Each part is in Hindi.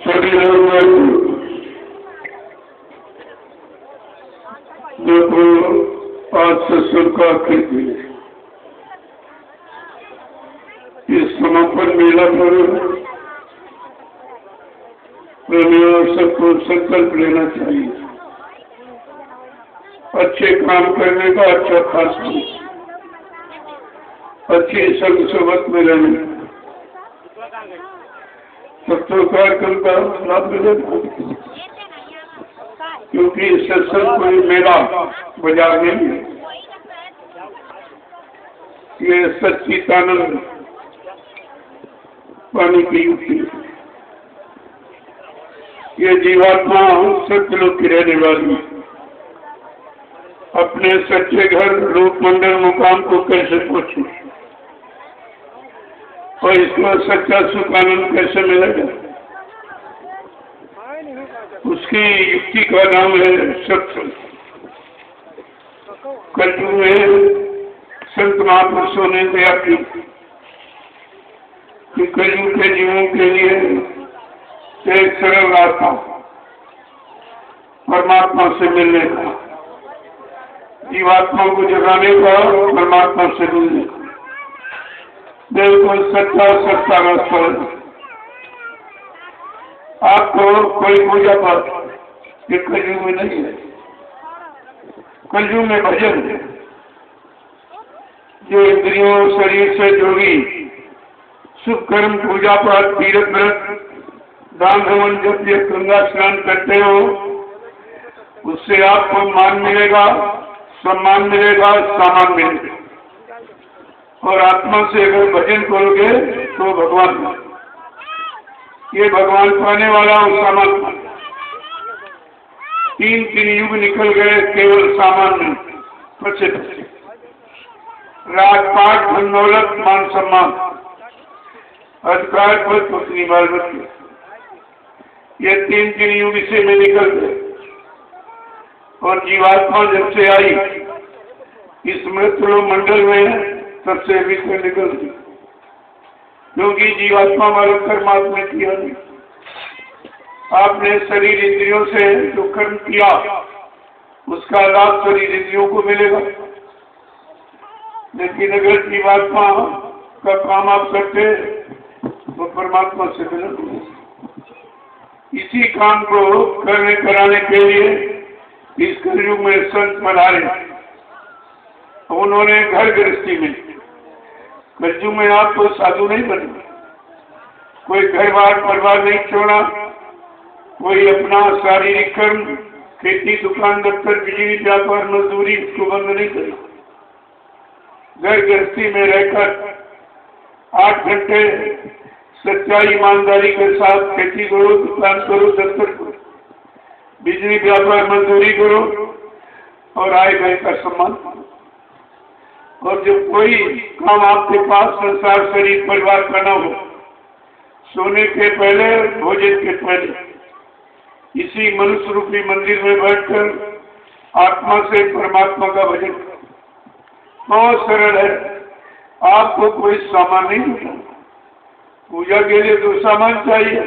सभी लोगों को आज से सबका आखिरी इस समापन मेला पर सबको संकल्प लेना चाहिए, अच्छे काम करने का, अच्छा खास अच्छी संग सोबत में रहने सबको कार्यक्रम का लाभ मिलेगा, क्योंकि सत्संग कोई मेला बाजार नहीं है, ये सच्चिदानंद पानी की युक्ति है। ये जीवात्मा सत्यलोक की रहने वाली अपने सच्चे घर रूप मंडल मुकाम को कैसे पहुंचे और इसको सच्चा सुख आनंद कैसे मिलेगा, उसकी युक्ति का नाम है सत्संग। कलयुग में संत महापुरुषों ने दया की कि कलयुग के जीवों के लिए एक सरल रास्ता परमात्मा से मिलने का, जीवात्मा को जगाने का, परमात्मा से मिलने का बिल्कुल सच्चा सच्चा रास्ता है। आपको कोई पूजा पाठ ये कलयुग में नहीं है, कलयुग में भजन है। जो इंद्रियों शरीर से जोड़ी शुभ कर्म पूजा पाठ तीर्थ व्रत दान धर्म जब ये गंगा स्नान करते हो, उससे आपको मान मिलेगा, सम्मान मिलेगा, सामान मिलेगा। और आत्मा से अगर भजन करोगे तो भगवान ये भगवान पाने वाला और सामान तीन युग निकल गए केवल सामान में बचे राजपाट धन दौलत मान सम्मान अधिकार पद पत्नी बाल बच्चे, ये तीन युग से में निकल गए। और जीवात्मा जब से आई इस मृत्यु मंडल में तब से अभी से निकल गई, क्योंकि जीवात्मा वाला कर्म आपने किया नहीं। आपने शरीर इंद्रियों से जो कर्म किया उसका लाभ शरीर इंद्रियों को मिलेगा, लेकिन अगर जीवात्मा का काम आप करते तो परमात्मा से मिलेगा। इसी काम को करने कराने के लिए इस कलयुग में संत बनाए, उन्होंने घर गृहस्थी में कलयुग में आपको साधु नहीं बने, कोई घर बार परिवार नहीं छोड़ा, कोई अपना शारीरिक कर्म खेती दुकान दफ्तर बिजली व्यापार मजदूरी इसको बंद नहीं करे। घर गृहस्थी में रहकर 8 घंटे सच्चाई ईमानदारी के साथ खेती करो, दुकान करो, दफ्तर करो, बिजली व्यापार मजदूरी करो और आय व्यय का सम्मान। और जब कोई काम आपके पास संसार शरीर परिवार का न हो, सोने के पहले भोजन के पहले इसी मनुष्य रूपी मंदिर में बैठकर आत्मा से परमात्मा का भजन बहुत सरल है। आपको कोई सामान नहीं मिलता, पूजा के लिए तो सामान चाहिए,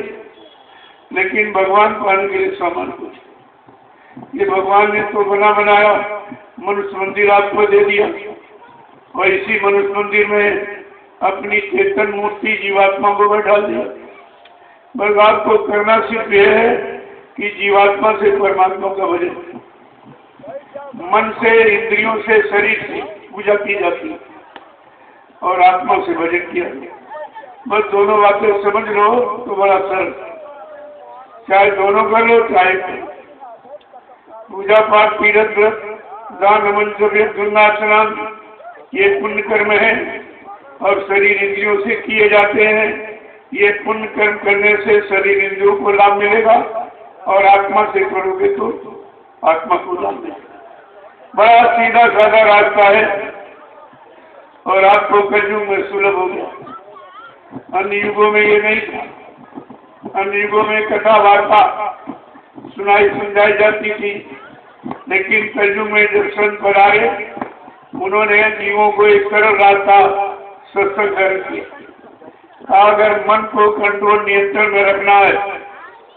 लेकिन भगवान पाने के लिए सामान कुछ ये भगवान ने तो बनाया मनुष्य मंदिर आपको दे दिया, और इसी मनुष्य मंदिर में अपनी चेतन मूर्ति जीवात्मा को बैठा दिया। बस आपको करना सिर्फ यह है कि जीवात्मा से परमात्मा का भजन, मन से इंद्रियों से शरीर से पूजा की जाती है और आत्मा से भजन किया जाता। बस दोनों बातें समझ लो तो बड़ा सरल, चाहे दोनों कर लो चाहे पूजा पाठ तीर्थ व्रत दान नमन गंगा स्नान ये पुण्य कर्म है और शरीर इंद्रियों से किए जाते हैं। ये पुण्य कर्म करने से शरीर इंद्रियों को लाभ मिलेगा और आत्मा से करोगे तो आत्मा को लाभ मिलेगा। बड़ा सीधा साधा रास्ता है और आपको कलयुग में सुलभ हो गया। अन्य युगों में ये नहीं था, अन्य युगों में कथा वार्ता सुनाई समझाई जाती थी, लेकिन कलयुग में जब संत पर आए उन्होंने जीवों को एक सरल रास्ता सत्संग किया। अगर मन को कंट्रोल नियंत्रण में रखना है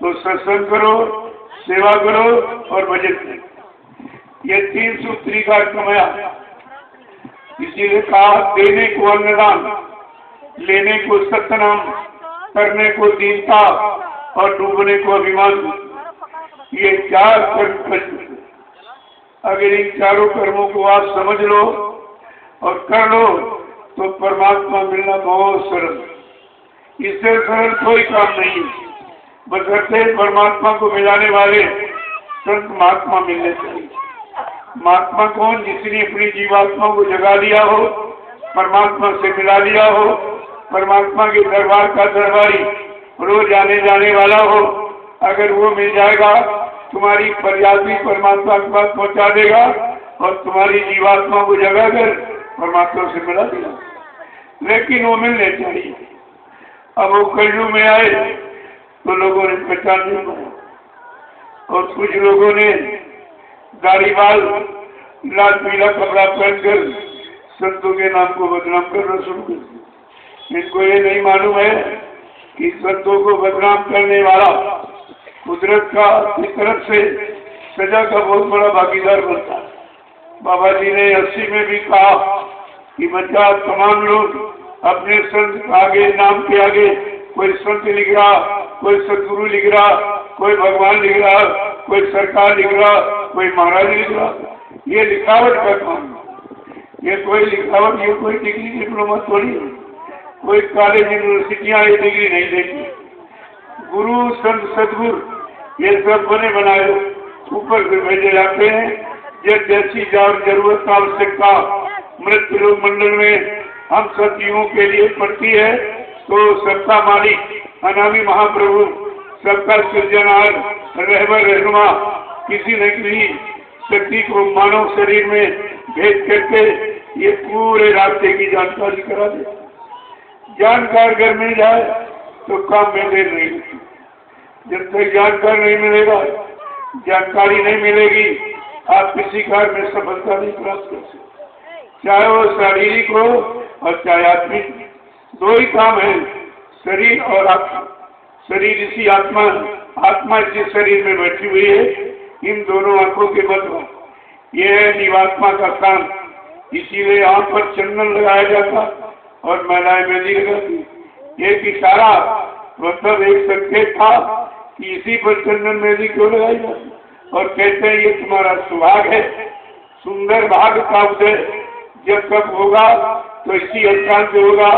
तो सत्संग करो, सेवा करो और भजन करो। ये 3 सूत्री का कमाया। इसीलिए कहा देने को अन्नदान, लेने को सत्यनाम, करने को दीनता और डूबने को अभिमान। ये 4 कर्म। अगर इन चारों कर्मों को आप समझ लो और कर लो तो परमात्मा मिलना बहुत सरल। इससे सरल कोई काम नहीं। बशर्ते परमात्मा को मिलाने वाले संत महात्मा मिलने चाहिए। महात्मा कौन? जिसने अपनी जीवात्मा को जगा लिया हो, परमात्मा से मिला लिया हो, परमात्मा के दरबार का दरबारी, रोज आने जाने वाला हो। अगर वो मिल जाएगा तुम्हारी फरियाद भी परमात्मा के पास पहुंचा देगा और तुम्हारी जीवात्मा को जगा कर परमात्मा से मिला देगा। लेकिन वो मिलने चाहिए। अब वो कलयुग में आए तो लोगों ने पहचान नहीं पाया और कुछ लोगों ने दाढ़ी बाल, लाल पीला कपड़ा पहनकर संतों के नाम को बदनाम करना शुरू कर दिया। इनको ये नहीं मालूम है कि संतों को बदनाम करने वाला कुदरत का की तरफ से सजा का बहुत बड़ा भागीदार बनता है। बाबा जी ने 80 में भी कहा कि बच्चा तमाम लोग अपने संत आगे, नाम के आगे कोई संत लिख रहा, कोई सदगुरु लिख रहा, कोई भगवान लिख रहा, कोई सरकार लिख रहा, कोई महाराज लिख रहा। ये लिखावट का काम है। ये कोई लिखावट, ये कोई डिग्री डिप्लोमा थोड़ी है। कोई कॉलेज यूनिवर्सिटियां ये डिग्री नहीं देती। गुरु, संत, सदगुरु ये सब बने बनाए ऊपर से भेजे जाते हैं। जब जैसी जरूरत आवश्यकता मृत्यु लोक मंडल में हम सब जीवों के लिए पड़ती है तो सबका मालिक अनामी महाप्रभु, सबका सृजनहार, रहबर रहनुमा किसी न किसी शक्ति को मानव शरीर में भेज करके ये पूरे रास्ते की जानकारी करा दे। जानकार अगर मिल जाए तो काम में देर नहीं होती। जब तक जानकार नहीं मिलेगा, जानकारी नहीं मिलेगी, आप किसी कार्य में सफलता नहीं प्राप्त कर सकते। चाहे वो शारीरिक हो और चाहे आत्मिक, 2 ही काम है, शरीर और आत्मा। शरीर इसी आत्मा, आत्मा इसी शरीर में बैठी हुई है। इन दोनों आंखों के मध्य ये है जीवात्मा का स्थान। इसीलिए आंख पर चंदन लगाया जाता और महिलाएं मेहंदी लगाती। एक इशारा मतलब एक संकेत था कि इसी पर चंदन मेहंदी क्यों लगाई जाती। और कहते हैं ये तुम्हारा सुभाग है। सुंदर भाग का उदय जब कब होगा तो इसी स्थान से होगा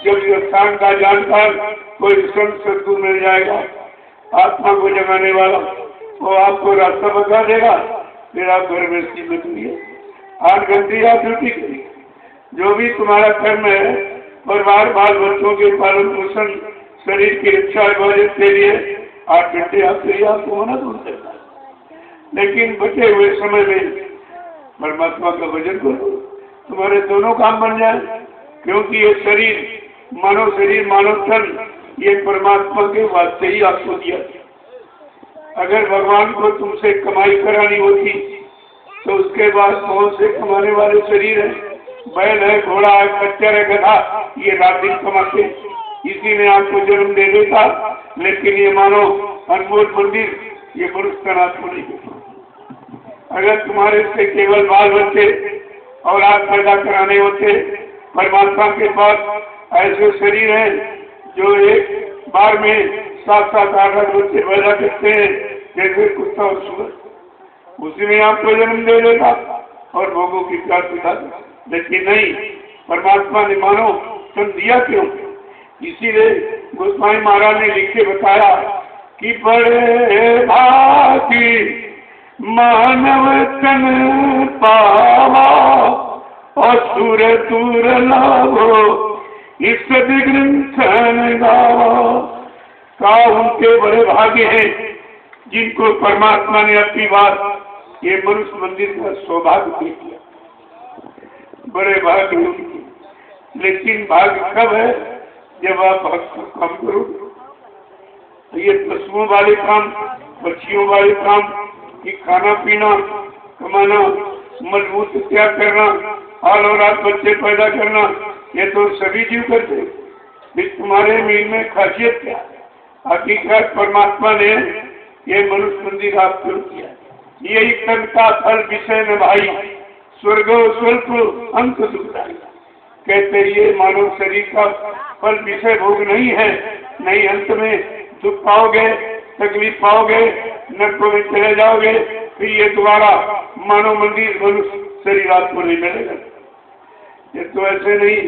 जब इस स्थान का जानकार कोई संत सदगुरु मिल जाएगा, आत्मा को जगाने वाला, वो आपको रास्ता बता देगा। फिर आप घर में सीमित हुई 8 घंटे आप ड्यूटी करिए। जो भी तुम्हारा कर्म है, परिवार, बाल बच्चों के पालन पोषण, शरीर की रक्षा हिफाजत के लिए 8 घंटे आपको मना दूर करता है। लेकिन बचे हुए समय में परमात्मा का भजन करो, तुम्हारे दोनों काम बन जाए। क्योंकि ये शरीर, मानव शरीर, मानव तन, ये परमात्मा के वास्ते ही आपको दिया। अगर भगवान को तुमसे कमाई करानी होती तो उसके बाद कौन से कमाने वाले शरीर है? बैल है, घोड़ा है, खच्चर है, गधा, ये रात दिन कमाते, इसी ने आपको जन्म दे देता। लेकिन ये मानो अनमोल मंदिर, ये मनुष्य का नाथ को नहीं देता। अगर तुम्हारे से केवल बाल बच्चे और आप पैदा कराने होते, परमात्मा के पास ऐसे शरीर है जो एक बार में 7-7, 8-8 बच्चे पैदा करते हैं, जैसे कुत्ता और सुअर। उसी में आपको जन्म दे देगा और भोगों की प्यास दिखा देगा। लेकिन नहीं, परमात्मा ने मानो तुम दिया क्यों? इसीलिए गोस्वामी महाराज ने लिख के बताया कि बड़े भागी मानव तन पावा और सुर दूर लाभो इस ग्रंथन गावा। का उनके बड़े भाग्य हैं जिनको परमात्मा ने अपनी बात ये मनुष्य मंदिर का सौभाग्य दे दिया। बड़े भाग्य उनके। लेकिन भाग्य कब है? जब आप भक्त को काम करो। ये पशुओं वाले काम, पक्षियों वाले काम, कि खाना पीना, कमाना, मजबूत त्याग करना, हाल और रात बच्चे पैदा करना, ये तो सभी जीव करते। फिर तुम्हारे मीन में खासियत क्या? हकीकत परमात्मा ने ये मनुष्य मंदिर आपको किया। यही कर्म का फल विषय में भाई स्वर्ग स्वल्प अंत दुखदाई। कहते ये मानव शरीर का फल विषय भोग नहीं है, नहीं अंत में दुख पाओगे, तकलीफ पाओगे, नरकों में चले जाओगे, फिर ये दोबारा मानव मंदिर मनुष्य शरीर आपको नहीं मिलेगा। ये तो ऐसे नहीं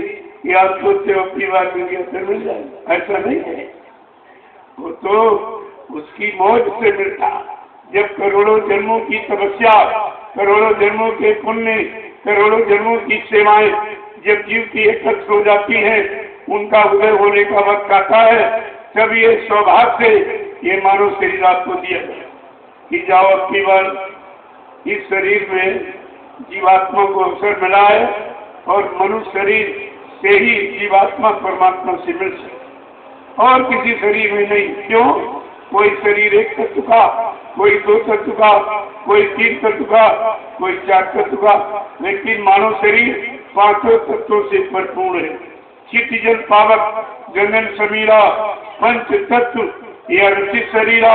कि आप सोचते हो अपनी बात मिल जाएगा, ऐसा नहीं है। वो तो उसकी मौज से मिलता। जब करोड़ों जन्मों की तपस्या, करोड़ों जन्मों के पुण्य, करोड़ों जन्मों की सेवाएं जब जीव की एकत्र हो जाती हैं, उनका उदय होने का वक्त आता है, तब ये सौभाग्य से ये मानव शरीर आपको दिया जाए कि जाओ अपनी बार इस शरीर में जीवात्मा को अवसर मिला है और मनुष्य शरीर से ही जीवात्मा परमात्मा से मिल सके और किसी शरीर में नहीं। क्यों? कोई शरीर एक तत्व का, कोई दो तत्व का, कोई तीन तत्व का, कोई चार तत्व का, लेकिन मानव शरीर पांचों तत्वों से भरपूर है। चित्त जल पावक गगन समीरा पंच तत्व यह रचित शरीरा,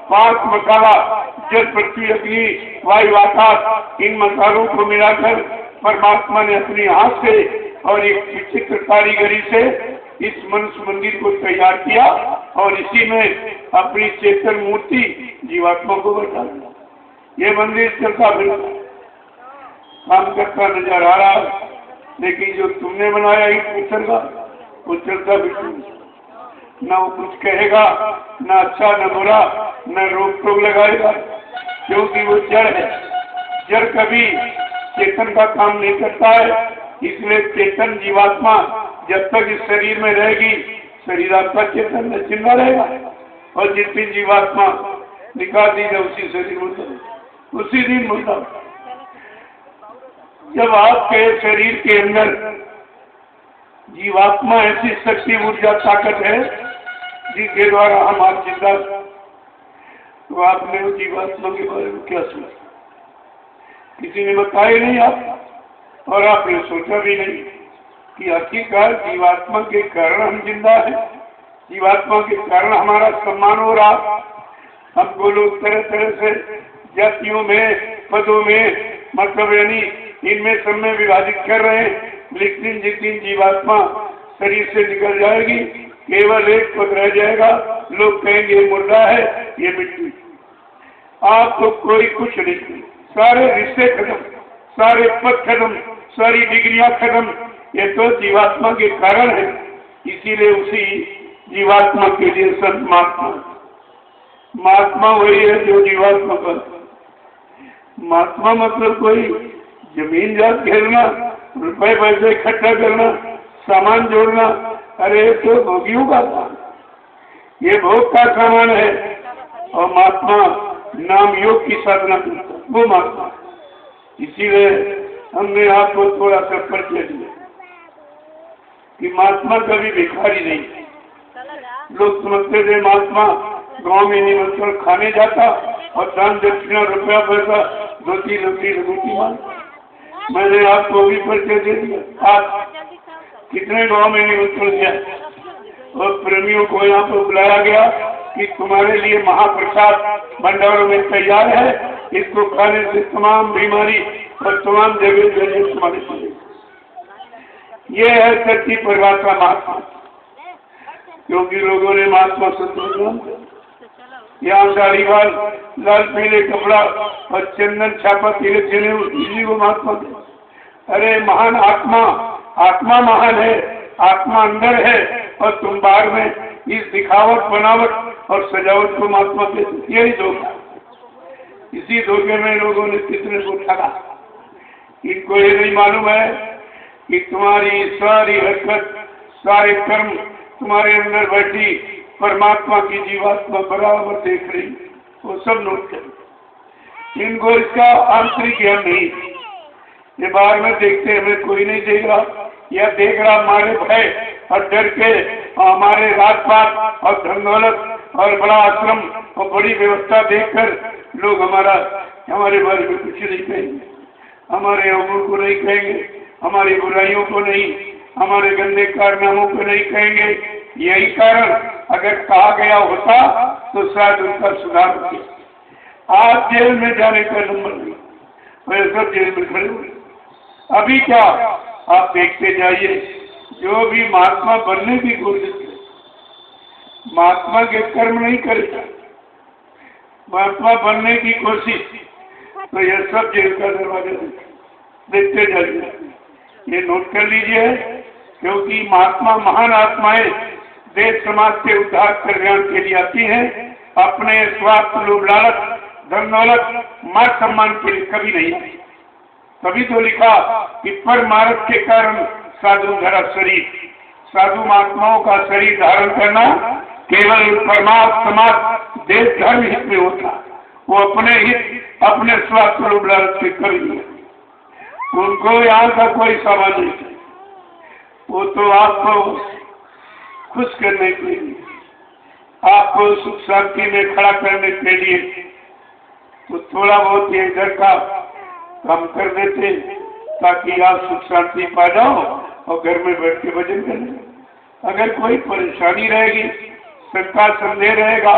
पांच मसाला जल पृथ्वी अग्नि वायु आकाश, इन मसालों को मिलाकर परमात्मा ने अपने हाथ से और एक विचित्र कारीगरी से इस मनुष्य मंदिर को तैयार किया और इसी में अपनी चेतन मूर्ति जीवात्मा को बैठा दिया। ये मंदिर चलता फिरता काम करता नजर आ रहा है, लेकिन जो तुमने बनाया इस पत्थर का वो चलता फिरता न वो कुछ कहेगा, न अच्छा न बुरा, न रोक टोक लगाएगा, क्योंकि वो जड़ है। जड़ कभी चेतन का काम नहीं करता है, इसलिए चेतन जीवात्मा जब तक इस शरीर में रहेगी, शरीर आपका चेतन में जिंदा रहेगा और जिस दिन जीवात्मा निकाल दी जाए उसी शरीर में उसी दिन मुर्दा। जब आपके शरीर के अंदर जीवात्मा ऐसी शक्ति ऊर्जा ताकत है जिसके द्वारा हम आप जिंदा, तो आपने उस जीवात्मा के बारे में क्या सोचा? किसी ने बताया नहीं आप और आपने सोचा भी नहीं कि हकीकत जीवात्मा के कारण हम जिंदा है, जीवात्मा के कारण हमारा सम्मान हो रहा। हमको लोग तरह तरह से जातियों में, पदों में, मतलब यानी इनमें सब में विभाजित कर रहे हैं, लेकिन जिस दिन जीवात्मा शरीर से निकल जाएगी केवल एक पद रह जाएगा, लोग कहेंगे मुर्दा है, ये मिट्टी। आप तो कोई कुछ नहीं, सारे रिश्ते खत्म, सारे पद खत्म, सारी डिग्रियां खत्म, ये तो जीवात्मा के कारण है। इसीलिए उसी जीवात्मा के लिए संत महात्मा वही है जो जीवात्मा पर। महात्मा मतलब कोई जमीन जात घेरना, रुपए पैसे इकट्ठा करना, सामान जोड़ना, अरे तो भोगियों का काम, ये भोग का सामान है। और महात्मा नाम योग की साधना करता, वो महात्मा। इसीलिए हमने आपको थोड़ा सा परिचय दिया कि महात्मा कभी भिखारी नहीं। लोग समझते थे महात्मा गांव में निमंत्रण खाने जाता और दान दक्षिणा रुपया पैसा धोती लकड़ी लगोती मांगता। मैंने आपको भी परिचय दे दिया। आज कितने गांव में निमंत्रण दिया और प्रेमियों को यहाँ पर बुलाया गया कि तुम्हारे लिए महाप्रसाद भंडारों में तैयार है, इसको खाने से तमाम बीमारी और तमाम जगह तुम्हारे लिए। ये है सच्ची परिभाषा महात्मा, क्योंकि लोगों ने महात्मा सत्य यहाँ दाढ़ी बाल, लाल पीले कपड़ा और चंदन छापा तिलक चले इसी को महात्मा दे। अरे महान आत्मा, आत्मा महान है, आत्मा अंदर है और तुम बाहर में इस दिखावट बनावट और सजावट को महात्मा कहते। यही धोखा, इसी धोखे में लोगों ने कितने को ठगा। इनको ये नहीं मालूम है कि तुम्हारी सारी हरकत, सारे कर्म तुम्हारे अंदर बैठी परमात्मा की जीवात्मा बराबर देख रही, वो सब नोट कर। इनको इसका आंतरिक ज्ञान नहीं, ये बाहर में देखते हमें कोई नहीं देख रहा या देख रहा हमारे भय और डर के, हमारे रात पात और धन दौलत और बड़ा आश्रम और बड़ी व्यवस्था देखकर लोग हमारे बारे में कुछ नहीं कहेंगे, हमारे अमूल को नहीं कहेंगे, हमारी बुराइयों को नहीं, हमारे गंदे कारनामों को नहीं कहेंगे। यही कारण अगर कहा गया होता तो शायद उनका सुधार होता। आज जेल में जाने का नंबर नहीं, वे सब जेल में खड़े हुए। अभी क्या आप देखते जाइए, जो भी महात्मा बनने की कोशिश करे, महात्मा के कर्म नहीं करेगा, महात्मा बनने की कोशिश, तो यह सब जेल का दरवाजा देखते जाइए। ये नोट कर लीजिए, क्योंकि महात्मा महान आत्माएं देश समाज के उद्धार कल्याण के लिए आती हैं, अपने स्वार्थ लोभ लालच धन दौलत मान सम्मान के लिए कभी नहीं आई। तभी तो लिखा कि परमार्थ के कारण साधु धरा शरीर, साधु महात्माओं का शरीर धारण करना केवल परमार्थ समाज देश धर्म हित में होता। वो अपने हित अपने स्वार्थ लोभ लालच के कभी नहीं, उनको यहाँ का कोई सवाल नहीं। वो तो आपको खुश करने के लिए, आपको सुख शांति में खड़ा करने के लिए तो थोड़ा बहुत ये घर का काम कर देते, ताकि आप सुख शांति पा जाओ और घर में बैठ के भजन कर लें। अगर कोई परेशानी रहेगी, शंका संदेह रहेगा,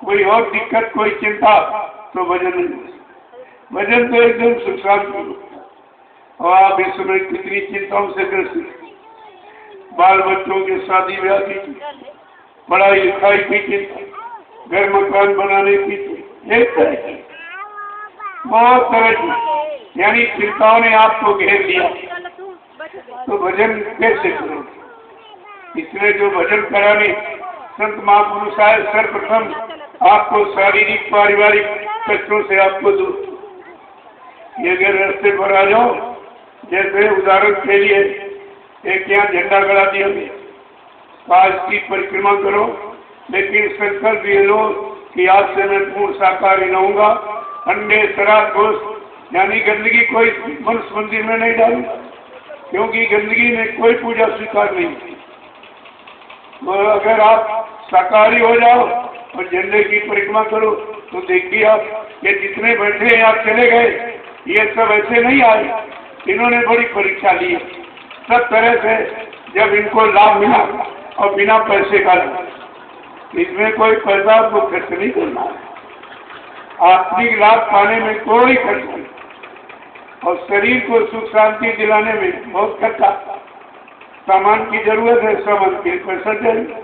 कोई और दिक्कत कोई चिंता, तो भजन नहीं। भजन तो एकदम सुख शांति। और आप इस समय कितनी चिंताओं से ग्रसित, बाल बच्चों के शादी ब्याह की, पढ़ाई लिखाई की चिंता, घर मकान बनाने की, एक तरह की बहुत तरह की, यानी चिंताओं ने आपको घेर लिया, तो भजन कैसे करोगे? इसलिए जो भजन कराने संत महापुरुष आए, सर्वप्रथम आपको शारीरिक पारिवारिक कष्टों से आपको दूर। ये अगर रास्ते पर आ जाओ, जैसे उदाहरण के लिए एक यहाँ झंडा गड़ा दिया गया, आज की परिक्रमा करो, लेकिन संकल्प ये लो कि आज से मैं पूर्ण शाकाहारी रहूंगा, अंडे शराब गोश्त यानी गंदगी कोई मनुष्य मंदिर में नहीं डालूंगा, क्योंकि गंदगी में कोई पूजा स्वीकार नहीं। तो अगर आप शाकाहारी हो जाओ और झंडे की परिक्रमा करो, तो देखिए आप ये जितने बैठे हैं आप चले गए, ये सब ऐसे नहीं आए, इन्होंने बड़ी परीक्षा ली। सब तरह से जब इनको लाभ मिला और बिना पैसे का, इसमें कोई पैसा आपको खर्च नहीं करना है, आत्मिक लाभ पाने में कोई खर्च नहीं, और शरीर को सुख शांति दिलाने में बहुत खर्चा। सामान की जरूरत है, सामान के पैसा चाहिए,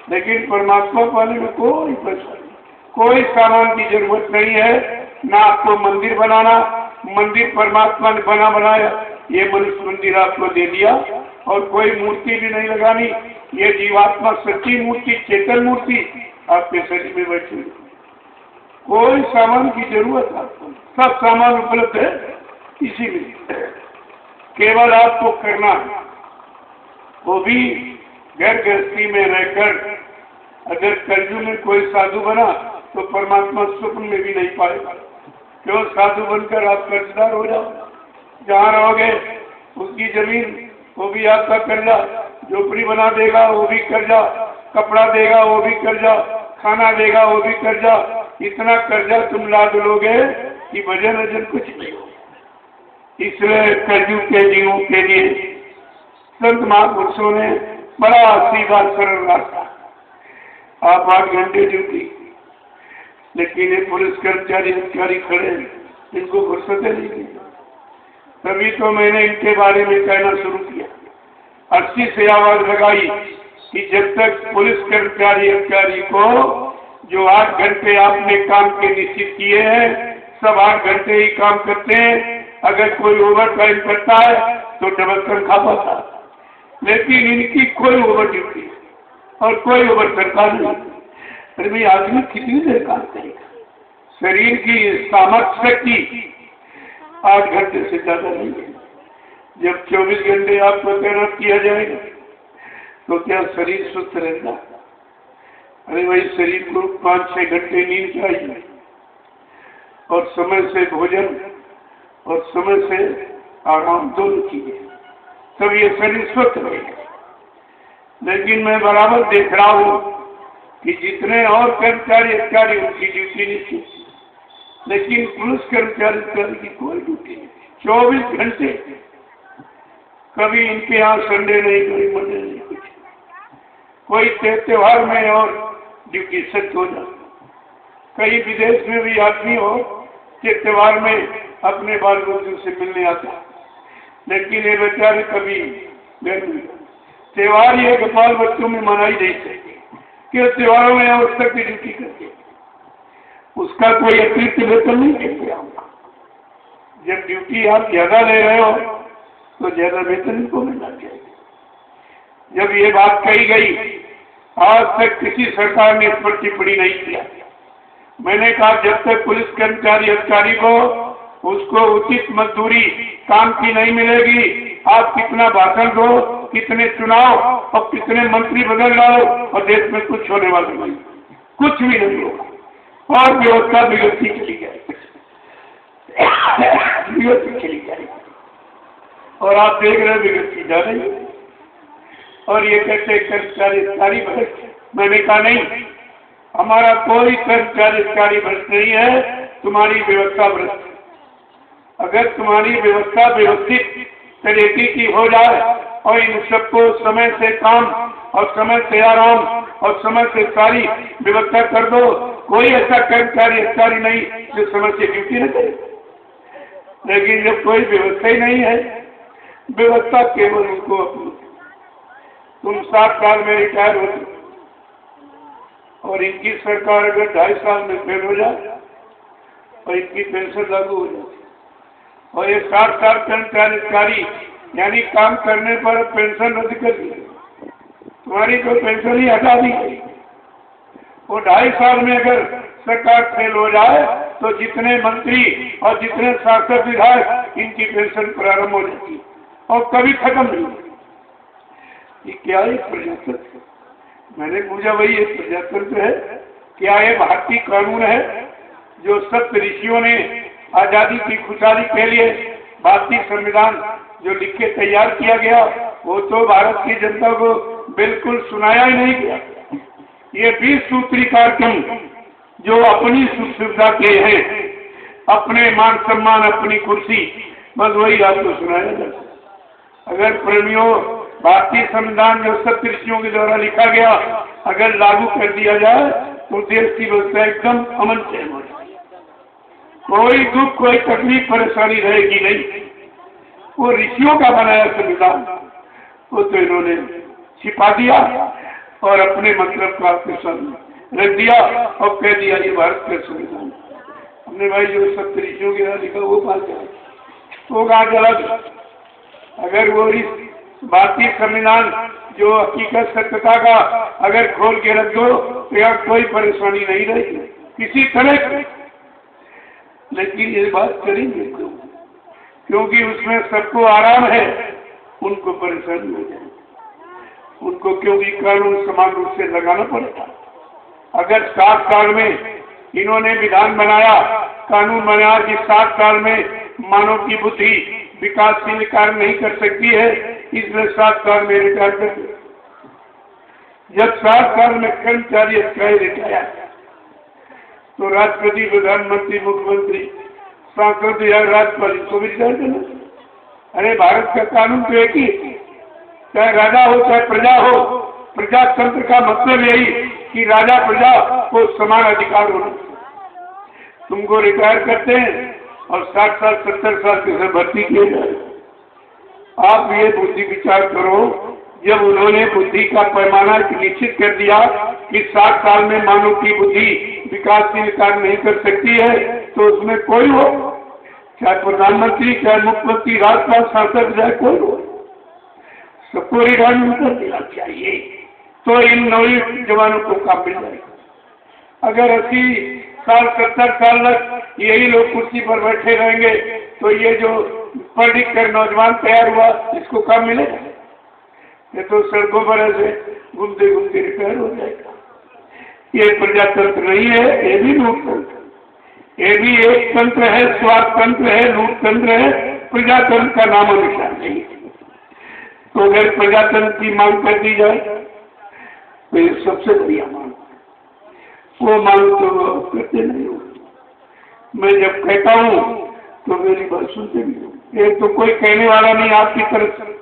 लेकिन परमात्मा पाने में कोई पैसा नहीं, कोई सामान की जरूरत नहीं है। ना आपको मंदिर बनाना, मंदिर परमात्मा ने बना बनाया, ये मनुष्य मंदिर आपको दे दिया, और कोई मूर्ति भी नहीं लगानी। ये जीवात्मा सच्ची मूर्ति, चेतन मूर्ति आपके शरीर में बैठी हुई, कोई सामान की जरूरत आपको, सब सामान उपलब्ध है इसी में, केवल आपको करना है। वो भी घर गृहस्थी में रहकर। अगर कलयुग में कोई साधु बना तो परमात्मा स्वप्न में भी नहीं पाएगा, क्यों? साधु बनकर आप कर्जदार हो जाओ, जहाँ रहोगे उसकी जमीन वो भी आपका कर्जा, झोपड़ी बना देगा वो भी कर्जा, कपड़ा देगा वो भी कर्जा, खाना देगा वो भी कर्जा, इतना कर्जा तुम लाद लोगे कि भजन वजन कुछ नहीं हो। इसलिए कलयुग के जीवों के लिए संत महापुरुषों ने बड़ा सीधा सरल रास्ता। आप 8 घंटे ड्यूटी, लेकिन ये पुलिस कर्मचारी अधिकारी खड़े, इनको फुर्सत नहीं की। तभी तो मैंने इनके बारे में कहना शुरू किया, 80 से आवाज लगाई कि जब तक पुलिस कर्मचारी अधिकारी को जो 8 घंटे आपने काम के निश्चित किए हैं, सब 8 घंटे ही काम करते हैं। अगर कोई ओवर टाइम करता है तो डबल तनख्वाह पाता, लेकिन इनकी कोई ओवर ड्यूटी और कोई ओवर तनख्वाह नहीं। अरे भाई, आदमी कितनी देर काम करेगा? शरीर की सामर्थ्य शक्ति 8 घंटे से ज्यादा नहीं है। जब 24 घंटे आपको तैनात किया जाएगा तो क्या शरीर स्वस्थ रहेगा? अरे भाई, शरीर को 5-6 घंटे नींद चाहिए, और समय से भोजन और समय से आराम दोनों चाहिए, तब ये शरीर स्वस्थ रहेगा। लेकिन मैं बराबर देख रहा हूँ कि जितने और कर्मचारी अधिकारी उनकी ड्यूटी निश्चित, लेकिन पुलिस कर्मचारी की कोई ड्यूटी नहीं, 24 घंटे। कभी इनके यहाँ संडे नहीं, कभी मंडे नहीं, कुछ कोई त्योहार में और ड्यूटी सेट हो जाए। कई विदेश में भी आदमी हो कि त्योहार में अपने बाल बच्चों से मिलने आता, लेकिन ये बेचारे कभी त्योहार ये बाल बच्चों में मनाई नहीं सकती कि त्योहारों में आवश्यक की ड्यूटी करके उसका कोई अतिरिक्त वेतन नहीं देते आप। जब ड्यूटी आप ज्यादा ले रहे हो तो ज्यादा वेतन इनको मिलना चाहिए। जब ये बात कही गई, आज तक किसी सरकार ने इस पर टिप्पणी नहीं किया। मैंने कहा जब तक पुलिस कर्मचारी अधिकारी को उसको उचित मजदूरी काम की नहीं मिलेगी, आप कितना भाषण दो, कितने चुनाव और कितने मंत्री बदल डालो और देश में कुछ होने वाला नहीं, कुछ भी नहीं होगा और व्यवस्था बिगड़ती चली जाएगी, बिगड़ती चली जाएगी। और आप देख रहे बिगड़ती जा रही है। और ये कहते कर्मचारी अधिकारी भ्रष्ट। मैंने कहा नहीं, हमारा कोई कर्मचारी अधिकारी भ्रष्ट नहीं है, तुम्हारी व्यवस्था भ्रष्ट है। अगर तुम्हारी व्यवस्था व्यवस्थित तरीके की हो जाए और इन सबको समय से काम और समय से आराम और समय से सारी व्यवस्था कर दो, कोई ऐसा कर्मचारी अधिकारी नहीं जो समय से ड्यूटी न करे। लेकिन जब कोई व्यवस्था ही नहीं है, व्यवस्था केवल उनको अपनी, तुम 7 साल में रिटायर होते और इनकी सरकार अगर 2.5 साल में फेल हो जाए और इनकी पेंशन लागू हो जाए और ये 60 साल कर्मचारी अधिकारी यानी काम करने पर पेंशन रद्द कर दी, तुम्हारी तो पेंशन ही हटा दी गई। और 2.5 साल में अगर सरकार फेल हो जाए तो जितने मंत्री और जितने सांसद विधायक इनकी पेंशन प्रारंभ हो जाती है और कभी खत्म नहीं। ये क्या है प्रजातंत्र? मैंने पूछा भाई ये प्रजातंत्र है क्या? ये भारतीय कानून है जो सब ऋषियों ने आजादी की खुशहाली के लिए भारतीय संविधान जो लिख के तैयार किया गया वो तो भारत की जनता को बिल्कुल सुनाया ही नहीं गया। ये 20 सूत्री कार्यक्रम जो अपनी सुख सुविधा के हैं, अपने मान सम्मान, अपनी कुर्सी, बस वही आपको सुनाया जाता है। अगर प्रेमियों भारतीय संविधान जो सत्य ऋषियों के द्वारा लिखा गया अगर लागू कर दिया जाए तो देश की व्यवस्था एकदम अमन चैन हो जाए, कोई दुख कोई तकलीफ परेशानी रहेगी नहीं। वो ऋषियों का बनाया संविधान वो तो इन्होंने छिपा दिया और अपने मतलब का आपके सामने रख दिया और कह दिया ये भारत का संविधान। हमने भाई जो सत्य ऋषियों के द्वारा लिखा वो बात है वो कहा चला। अगर वो भारतीय संविधान जो हकीकत सत्यता का अगर खोल के रख दो तो यहाँ कोई परेशानी नहीं रहेगी किसी तरह की। लेकिन ये बात करेंगे क्योंकि उसमें सबको आराम है, उनको परेशानी हो जाए उनको, क्योंकि कानून समान रूप से लगाना पड़ेगा। अगर 7 साल में इन्होंने विधान बनाया, कानून बनाया कि 7 साल में मानव की बुद्धि विकासशील कार्य नहीं कर सकती है, इसमें 7 साल में रिटायर कर दिया। जब 7 साल में कर्मचारी अधिकारी रिटायर तो राष्ट्रपति, प्रधानमंत्री, मुख्यमंत्री, सांसद या राज्यपाल को भी रिटायर करना। अरे भारत का कानून तो एक ही, चाहे राजा हो चाहे प्रजा हो। प्रजातंत्र का मतलब यही कि राजा प्रजा को समान अधिकार होना। तुमको रिटायर करते हैं और 60 साल 70 साल के भर्ती किए जाए। आप ये बुद्धि विचार करो, जब उन्होंने बुद्धि का पैमाना निश्चित कर दिया कि 60 साल में मानव की बुद्धि विकासशील कार्य नहीं कर सकती है तो उसमें कोई हो, चाहे प्रधानमंत्री, चाहे मुख्यमंत्री, राज्यपाल, सांसद, चाहे कोई हो, सबको रिटायरमेंट कर देना चाहिए तो इन नौजवानों को काम मिल जाएगा। अगर 80 साल 70 साल तक यही लोग कुर्सी पर बैठे रहेंगे तो ये जो पढ़ लिख कर नौजवान तैयार हुआ इसको काम मिलेगा? ये तो सड़कों पर ऐसे घूमते घूमते रिटायर हो जाएगा। ये प्रजातंत्र नहीं है, ये भी लोकतंत्र, ये भी एक तंत्र है, स्वार्थ तंत्र है, लोकतंत्र है, प्रजातंत्र का नाम निशान नहीं है। तो अगर प्रजातंत्र की मांग कर दी जाए तो ये सबसे बढ़िया मांग, वो मांग तो करते नहीं हो। मैं जब कहता हूँ तो मेरी बात सुनते भी हो। एक तो कोई कहने वाला नहीं आपकी तरफ से,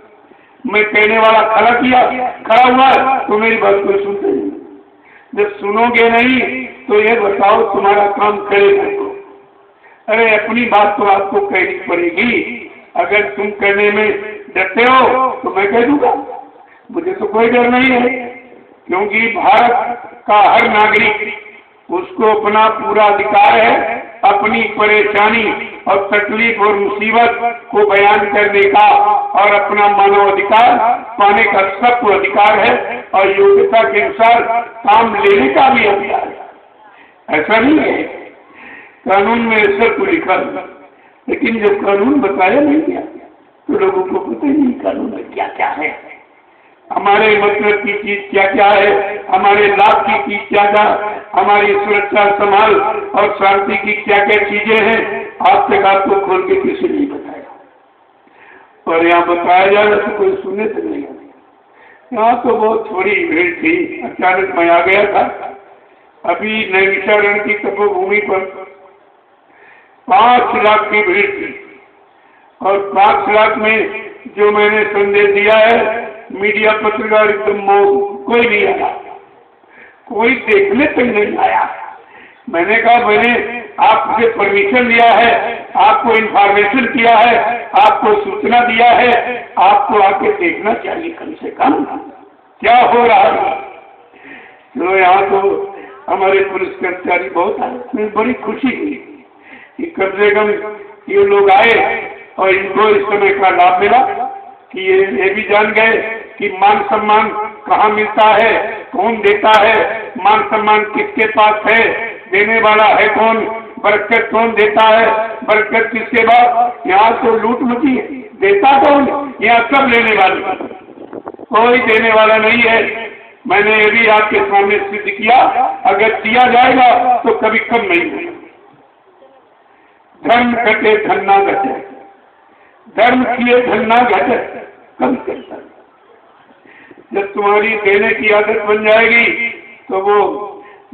मैं कहने वाला खड़ा हुआ तो मेरी बात कोई सुनते नहीं। जब सुनोगे नहीं तो ये बताओ तुम्हारा काम करेगा तो? अरे अपनी बात तो आपको कहनी पड़ेगी। अगर तुम करने में डरते हो तो मैं कह दूंगा, मुझे तो कोई डर नहीं है, क्योंकि भारत का हर नागरिक, उसको अपना पूरा अधिकार है अपनी परेशानी और तकलीफ और मुसीबत को बयान करने का, और अपना मानव अधिकार पाने का सबको अधिकार है, और योग्यता के अनुसार काम लेने का भी अधिकार है। ऐसा नहीं है कानून में ऐसा को लिखा, लेकिन जब कानून बताया नहीं गया तो लोगों को पता ही नहीं कानून में क्या क्या है, हमारे मतलब की चीज क्या क्या है, हमारे लाभ की चीज क्या क्या, हमारी सुरक्षा संभाल और शांति की क्या क्या चीजें हैं। आज तक आपको खोल के किसी नहीं बताया, और यहाँ बताया जा रहा तो कोई सुनने तक नहीं आती। यहाँ तो बहुत थोड़ी भीड़ थी, अचानक मैं आ गया था। अभी नैमिषारण्य की तपोभूमि पर 5 लाख की भीड़ थी, और 5 लाख में जो मैंने संदेश दिया है, मीडिया पत्रकार एकदम कोई नहीं आया, कोई देखने तक नहीं आया। मैंने कहा मैंने आपसे परमिशन दिया है, आपको इंफॉर्मेशन किया है, आपको सूचना दिया है, आपको आके देखना चाहिए कम से कम क्या हो रहा है। तो यहाँ तो हमारे पुलिस कर्मचारी बहुत आए, मुझे बड़ी खुशी हुई कि कम से कम ये लोग आए और इनको इस समय का लाभ मिला कि ये भी जान गए कि मान सम्मान कहाँ मिलता है, कौन देता है, मान सम्मान किसके पास है, देने वाला है कौन, बरकत कौन देता है, बरकत किसके बाद। यहाँ तो लूट मची है, देता कौन, यहाँ सब लेने वाले, कोई देने वाला नहीं है। मैंने ये भी आपके सामने सिद्ध किया, अगर दिया जाएगा तो कभी कम नहीं होगा। धर्म घटे धन ना घटे, धर्म किए धन ना घटे, कम करता। जब तुम्हारी देने की आदत बन जाएगी तो वो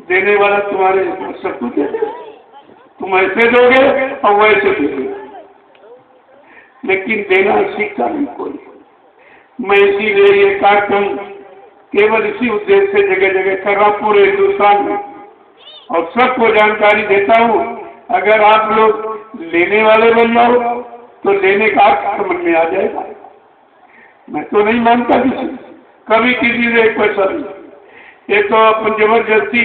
देने वाला तुम्हारे सब कुछ दे देगा, तुम ऐसे दोगे और वैसे दोगे, लेकिन देना सीखता नहीं कोई। मैं इसीलिए ये कार्यक्रम केवल इसी उद्देश्य से जगह जगह कर रहा हूँ पूरे हिंदुस्तान में, और सबको जानकारी देता हूँ। अगर आप लोग लेने वाले बन जाओ तो लेने का समझ में आ जाएगा। मैं तो नहीं मानता कभी किसी से 1 पैसा नहीं। ये तो अपन जबरदस्ती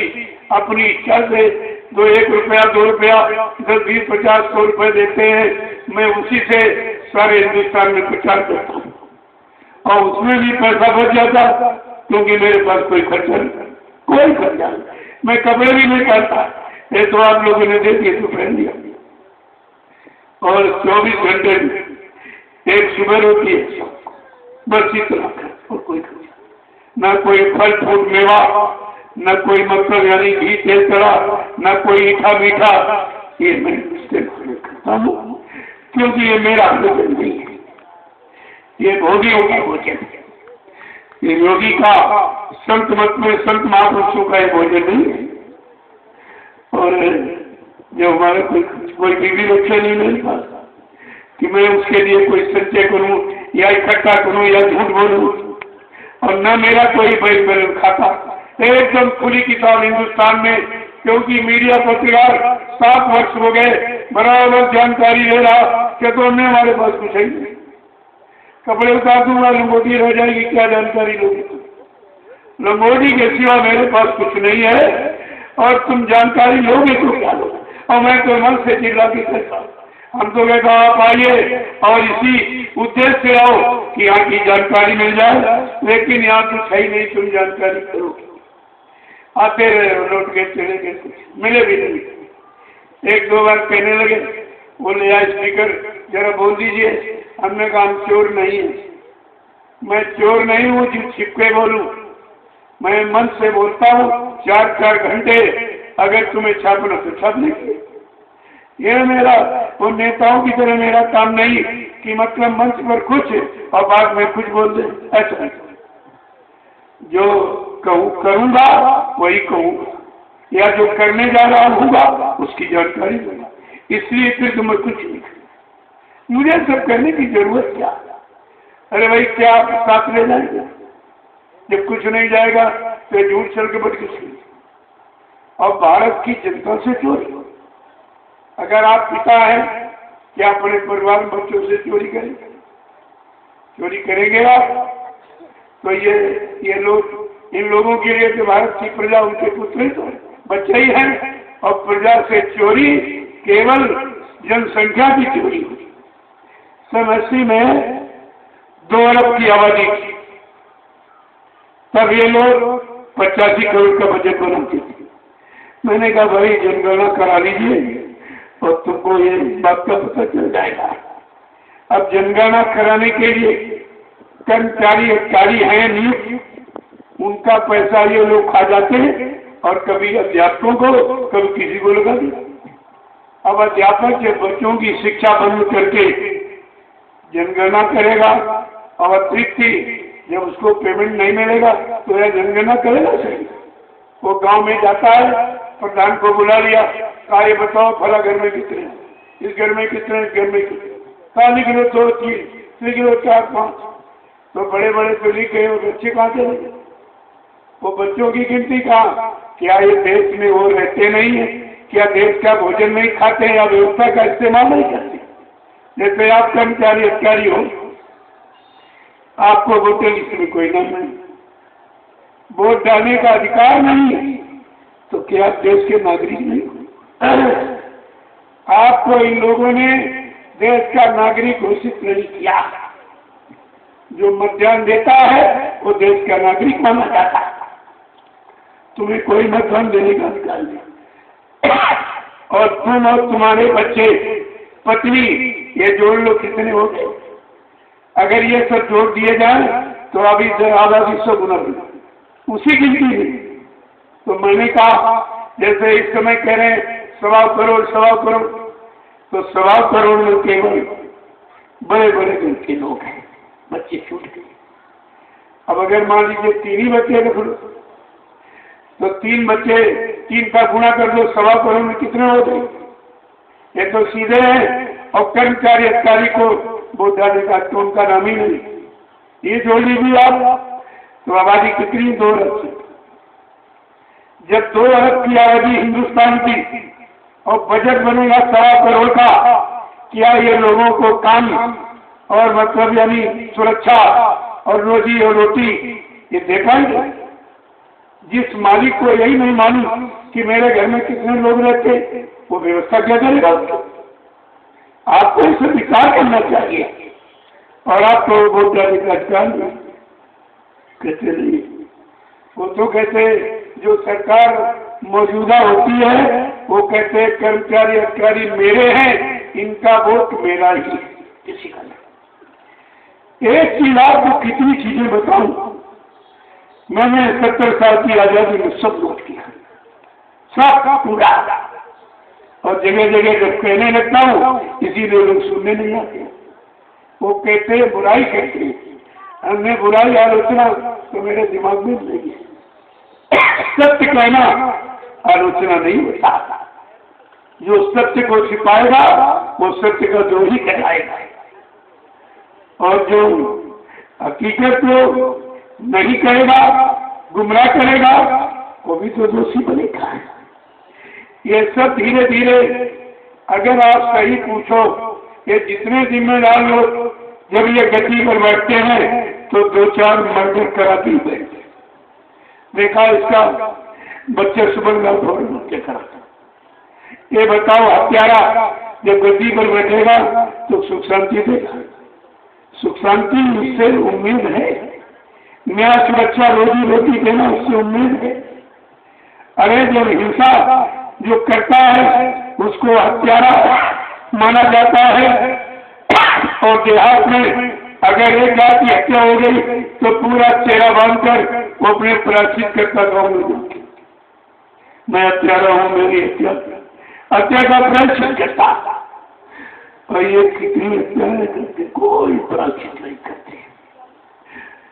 अपनी इच्छा से 1 रुपया 2 रुपया 10 20 50 100 रुपए देते हैं। मैं उसी से सारे हिंदुस्तान में प्रचार करता हूँ, और उसमें भी पैसा बच जाता, क्योंकि मेरे पास कोई खर्चा नहीं, कोई खर्चा नहीं। मैं कपड़े भी नहीं पहनता, ये तो आप लोगों ने दे दिए तो पहन लिया। और 24 घंटे में एक सुबह होती है, बस इतना, और कोई न कोई फल फूल मेवा, न कोई मतलब यानी घी तेल चढ़ा, न कोई मीठा मीठा। ये मैं इससे करता हूँ क्योंकि ये मेरा भोजन नहीं है, ये भोगियों का भोजन है। ये योगी का संत मत में संत महापुरुषों का ये भोजन नहीं है। और जो हमारे कोई बीवी बच्चे नहीं मेरे पास कि मैं उसके लिए कोई संचय करूं या इकट्ठा करूं या झूठ बोलूं, और न मेरा कोई बैंक बैलेंस खाता। एकदम खुली किताब हिंदुस्तान में, क्योंकि मीडिया पत्रकार 7 वर्ष हो गए बराबर जानकारी ले रहा कि तो हमने हमारे पास कुछ है नहीं, कपड़े उतार दूंगा लंगोटी रह जाएगी, क्या जानकारी लोगी। लंगोटी के सिवा मेरे पास कुछ नहीं है, और तुम जानकारी लोगे तो क्या लोगे। और मैं तो मन से चिल्ला के कहता, हम तो कहता आप आइए और इसी उद्देश्य से आओ कि यहाँ की जानकारी मिल जाए, लेकिन यहाँ कुछ है ही नहीं, तुम जानकारी करोगे। आते रहे लौट के चले गए, कुछ मिले भी नहीं। 1-2 बार कहने लगे, बोले यार स्पीकर जरा बोल दीजिए। हमने कहा हम चोर नहीं है, मैं चोर नहीं हूँ जो छिपके बोलूं, मैं मन से बोलता हूँ। 4-4 घंटे अगर तुम्हें छापना तो छाप लेंगे। ये मेरा वो नेताओं की तरह मेरा काम नहीं कि मतलब मंच पर कुछ और बाद में कुछ बोल दे, ऐसा नहीं। जो करूंगा वही कहूंगा, या जो करने जा रहा हूँगा उसकी जानकारी दूंगा। इसलिए फिर तुम्हें कुछ नहीं, मुझे सब करने की जरूरत क्या। अरे भाई क्या आप साथ ले जाएंगे? जब कुछ नहीं जाएगा तो झूठ चल के बच किसकी? और भारत की जनता से चोरी। अगर आप पिता हैं क्या अपने परिवार में बच्चों से चोरी करेंगे? चोरी करेंगे आप तो ये लोग, इन लोगों के लिए तो भारत की प्रजा उनके पुत्र ही तो बच्चे ही हैं। और प्रजा से चोरी केवल जनसंख्या की चोरी हुई। 1980 में 2 अरब की आबादी थी, तब ये लोग 85 करोड़ का बजट बनाते थे। मैंने कहा भाई जनगणना करा लीजिए और तुमको ये बात का पता चल जाएगा। अब जनगणना कराने के लिए कर्मचारी अधिकारी हैं नियुक्त, उनका पैसा ये लोग खा जाते हैं और कभी अध्यापकों को कभी किसी को लगा दिया। अब अध्यापक जब बच्चों की शिक्षा बंद करके जनगणना करेगा और अतिरिक्त जब उसको पेमेंट नहीं मिलेगा तो यह जनगणना करेगा सही? वो गांव में जाता है, प्रधान को बुला लिया, कहा ये बताओ फला घर में कितने, इस घर में कितने, इस घर में कितने, कहा लिख लो 2 3, लिख लो 4 5। तो बड़े बड़े तो लिख गए, वो बच्चे कहाँ चले गए? वो बच्चों की गिनती कहाँ? क्या ये देश में वो रहते नहीं है? क्या देश का भोजन नहीं खाते हैं या व्यवस्था का इस्तेमाल नहीं करते? जैसे आप कर्मचारी अधिकारी हो, आपको वोटर लिस्ट में कोई नाम नहीं, वोट डालने का अधिकार नहीं है, तो क्या आप देश के नागरिक नहीं हो? आपको इन लोगों ने देश का नागरिक घोषित नहीं किया। जो मतदान देता है वो देश का नागरिक माना जाता है। तुम्हें कोई मतदान देने का अधिकार नहीं। और तुम और तुम्हारे बच्चे, पत्नी, ये जोड़ लो कितने हो गए? अगर ये सब जोड़ दिए जाए तो अभी आधा 200 गुना उसी गिनती में। तो मैंने कहा जैसे इस समय कह रहे हैं 1.25 करोड़ 1.25 करोड़, तो 1.25 करोड़ में केवल बड़े बड़े दिल के लोग हैं, बच्चे छूट गए। अब अगर मान लीजिए 3 ही बच्चे रख लो तो 3 बच्चे 3 का गुणा कर दो, 1.25 करोड़ में कितने हो गए? ये तो सीधे हैं। और कर्मचारी अधिकारी को वोट डालने का तो उनका नाम ही नहीं। ये जोड़ लीजिए आप तो आबादी कितनी? 2 अरब से। जब 2 अरब की आबादी हिंदुस्तान की और बजट बनेगा 1.25 करोड़ का, क्या ये लोगों को काम और मतलब यानी सुरक्षा और रोजी और रोटी ये दे पाएंगे? जिस मालिक को यही नहीं मालूम कि मेरे घर में कितने लोग रहते, वो व्यवस्था क्या करेगा? आपको इसे विचार करना चाहिए। और आपको वोट डालने का अधिकार नहीं कहते नहीं। वो तो कहते जो सरकार मौजूदा होती है वो कहते कर्मचारी अधिकारी मेरे हैं, इनका वोट मेरा ही, किसी का नहीं। एक चीज आपको कितनी चीजें बताऊं, मैंने 70 साल की आजादी में सब नोट किया, सब पूरा। और जगह जगह जब कहने लगता हूँ इसीलिए लोग सुनने नहीं आते। वो कहते हैं बुराई करते हैं, हमने बुराई आलोचना तो मेरे दिमाग में नहीं है। सत्य कहना आलोचना नहीं होता। जो सत्य को छिपाएगा वो सत्य का द्रोही कहलाएगा, और जो हकीकत को नहीं करेगा, गुमराह करेगा, वो भी तो दोषी बनेगा। ये सब धीरे धीरे अगर आप सही पूछो, ये जितने जिम्मेदार लोग जब ये गति पर बैठते हैं तो 2-4 मर्डर कराते ही बैठते। देखा इसका बच्चे सुबह क्या कराता। ये बताओ हत्यारा जब गद्दी पर बैठेगा तो सुख शांति देगा? सुख शांति उससे उम्मीद है, न्याय सुरक्षा रोजी रोटी देना उससे उम्मीद है। अरे जब हिंसा जो करता है उसको हत्यारा माना जाता है, और देहात में अगर एक गाय की हत्या हो गई तो पूरा चेहरा बांधकर वो अपने प्रायश्चित करता गाँव में, मैं हत्यारा हूँ, मेरी हत्या का प्रायश्चित करता। और ये कितनी हत्याएं करते, कोई प्रायश्चित नहीं करते।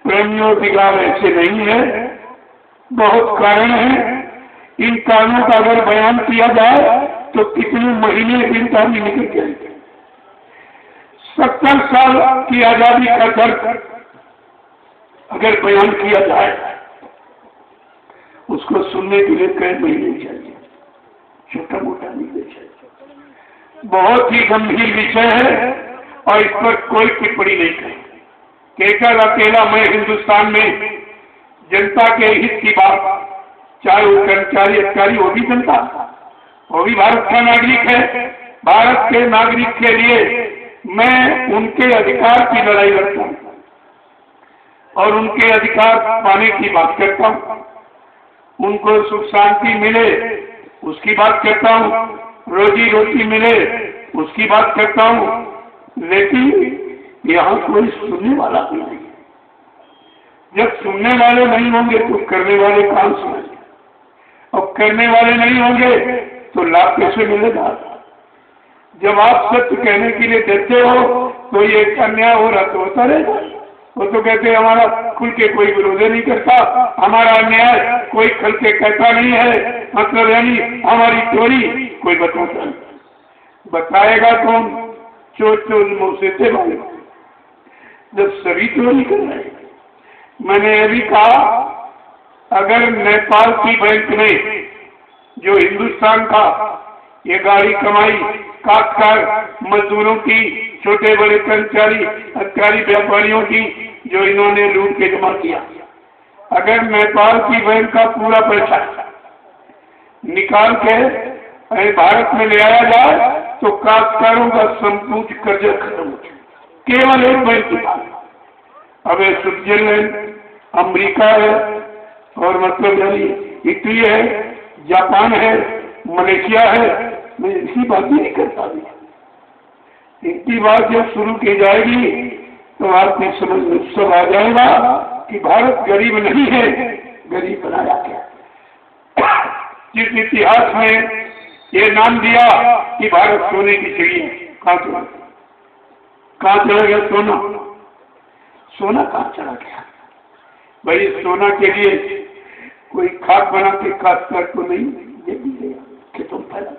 प्रेमियों की गाँव ऐसे नहीं है, बहुत कारण है। इन कारणों का अगर बयान किया जाए तो कितने महीने दिन का भी निकल जाएंगे। 70 साल की आजादी का दर्द अगर बयान किया जाए, उसको सुनने के लिए कई महीने चाहिए, छोटा मोटा नहीं चाहिए। बहुत ही गंभीर विषय है और इस पर कोई टिप्पणी नहीं करें। केवल अकेला मैं हिंदुस्तान में जनता के हित की बात, चाहे वो कर्मचारी अधिकारी, वो भी जनता, वो भी भारत का नागरिक है। भारत के नागरिक के लिए मैं उनके अधिकार की लड़ाई लड़ता हूँ और उनके अधिकार पाने की बात करता हूँ। उनको सुख शांति मिले उसकी बात करता हूँ, रोजी रोटी मिले उसकी बात करता हूँ, लेकिन यहाँ कोई सुनने वाला भी नहीं। जब सुनने वाले नहीं होंगे तो करने वाले कहाँ सुनेंगे, और करने वाले नहीं होंगे तो लाभ कैसे मिलेगा। जब आप सत्य कहने के लिए देते हो तो ये अन्याय हो रहा तो होता रहेगा। वो तो कहते हमारा खुल के कोई विरोध नहीं करता, हमारा अन्याय कोई खल के कहता नहीं है, मतलब यानी हमारी चोरी कोई बताता नहीं। बताएगा कौन? चोर चोर मुंह से थे वाले, जब सभी चोरी कर रहे। मैंने ये भी कहा, अगर नेपाल की बैंक में जो हिंदुस्तान का ये गाड़ी कमाई काटकर मजदूरों की, छोटे बड़े कर्मचारी अधिकारी व्यापारियों की जो इन्होंने लूट के जमा किया, अगर नेपाल की बैंक का पूरा पैसा निकाल के भारत में ले आया जाए तो काश्तकारों का संपूर्ण कर्जा खत्म हो जाए, केवल एक बैंक की बात। अब स्विट्जरलैंड, अमेरिका है और मतलब यानी इटली है, जापान है, मलेशिया है, मैं इसी बात ही नहीं करता भी। इनकी बात जब शुरू की जाएगी तो आपकी समझ में सब आ जाएगा कि भारत गरीब नहीं है, गरीब बनाया गया। जिस इतिहास में ये नाम दिया कि भारत सोने की चिड़िया, कहाँ चला गया सोना? सोना कहाँ चला गया भाई? सोना के लिए कोई खाद बना के काश्तकार को नहीं दे दिया कि तुम फैला,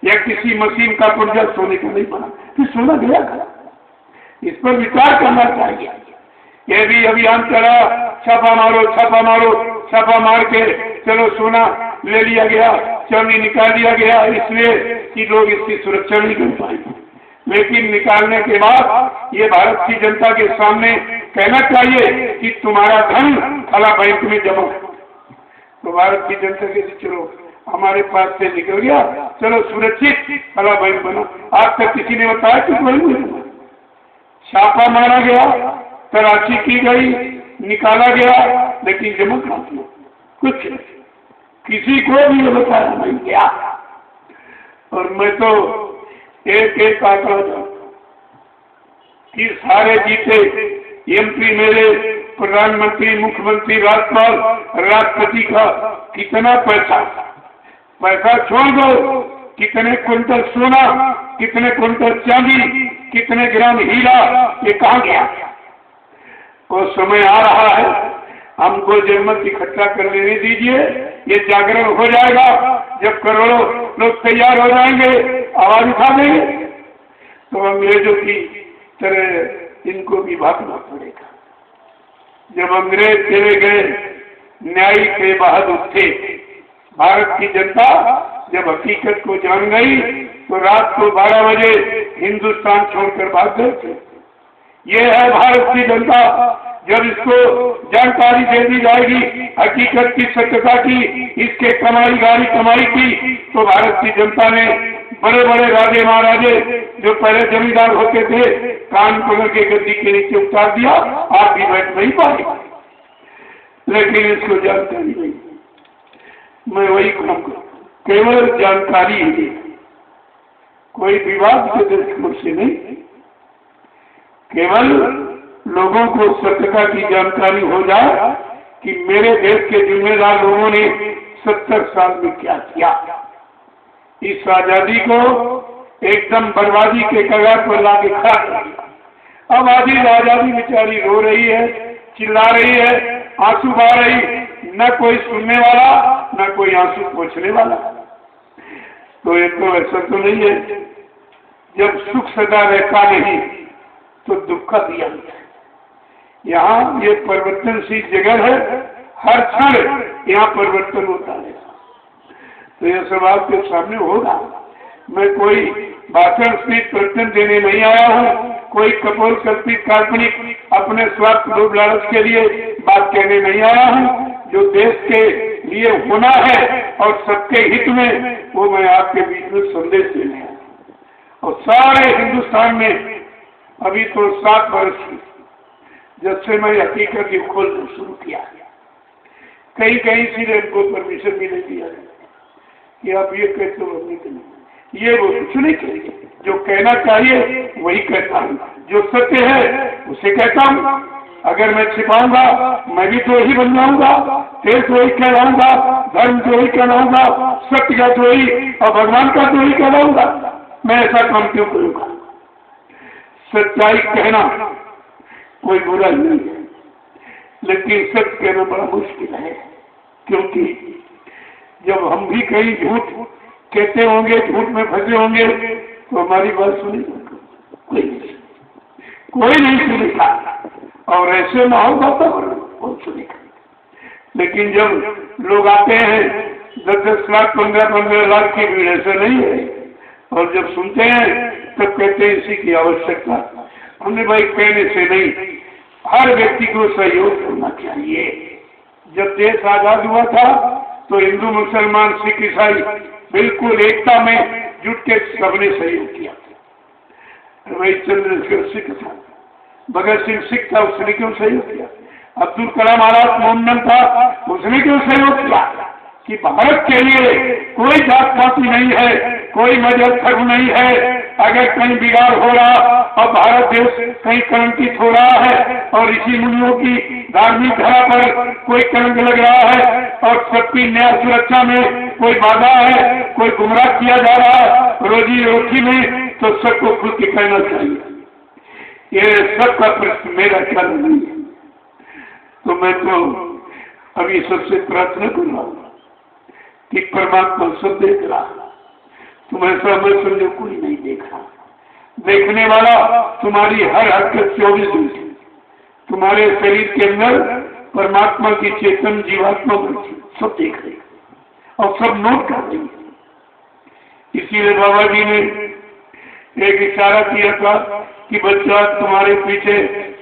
या किसी मशीन का पुर्जा सोने का नहीं बना, फिर सोना गया कहा? इस पर विचार करना चाहिए। यह भी अभियान चला, छापा मारो छापा मारो, छापा मार के चलो सोना ले लिया गया, चांदी निकाल दिया गया, इसलिए कि लोग इसकी सुरक्षा नहीं कर पाएंगे। लेकिन निकालने के बाद ये भारत की जनता के सामने कहना चाहिए कि तुम्हारा धन फला बैंक में जमा है। तो भारत की जनता के चलो हमारे पास से निकल गया, चलो सुरक्षित फला बैंक बना। आज तक किसी ने बताया कि बैंक छापा मारा गया, तलाशी की गई, निकाला गया, लेकिन जमा कहाँ किया? कुछ किसी को भी ये बताया नहीं गया। और मैं तो एक एक आंकड़ा था कि सारे जीते एमपी मेरे, प्रधानमंत्री, मुख्यमंत्री, राज्यपाल, राष्ट्रपति का कितना पैसा छोड़ दो, कितने कुंटल सोना, कितने कुंटल चांदी, कितने ग्राम हीरा, ये कहाँ गया? वो समय आ रहा है, हमको जनमत इकट्ठा कर लेने दीजिए, ये जागरण हो जाएगा। जब करोड़ों लोग तैयार हो जाएंगे, आवाज उठा देंगे, तो अंग्रेजों की तरह इनको भी भागना पड़ेगा। जब अंग्रेज चले गए, न्याय के बहादुर थे। भारत की जनता जब हकीकत को जान गई तो रात को 12 बजे हिंदुस्तान छोड़कर भाग गए थे। ये है भारत की जनता। जब इसको जानकारी दे दी जाएगी हकीकत की, सत्यता की, इसके कमाई गाड़ी कमाई की, तो भारत की जनता ने बड़े बड़े राजे महाराजे जो पहले जमींदार होते थे, कान पकड़ के गद्दी के नीचे उतार दिया, आप भी बैठ नहीं पाए। लेकिन इसको जानकारी नहीं। मैं वही कहूँगा, केवल जानकारी ही, कोई विवाद के दृष्टिकोण से नहीं, केवल लोगों को सत्यता की जानकारी हो जाए कि मेरे देश के जिम्मेदार लोगों ने 70 साल में क्या किया। इस आजादी को एकदम बर्बादी के कगार पर लाके खड़ा कर दिया। अब आजादी बेचारी रो रही है, चिल्ला रही है, आंसू बहा रही, न कोई सुनने वाला, न कोई आंसू पोंछने वाला। तो ये तो ऐसा तो नहीं है। जब सुख सदा रहता नहीं तो दुख का भी अंत है। यहाँ ये परिवर्तनशील जगह है, हर क्षण यहाँ परिवर्तन होता है। तो यह सब आपके सामने होगा। मैं कोई भाषण स्पीच प्रवचन देने नहीं आया हूँ, कोई कपोल कल्पित काल्पनिक अपने स्वार्थ लोभ लालच के लिए बात कहने नहीं आया हूँ। जो देश के लिए होना है और सबके हित में, वो मैं आपके बीच में संदेश देने आया। और सारे हिंदुस्तान में अभी तो 7 वर्ष जब से मैं हकीकत की खोजना शुरू किया, कहीं कहीं से इनको परमिशन भी नहीं दिया कि आप ये कहते हो ये वो कुछ नहीं कहेंगे। जो कहना चाहिए वही कहता हूँ, जो सत्य है उसे कहता हूँ। अगर मैं छिपाऊंगा मैं भी तो ही बन जाऊंगा, देश वही कहलाऊंगा, धर्म जो ही कहलाऊंगा, सत्य का जो ही और भगवान का जो ही कहलाऊंगा। मैं ऐसा काम क्यों करूंगा? सच्चाई कहना कोई बुरा नहीं है, लेकिन सत्य कहना बड़ा मुश्किल है। क्योंकि जब हम भी कहीं झूठ कहते होंगे, झूठ में फंसे होंगे, तो हमारी बात सुनेगा कोई नहीं सुनेगा। और ऐसे माहौल वातावरण कौन सुनेगा? लेकिन जब लोग आते हैं 10-10 लाख 15-15 लाख की भीड़, ऐसे नहीं है। और जब सुनते हैं तब कहते हैं इसी की आवश्यकता। हमने भाई कहने से नहीं, हर व्यक्ति को सहयोग करना चाहिए। जब देश आजाद हुआ था तो हिंदू मुसलमान सिख ईसाई बिल्कुल एकता में जुट के सबने सहयोग किया। भाई चंद्रशेखर सिख था, भगत सिंह सिख था, उसने क्यों सहयोग किया? अब्दुल कलाम आजाद मोहम्मद था, उसने क्यों सहयोग किया? कि भारत के लिए कोई जात पाति नहीं है, कोई मजहब धर्म नहीं है। अगर कहीं बिगाड़ हो रहा और भारत देश कहीं कलंकित हो रहा है और ऋषि मुनियों की धार्मिक धरा पर कोई कलंक लग रहा है और सबकी न्याय सुरक्षा में कोई बाधा है, कोई गुमराह किया जा रहा है रोजी रोटी में, तो सबको खुद के कहना चाहिए। ये सबका प्रश्न मेरा ख्याल नहीं है। तो मैं तो अभी सबसे प्रार्थना कर रहा हूँ कि परमात्मा सब देख रहा, तुम ऐसा मैं समझो कोई नहीं देख रहा। देखने वाला तुम्हारी हर हरकत 24 घंटे, तुम्हारे शरीर के अंदर परमात्मा की चेतन जीवात्मा बैठी सब देख रही और सब नोट कर रही है। इसीलिए बाबा जी ने एक इशारा किया था कि बच्चा तुम्हारे पीछे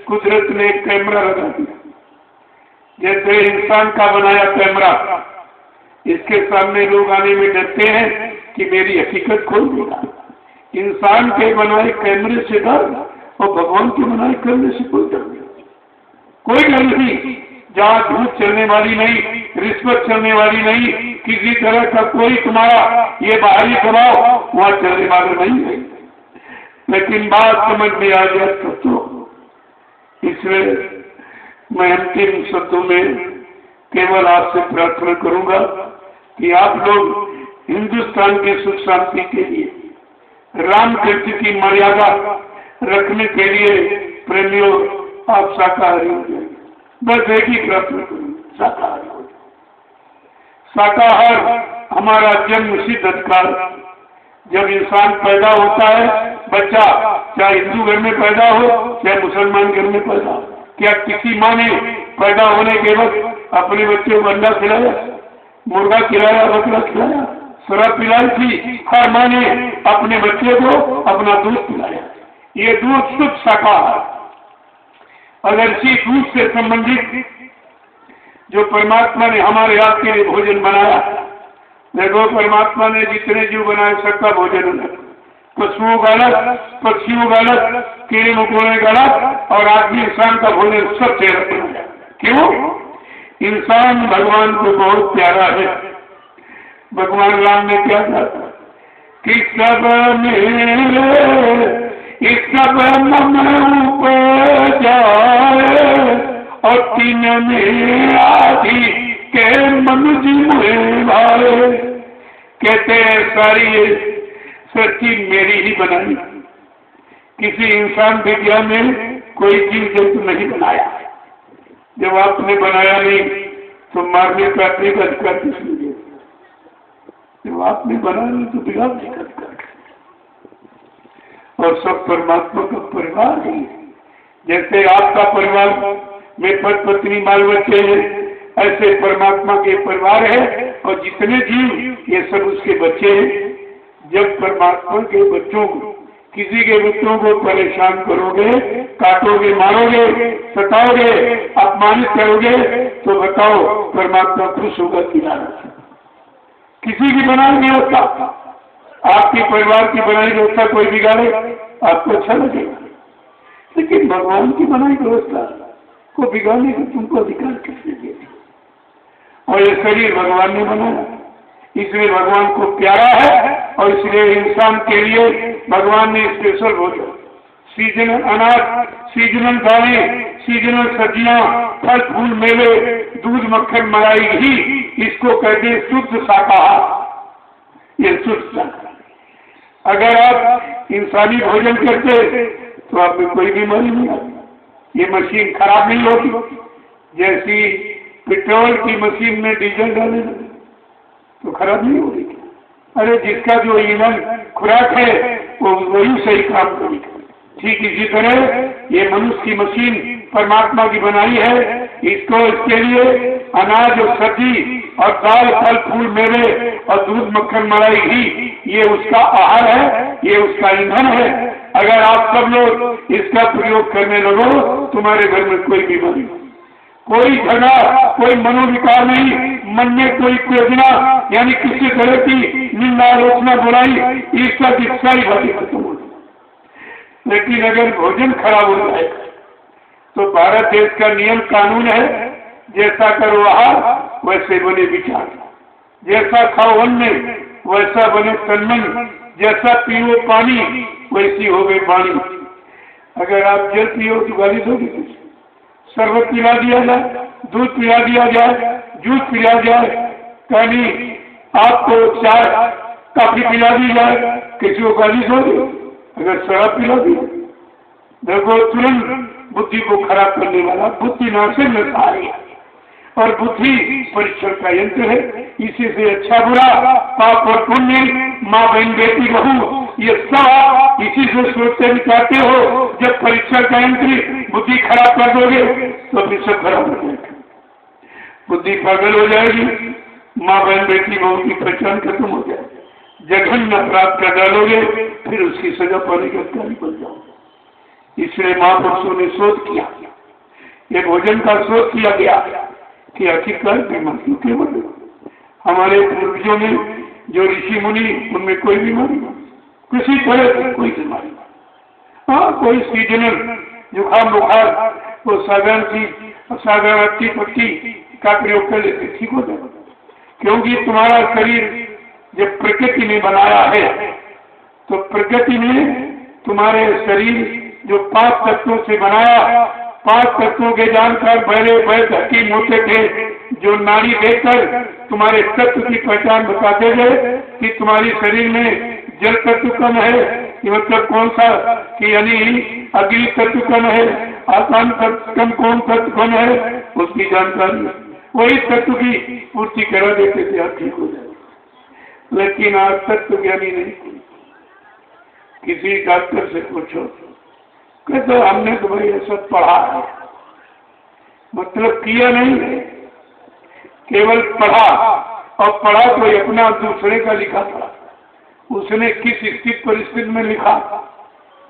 कुदरत ने एक कैमरा लगा दिया, जैसे इंसान का बनाया कैमरा। इसके सामने लोग आने में डरते हैं कि मेरी हकीकत खोल देगा। इंसान के बनाए कैमरे से डर और भगवान के बनाए कैमरे से कोई डर नहीं, कोई डर नहीं। जहाँ झूठ चलने वाली नहीं, रिश्वत चलने वाली नहीं, किसी तरह का कोई तुम्हारा ये बाहरी दबाव वहाँ चलने वाला नहीं है। लेकिन बात समझ में आ जाए तो इसलिए मैं अंतिम शब्दों में केवल आपसे प्रार्थना करूंगा कि आप लोग हिंदुस्तान की सुख शांति के लिए रामकृष्ण की मर्यादा रखने के लिए प्रेमियों आप शाकाहारी हो जाए। बस एक ही प्रार्थना करूँ, शाकाहारी हो जाए। शाकाहार हमारा जन्म सिद्ध अधिकार। जब इंसान पैदा होता है, बच्चा चाहे हिंदू घर में पैदा हो चाहे मुसलमान घर में पैदा हो, क्या किसी माँ ने पैदा होने के वक्त अपने बच्चे को अंडा खिलाया, मुर्गा खिलाया, बकरा खिलाया, शराब पिलाई थी? हर माँ ने अपने बच्चे को अपना दूध पिलाया। ये दूध शुद्ध शाकाहार। अगर इसी दूध से संबंधित जो परमात्मा ने हमारे आपके लिए भोजन बनाया, देखो परमात्मा ने जितने जीव बनाए सबका भोजन अलग, पशुओं का अलग, पक्षियों का अलग, कीड़े मकोड़े का अलग, और आदमी इंसान का भोजन सबसे अलग बनाया। क्यों? इंसान भगवान को बहुत प्यारा है। भगवान राम ने क्या कहा कि सब मेरे इस सब मन उपजाए और तीन में आदि के मन जी मुहे भाए। कहते हैं सारी सृष्टि मेरी ही बनाई, किसी इंसान विज्ञान ने कोई जीव जंतु नहीं बनाया। जब आपने बनाया नहीं तो मारने काटने का अधिकार किसने दिया? जब आपने बनाया नहीं तो बिगाड़ने का अधिकार। और सब परमात्मा का परिवार है। जैसे आपका परिवार में पति पत्नी बाल बच्चे हैं, ऐसे परमात्मा के परिवार है और जितने जीव ये सब उसके बच्चे हैं। जब परमात्मा के बच्चों को, किसी के बच्चों को परेशान करोगे, काटोगे, मारोगे, सताओगे, अपमानित करोगे, तो बताओ परमात्मा खुश होगा कि नाराज? किसी की बनाई व्यवस्था, आपके परिवार की बनाई व्यवस्था कोई बिगाड़े आपको अच्छा लगेगा, लेकिन भगवान की बनाई व्यवस्था को बिगाड़ने का तुमको अधिकार किसने दिया? और ये शरीर भगवान ने बनाया, इसलिए भगवान को प्यारा है और इसलिए इंसान के लिए भगवान ने स्पेशल भोजन, सीजनल अनाज, सीजनल दालें, सीजनल सब्जियां, फल फूल मेवे, दूध मक्खन मलाई घी, इसको कहते हैं शुद्ध शाकाहार। ये शुद्ध शाकाहार। अगर आप इंसानी भोजन करते तो आप में कोई बीमारी नहीं आती, ये मशीन खराब नहीं होती। जैसी पेट्रोल की मशीन में डीजल डाले तो खराब नहीं होगी। अरे जिसका जो ईंधन खुराक है वो वही सही काम करेगा। ठीक इसी तरह ये मनुष्य की मशीन परमात्मा की बनाई है, इसको इसके लिए अनाज और सब्जी और दाल, फल फूल मेवे और दूध मक्खन मलाई घी, ये उसका आहार है, ये उसका ईंधन है। अगर आप सब लोग इसका प्रयोग करने लगो, तुम्हारे घर में कोई बीमारी, कोई झगड़ा, कोई मनोविकार नहीं, मन में कोई वेदना यानी किसी तरह की निंदा, आलोचना, बुराई, ईर्ष्या की सारी बातें खत्म हो जाए। लेकिन अगर भोजन खराब हो जाए तो भारत देश का नियम कानून है, जैसा करो आहार वैसे बने विचार, जैसा खाओ अन्न वैसा बने तन मन, जैसा पियो पानी वैसी हो गई वाणी। अगर आप जल पियो तो गाली दोगे, शरबत पिला दिया जाए, दूध पिला दिया जाए, जूस पिला जाए, कहीं आपको चाय काफी पिला दी जाए, किसी को गाली दोगे? अगर शराब पिला दी देखो तुरंत बुद्धि को खराब करने वाला बुद्धि नाशक में सारी, और बुद्धि परीक्षण का यंत्र है। इसी से अच्छा बुरा, पाप और पुण्य, माँ बहन बेटी बहू, ये सब इसी से सोचते विचारते हो। जब परीक्षण का यंत्र बुद्धि खराब कर दोगे तो फिर सब खराब हो जाएगा, बुद्धि पागल हो जाएगी, माँ बहन बेटी बहू की पहचान खत्म हो जाएगी, जघन्य अपराध कर डालोगे, फिर उसकी सजा पाने का अधिकारी बन जाओगे। इसलिए महापुरुषों ने शोध किया, ये भोजन का शोध किया गया कि आखिरकार बीमारी क्यों बने। हमारे पूर्वजों में जो ऋषि मुनि, उनमें कोई बीमारी नहीं, किसी तरह की कोई बीमारी नहीं। हाँ, कोई सीजनल जुकाम बुखार, वो साधारण चीज, साधारण अति पत्ती का प्रयोग कर लेते, ठीक हो जाए। क्योंकि तुम्हारा शरीर जब प्रकृति ने बनाया है तो प्रकृति ने तुम्हारे शरीर जो 5 तत्वों से बनाया, 5 तत्वों के जानकर पहले वैद्य हकीम होते थे, जो नाड़ी देखकर तुम्हारे तत्व की पहचान बताते थे कि तुम्हारी शरीर में जल तत्व कम है, कि मतलब कौन सा, कि यानी अग्नि तत्व कम है, आकाश तत्व कम, कौन तत्व कम है, उसकी जानकारी वही तत्व की पूर्ति करा देते थे, आप ठीक हो जाए। लेकिन आज तत्व ज्ञानी नहीं, किसी डॉक्टर से पूछो कहते हमने तो भाई ये सब पढ़ा है, मतलब किया नहीं है, केवल पढ़ा, और पढ़ा कोई अपना दूसरे का लिखा था, उसने किस स्थिति परिस्थिति में लिखा,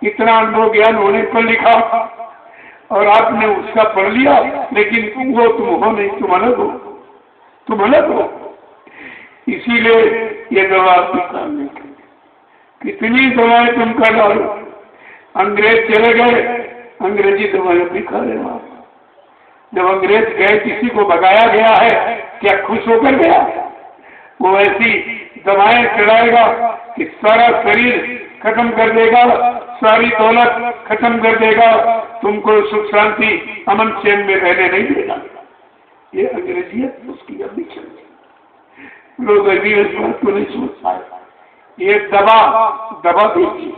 इतना अनुभव ज्ञान होने पर लिखा, और आपने उसका पढ़ लिया, लेकिन वो तुम हो नहीं, तुम अलग हो, तुम अलग हो। इसीलिए ये दवा काम नहीं करती। कितनी दवाएं तुम कर डालो, अंग्रेज चले गए, अंग्रेजी दवाएं भी खा रहे हो। जब अंग्रेज गए, किसी को भगाया गया है, क्या खुश होकर गया? वो ऐसी दवाएं चलाएगा कि सारा शरीर खत्म कर देगा, सारी दौलत खत्म कर देगा, तुमको सुख शांति अमन चैन में रहने नहीं देगा। ये अंग्रेजियत उसकी अभी चलती, लोग अभी इस बात को नहीं सोच पाए। ये दवा देती,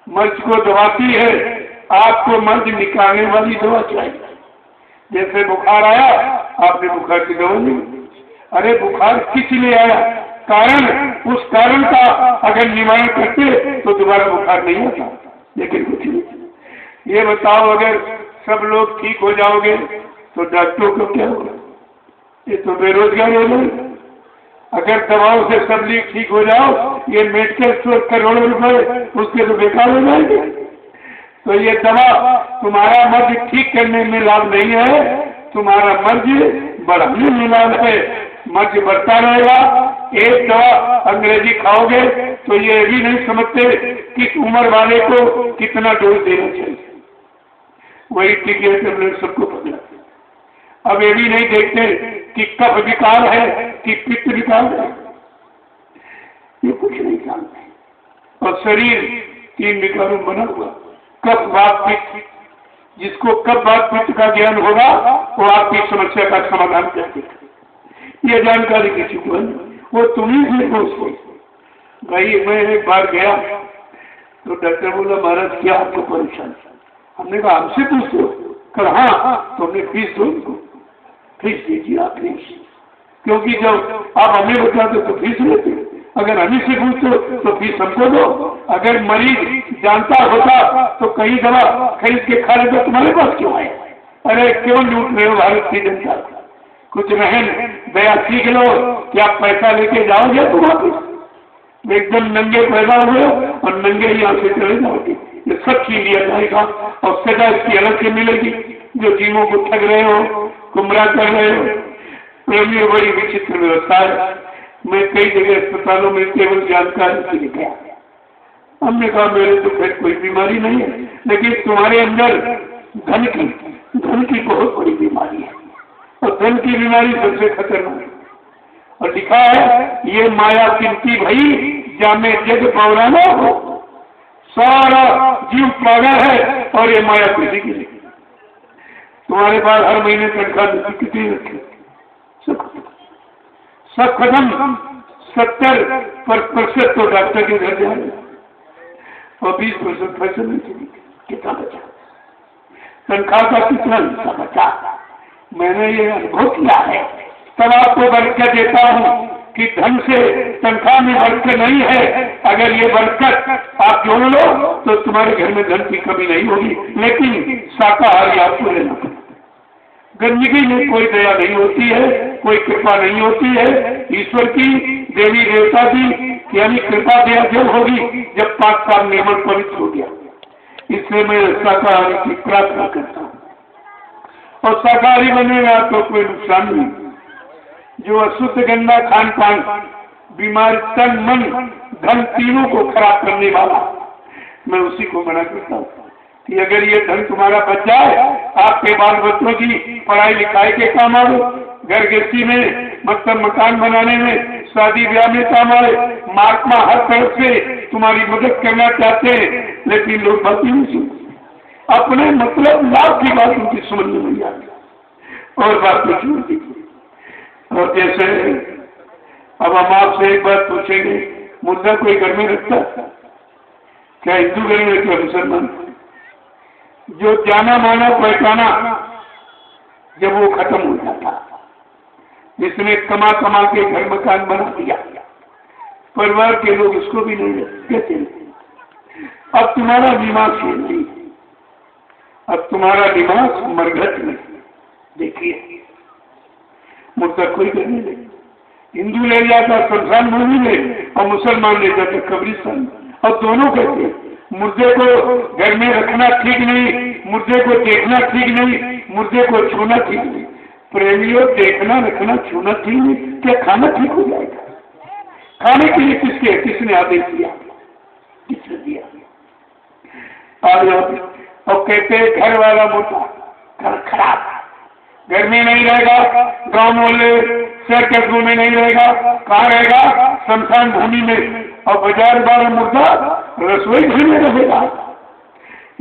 मर्ज को दबाती है, आपको मर्ज निकालने वाली दवा चाहिए। जैसे बुखार आया, आपने बुखार की दवा ली, अरे बुखार किस लिए आया, कारण, उस कारण का अगर निवारण करते तो दोबारा बुखार नहीं आता, लेकिन कुछ नहीं। ये बताओ, अगर सब लोग ठीक हो जाओगे तो डॉक्टरों को क्या होगा? ये तो बेरोजगार हो जाएगा। अगर दवाओं से सब लोग ठीक हो जाओ, ये मेडिकल स्टोर करोड़ों रुपए उसके तो बेकार हो जाएंगे। तो ये दवा तुम्हारा मर्ज ठीक करने में लाभ नहीं है, तुम्हारा मर्ज बढ़ाने में लाभ है। मर्ज बढ़ता रहेगा। एक दवा अंग्रेजी खाओगे तो ये भी नहीं समझते किस उम्र वाले को कितना डोज देना चाहिए, वही टीके टेबलेट सबको पकड़ा। अब ये भी नहीं देखते कि कफ विकार है कि पित्त विकार है, ये कुछ नहीं जानते। और शरीर 3 विकारों बना हुआ, कफ वात पित्त। जिसको कफ वात पित्त का ज्ञान होगा वो आपकी समस्या का समाधान कर देगा। ये जानकारी किसी को है, वो तुम्ही से पूछो। भाई मैं एक बार गया तो डॉक्टर बोला, महाराज क्या आपको परेशान? हमने कहा हमसे पूछो। कर हाँ, तो हमने फीस दो उनको। फीस दीजिए आप फीस, क्योंकि जब आप हमें बताते तो फीस लेते, अगर हमें से पूछो तो फीस हमको दो। अगर मरीज जानता होता तो कई दवा खरीद के खा लेता, तुम्हारे पास क्यों आए? अरे क्यों लूट रहे हो भारत की जनता? कुछ रहन दया सीख लो कि आप पैसा लेके जाओगे तो वापिस एकदम नंगे पैदा हुए और नंगे यहाँ से चले जाओगे। ये सब छीन लिया जाएगा और सजा इसकी अलग से मिलेगी। जो जीवों को ठग रहे हो, गुमराह कर रहे हो, प्रेमी बड़ी विचित्र व्यवस्था है। मैं कई जगह अस्पतालों में केवल जानकारी के लिए गया, हमने कहा मेरे तो फिर कोई बीमारी नहीं है, लेकिन तुम्हारे अंदर धन की बहुत बड़ी बीमारी है, और धन की बीमारी सबसे खतरनाक है। और लिखा है ये माया चिंती भई जामे जग पौराना हो। सारा जीव पागल है और ये माया किसी की नहीं। तुम्हारे पास हर महीने तनख्वाह कितनी रखी? सब खत्म। 70% तो डॉक्टर के घर जा रहे और 20% पैसे नहीं चली। कितना बचा? तनख्वाह का कितना हिस्सा बचा? मैंने ये अनुभव किया है। तब आपको बरकत देता हूँ कि धन से तनख्वाह में बरकत नहीं है। अगर ये बरकत आप जोड़ लो तो तुम्हारे घर में धन की कमी नहीं होगी। लेकिन शाकाहारी आपको लेना पड़ेगा। गंदगी में कोई दया नहीं होती है, कोई कृपा नहीं होती है। ईश्वर की, देवी देवता की यानी कृपा दया जब होगी जब 5 साल निर्मल पवित्र हो गया। इसलिए मैं शाकाहारी की प्रार्थना करता हूँ। और शाकाहारी बनेगा तो कोई नुकसान नहीं। जो अशुद्ध गंदा खान पान, बीमार तन मन धन तीनों को खराब करने वाला, मैं उसी को मना करता हूँ कि अगर ये धन तुम्हारा बच जाए, आपके बाल बच्चों की पढ़ाई लिखाई के काम आए, घर गृहस्थी में मतलब मकान बनाने में, शादी ब्याह में काम आए। महात्मा हर तरफ से तुम्हारी मदद करना चाहते हैं, लेकिन लोग बात नहीं सुनते। अपने मतलब लाभ की बात उनकी समझ में नहीं आती और बात को छोड़ दीजिए। और जैसे अब हम आपसे एक बात पूछेंगे, मुर्दा कोई घर में रखता? क्या हिंदू घर में रखता? मुसलमान? जो जाना माना पहचाना जब वो खत्म हो जाता, जिसने कमा कमा के घर मकान बना दिया, परिवार के लोग उसको भी नहीं कहते। अब तुम्हारा दिमाग से नहीं, अब तुम्हारा दिमाग मरघट में। देखिए मुर्दा कोई करने नहीं। हिंदू ले जाता शमशान भूमि में और मुसलमान ले जाता कब्रिस्तान। और दोनों कहते मुर्दे को घर में रखना ठीक नहीं, मुर्दे को देखना ठीक नहीं, मुर्दे को छूना ठीक नहीं। प्रेमियों, देखना रखना छूना ठीक नहीं, क्या खाना ठीक हो जाएगा? खाने के लिए किसने आदेश दिया? किसने दिया? और कहते घर वाला मुर्दा, घर खराब, घर में नहीं रहेगा, गांव मोहल्ले शहर कस्बों में नहीं रहेगा, कहाँ रहेगा? शमशान भूमि में। और बाजार वाला मुर्दा रसोई घर में रहेगा।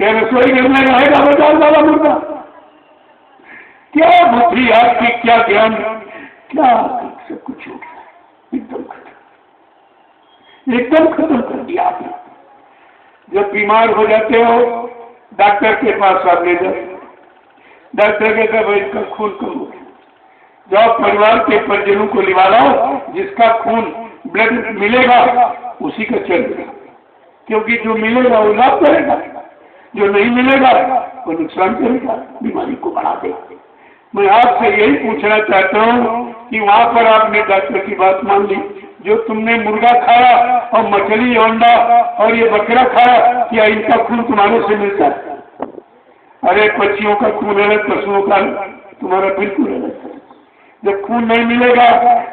या रसोई घर में रहेगा बाजार वाला मुर्दा? क्या बुद्धि आपकी, क्या ज्ञान, क्या सब कुछ हो गया, एकदम खत्म, एकदम खत्म कर दिया आपने। जब बीमार हो जाते हो डॉक्टर के पास आप ले जाते, डॉक्टर कहता भाई इसका खून कम हो गया, जाओ परिवार के परिजनों को लिवा लाओ, जिसका खून ब्लड मिलेगा उसी का चलेगा, क्योंकि जो मिलेगा वो लाभ करेगा। जो नहीं मिलेगा वो नुकसान करेगा, बीमारी को बढ़ा देगा। मैं आपसे यही पूछना चाहता हूँ कि वहाँ पर आपने डॉक्टर की बात मान ली, जो तुमने मुर्गा खाया और मछली, अंडा और ये बकरा खाया, क्या इनका खून तुम्हारे से मिलता है? अरे पक्षियों का खून अलग, पशुओं का तुम्हारा बिल्कुल अलग है। जब खून नहीं मिलेगा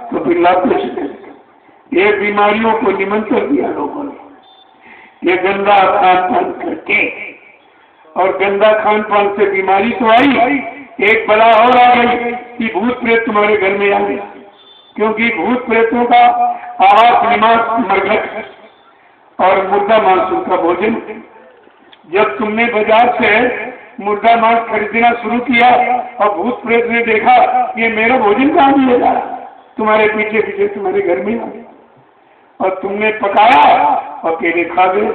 तो फिर लाभ कैसे करेगा? ये बीमारियों को निमंत्रण दिया लोगों ने, ये गंदा खान पान करके, और गंदा खान पान से बीमारी तो आई, एक बला और आ गई कि भूत प्रेत तुम्हारे घर में आ गया, क्योंकि भूत प्रेतों का आवास निवास मरघट और मुर्दा मांस उनका भोजन। जब तुमने बाजार से मुर्दा मांस खरीदना शुरू किया और भूत प्रेत ने देखा ये मेरा भोजन कहाँ दिया जा रहा, तुम्हारे पीछे पीछे तुम्हारे घर में आ गया और तुमने पकाया और अकेले खा गए।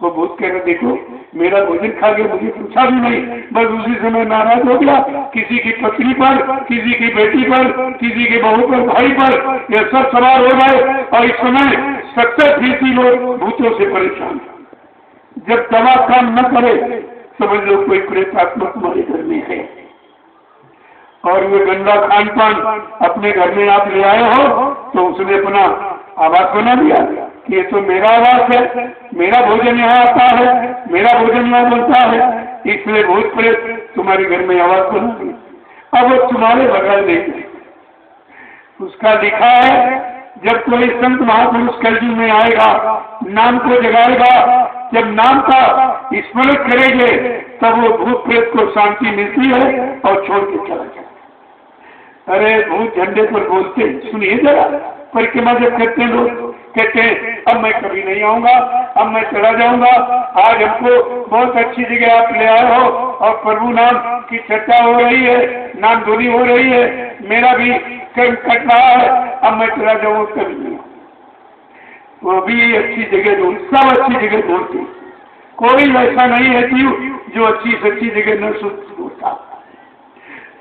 वो भूत कह रहे देखो मेरा भोजन खा गए, मुझे पूछा भी नहीं, बस उसी समय नाराज हो गया, किसी की पत्नी पर, किसी की बेटी पर, किसी के बहू पर, भाई पर, ये सब सवार हो गए और इस समय 70% लोग भूतों से परेशान। जब दवा काम न करे समझ लो कोई प्रेतात्मा तुम्हारे घर में है, और वो गंदा खान पान अपने घर में आप ले आए हो तो उसने अपना आवास बना दिया कि ये तो मेरा आवास है, मेरा भोजन यहाँ आता है, मेरा भोजन यहाँ बनता है, इसलिए भूत प्रेत तुम्हारे घर में आवास बना दिया। अब वो तुम्हारे बगल नहीं, उसका लिखा है जब कोई संत महापुरुष कलयुग में आएगा, नाम को जगाएगा, जब नाम का स्मरण करेंगे तब वो भूत प्रेत को शांति मिलती है और छोड़ के चला जाए। अरे भूत झंडे पर बोलते, सुनिए जरा, परिक्रमा जब करते हैं लोग कहते हैं अब मैं कभी नहीं आऊंगा, अब मैं चला जाऊंगा, आज हमको बहुत अच्छी जगह आप ले आए हो और प्रभु नाम की चर्चा हो रही है, नाम धुनी हो रही है, मेरा भी कर्म कट रहा है, अब मैं चला जाऊंगा, कभी नहीं। वो भी अच्छी जगह ढूंढ, सब अच्छी जगह ढूंढती, कोई ऐसा नहीं है जीव जो अच्छी से अच्छी जगह न ढूंढता।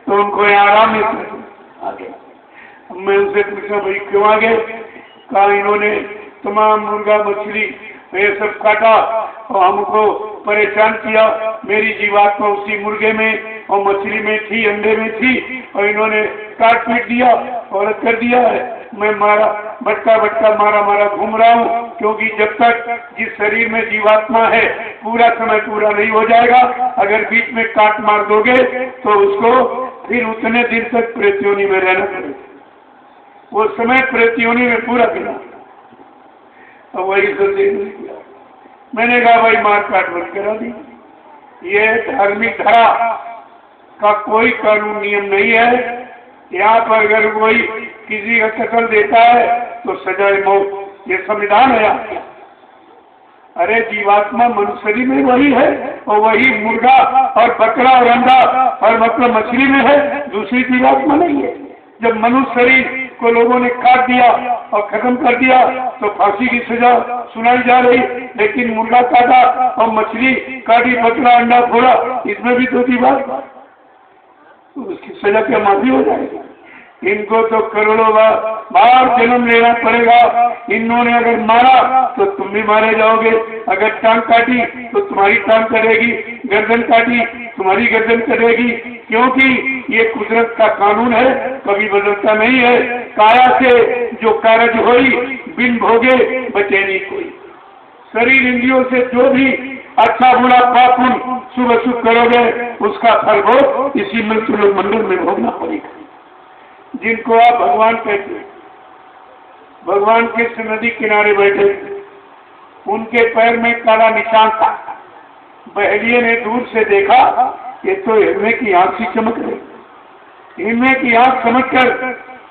तो उनको यहाँ आराम नहीं आ गया। मैं उनसे पूछा भाई क्यों आ गए? कहा इन्होंने तमाम मुर्गा मछली ये सब काटा और हमको परेशान किया, मेरी जीवात्मा उसी मुर्गे में और मछली में थी, अंडे में थी, और इन्होंने काट पीट दिया और कर दिया है। मैं मारा भटका मारा घूम रहा हूँ, क्योंकि जब तक जिस शरीर में जीवात्मा है पूरा समय पूरा नहीं हो जाएगा, अगर बीच में काट मार दोगे तो उसको फिर उतने दिन तक प्रेतयोनि में रहना पड़ेगा, वो समय प्रेतयोनि में पूरा गिरा। और वही सोचे मैंने कहा भाई मार काट बंद करा दी, ये धार्मिक धारा का कोई कानून नियम नहीं है। यहाँ पर अगर कोई किसी का कत्ल देता है तो सजाए मौत, ये संविधान है यहाँ। अरे जीवात्मा मनुष्य में वही है और वही मुर्गा और बकरा और अंडा और मतलब मछली में है, दूसरी जीवात्मा नहीं है। जब मनुष्य शरीर को लोगों ने काट दिया और खत्म कर दिया तो फांसी की सजा सुनाई जा रही, लेकिन मुर्गा काटा और मछली काटी, बकरा अंडा फोड़ा, इसमें भी तो जीवात्मा, तो उसकी सजा क्या माफी हो जाएगी? इनको तो करोड़ों बार जन्म लेना पड़ेगा। इन्होंने अगर मारा तो तुम भी मारे जाओगे, अगर टांग काटी तो तुम्हारी टांग कटेगी, गर्दन काटी तुम्हारी गर्दन कटेगी, क्योंकि ये कुदरत का कानून है, कभी बदलता नहीं है। काया से जो कारज होई बिन भोगे बचे नहीं कोई। शरीर इंद्रियों से जो भी अच्छा बुरा पाप शुभ अशुभ करोगे उसका फल भोग इसी मृत्यु मंडल में भोगना पड़ेगा। जिनको आप भगवान कहते हैं, भगवान कृष्ण नदी किनारे बैठे, उनके पैर में काला निशान था। बहेलिये ने दूर से देखा, ये तो हिरणे की आंख सी चमक रही। हिरणे की आंख चमक कर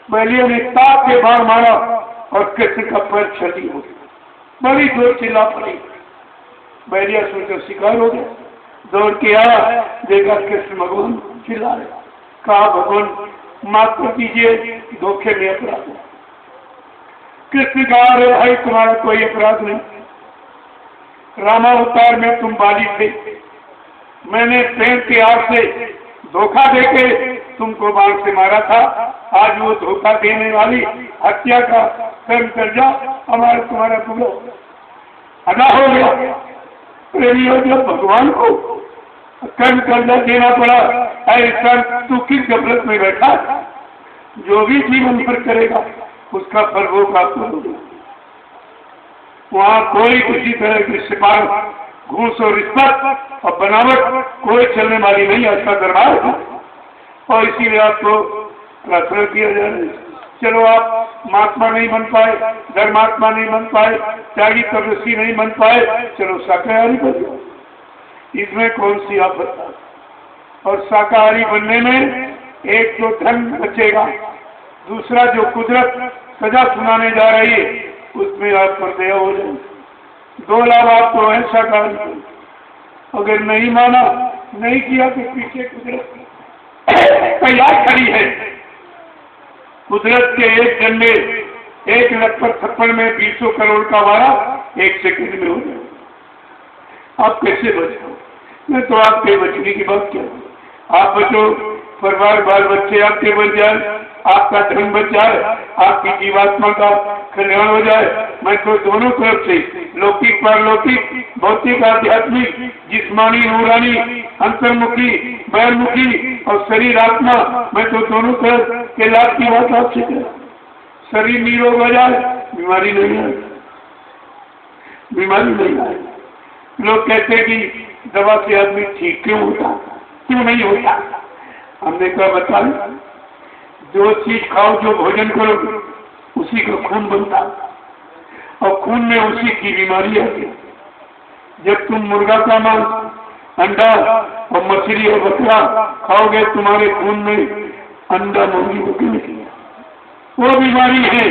बहेलिये ने ताक के बार मारा और कृष्ण का पैर क्षति हो गया। बड़ी जोर चिल्ला पड़ी। बहेलिया सोचकर शिकार हो गया, दौड़ के आया, देखा कृष्ण भगवान चिल्ला रहे। कहा भगवान माफ कर दीजिए, धोखे में अपराध है। कृष्ण कहा अरे भाई तुम्हारा कोई अपराध नहीं, रामावतार में तुम बाली थे, मैंने प्रेम के आग से धोखा देके तुमको बाण से मारा था। आज वो धोखा देने वाली हत्या का कर्म कर जा, हमारा तुम्हारा पूरा अदा हो गया। प्रेमियों, जब भगवान को कर्म कर्जा देना पड़ा, ऐसा तू किस गफलत में बैठा? जो भी जीवन भर करेगा उसका फल वो प्राप्त होगा। वहाँ कोई किसी तरह की सिफारिश, घूस और रिश्वत और बनावट कोई चलने वाली नहीं, ऐसा दरबार है। और इसीलिए आपको प्रार्थना किया जा रहा है, चलो आप महात्मा नहीं बन पाए, धर्मात्मा नहीं बन पाए, त्यागी तपस्वी नहीं बन पाए, चलो शाकाहारी बन जाओ, इसमें कौन सी आफत है? और शाकाहारी बनने में एक तो धन बचेगा, दूसरा जो कुदरत सजा सुनाने जा रही है उसमें आप परदया हो जाए। दो लाभ आपको है शाकाहारी। अगर नहीं माना, नहीं किया तो पीछे कुदरत तैयार खड़ी है। कुदरत के एक डंडे, 1 लखपत थप्पड़ में 200 करोड़ का वारा 1 सेकंड में हो जाए। आप कैसे बचो? मैं तो आपके बचने की बात क्या, आप बचो, परिवार बाल बच्चे आपके बच जाए, आपका धन बच जाए, आपकी जीवात्मा का कल्याण हो जाए। मैं तो दोनों तरफ से, लौकिक पारलौकिक, भौतिक आध्यात्मिक, जिस्मानी नूरानी, अंतर्मुखी बहिर्मुखी और शरीर आत्मा, मैं तो दोनों तरफ के लाभ की बात आपसे कह। शरीर निरोग हो जाए, बीमारी नहीं आए, बीमारी नहीं आए। लोग कहते हैं कि दवा से आदमी ठीक क्यों होता, क्यों नहीं होता? हमने क्या बताया, जो चीज खाओ, जो भोजन करो, उसी का खून बनता और खून में उसी की बीमारी आती। जब तुम मुर्गा का मांस, अंडा और मछली और बकरा खाओगे, तुम्हारे खून में अंडा मुर्गी को क्यों निकलेगा? वो बीमारी है।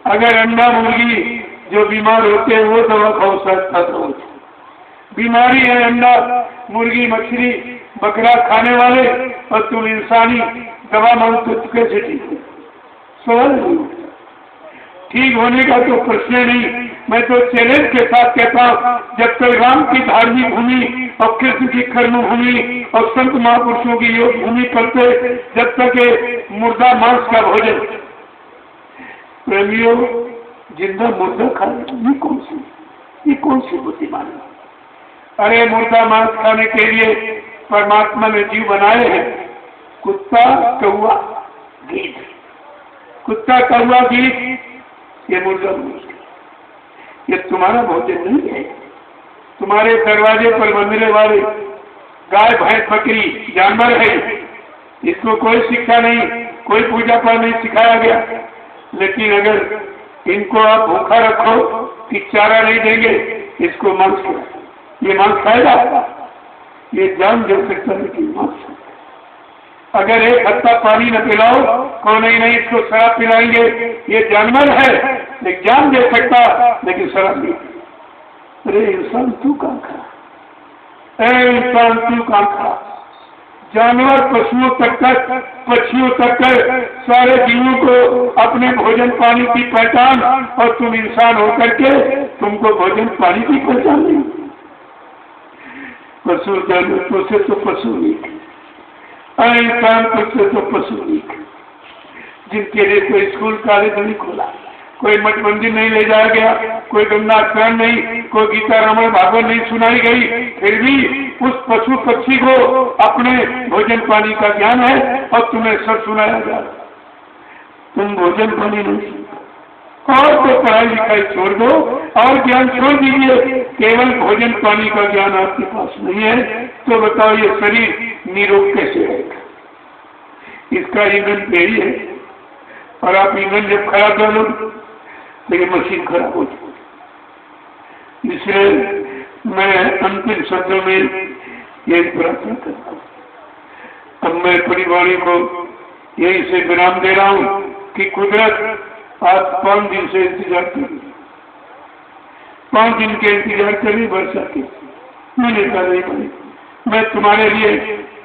अगर अंडा मुर्गी जो बीमार होते हैं वो दवा खाओ, शायद बीमारी है अंडा मुर्गी मछली बकरा खाने वाले, और तुम इंसानी दवा मांगते तो कैसे ठीक हो? सवाल नहीं, ठीक होने का तो प्रश्न नहीं। मैं तो चैलेंज के साथ कहता हूँ, जब तक राम की धार्मिक भूमि और कृष्ण की कर्म भूमि और संत महापुरुषों की योग भूमि करते, जब तक मुर्दा मांस का भोजन। प्रेमियों, जिंदा मुर्दा खाने, ये कौन सी बुद्धिमानी? अरे मुर्दा मांस खाने के लिए परमात्मा ने जीव बनाए हैं, कुत्ता कौआ गीत, कुत्ता कौआ गीत, ये मुर्दा मांस, ये तुम्हारा भोजन नहीं है। तुम्हारे दरवाजे पर मंदिर वाले गाय भैंस बकरी जानवर है, इसको कोई शिक्षा नहीं, कोई पूजा पाठ नहीं सिखाया गया। लेकिन अगर इनको आप भूखा रखो कि चारा नहीं देंगे, इसको मांस खिलाओ, ये मांस खाएगा? ये जान दे सकता है कि मांस। अगर एक हत्ता पानी न पिलाओ, कौन नहीं इसको शराब पिलाएंगे, ये जानवर है, लेकिन जान दे सकता, लेकिन शराब नहीं। अरे इंसान तू कहाँ खा, इंसान तू कहाँ खा? जानवर पशुओं तक पक्षियों तक सारे जीवों को अपने भोजन पानी की पहचान, और तुम इंसान होकर के तुमको भोजन पानी की पहचान नहीं। पशु जानवर से तो पशु नहीं, इंसान से तो पशु नहीं, जिनके लिए कोई स्कूल कॉलेज नहीं खोला, कोई मठ मंदिर नहीं ले जाया गया, कोई गंगा स्नान नहीं, कोई गीता रामायण भागवत नहीं सुनाई गई, फिर भी उस पशु पक्षी को अपने भोजन पानी का ज्ञान है और तुम्हें सब सुनाया जा रहा। तुम भोजन पानी नहीं सुनते, और तो पढ़ाई लिखाई छोड़ दो और ज्ञान छोड़ दीजिए, केवल भोजन पानी का ज्ञान आपके पास नहीं है, तो बताओ ये शरीर निरोग कैसे रहेगा? इसका ईंधन यही है। और आप ईंधन जब खराब डालो तो ये मशीन खराब हो जाती। इसलिए मैं अंतिम शब्दों में यही प्रार्थना करता हूँ। अब मैं परिवारों को यही से विराम दे रहा हूँ कि कुदरत आज 5 दिन से इंतजार कर रही, 5 दिन के इंतजार करी वर्षा के। मैंने कहा नहीं भाई, मैं तुम्हारे लिए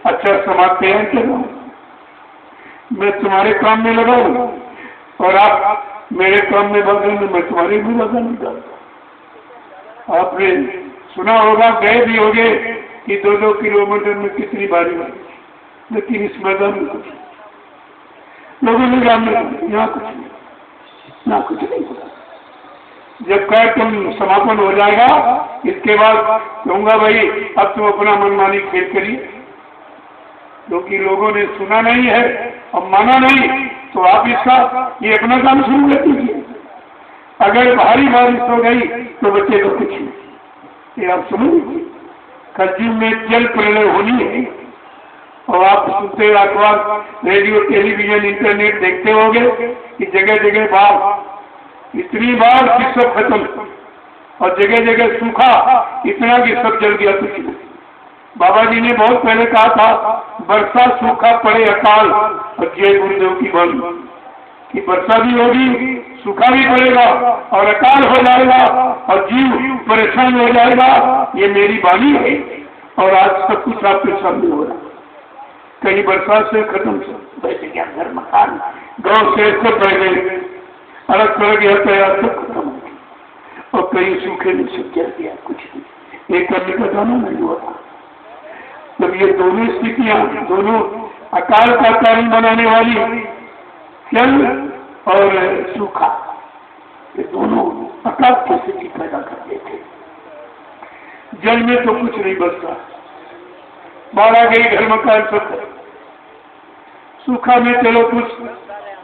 अच्छा समाज तैयार कर रहा हूँ, मैं तुम्हारे काम में लगा हूँ, और आप मेरे काम में भाग में मैं तुम्हारे भी भागा नहीं डालता। आपने सुना होगा, गए भी होंगे कि 2-2 किलोमीटर में कितनी बारी हुई, लेकिन इस मैदान में कुछ लोगों ने काम में यहाँ कुछ नहीं, ना कुछ नहीं होगा। जब कार्यक्रम समापन हो जाएगा, इसके बाद कहूंगा भाई अब तुम अपना मनमानी खेल करिए, क्योंकि लोगों ने सुना नहीं है और माना नहीं, तो आप इसका ये अपना काम शुरू कर दीजिए। अगर भारी बारिश हो गई तो बचेगा कुछ नहीं, ये आप समझ लीजिए। कलयुग में जल प्रलय होनी है, और आप सुनते अखबार, रेडियो, टेलीविजन, इंटरनेट देखते होंगे कि जगह जगह बाढ़, इतनी बाढ़ कि सब खत्म, और जगह जगह सूखा इतना कि सब जल गया कुछ नहीं। बाबा जी ने बहुत पहले कहा था वर्षा सूखा पड़े अकाल, और जय गुरुदेव की बाणी कि वर्षा भी होगी, सूखा भी पड़ेगा और अकाल हो जाएगा और जीव परेशान हो जाएगा, ये मेरी बाणी है। और आज सब कुछ आपके सामने हो रहा है, कहीं बरसात से खत्म से वैसे क्या घर मकान गांव से सब बह गए, अलग कर गया तैयार सब खत्म हो गया, और कहीं सूखे में सब जल गया कुछ नहीं, एक करने का दाना नहीं हुआ था। जब ये दोनों स्थितियां, दोनों अकाल का कारण बनाने वाली जल और सूखा, ये दोनों अकाल की स्थिति पैदा कर देते। जल में तो कुछ नहीं बचता, बाढ़ आ गई, घर मकान सब। सूखा में चलो कुछ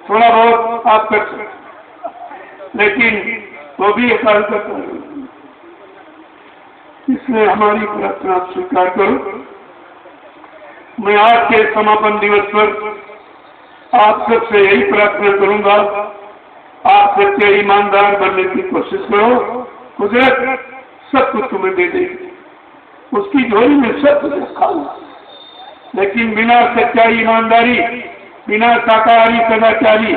थोड़ा बहुत आप कर सकते, लेकिन वो भी अकाल का कारण। इसलिए हमारी प्रार्थना स्वीकार करो। मैं आज के समापन दिवस पर आप सबसे यही प्रार्थना करूंगा, आप सच्चे ईमानदार बनने की कोशिश करो। कुदरत सब कुछ तुम्हें दे देगी, उसकी झोली में सब कुछ रखा हुआ, लेकिन बिना सच्चाई ईमानदारी, बिना शाकाहारी सदाचारी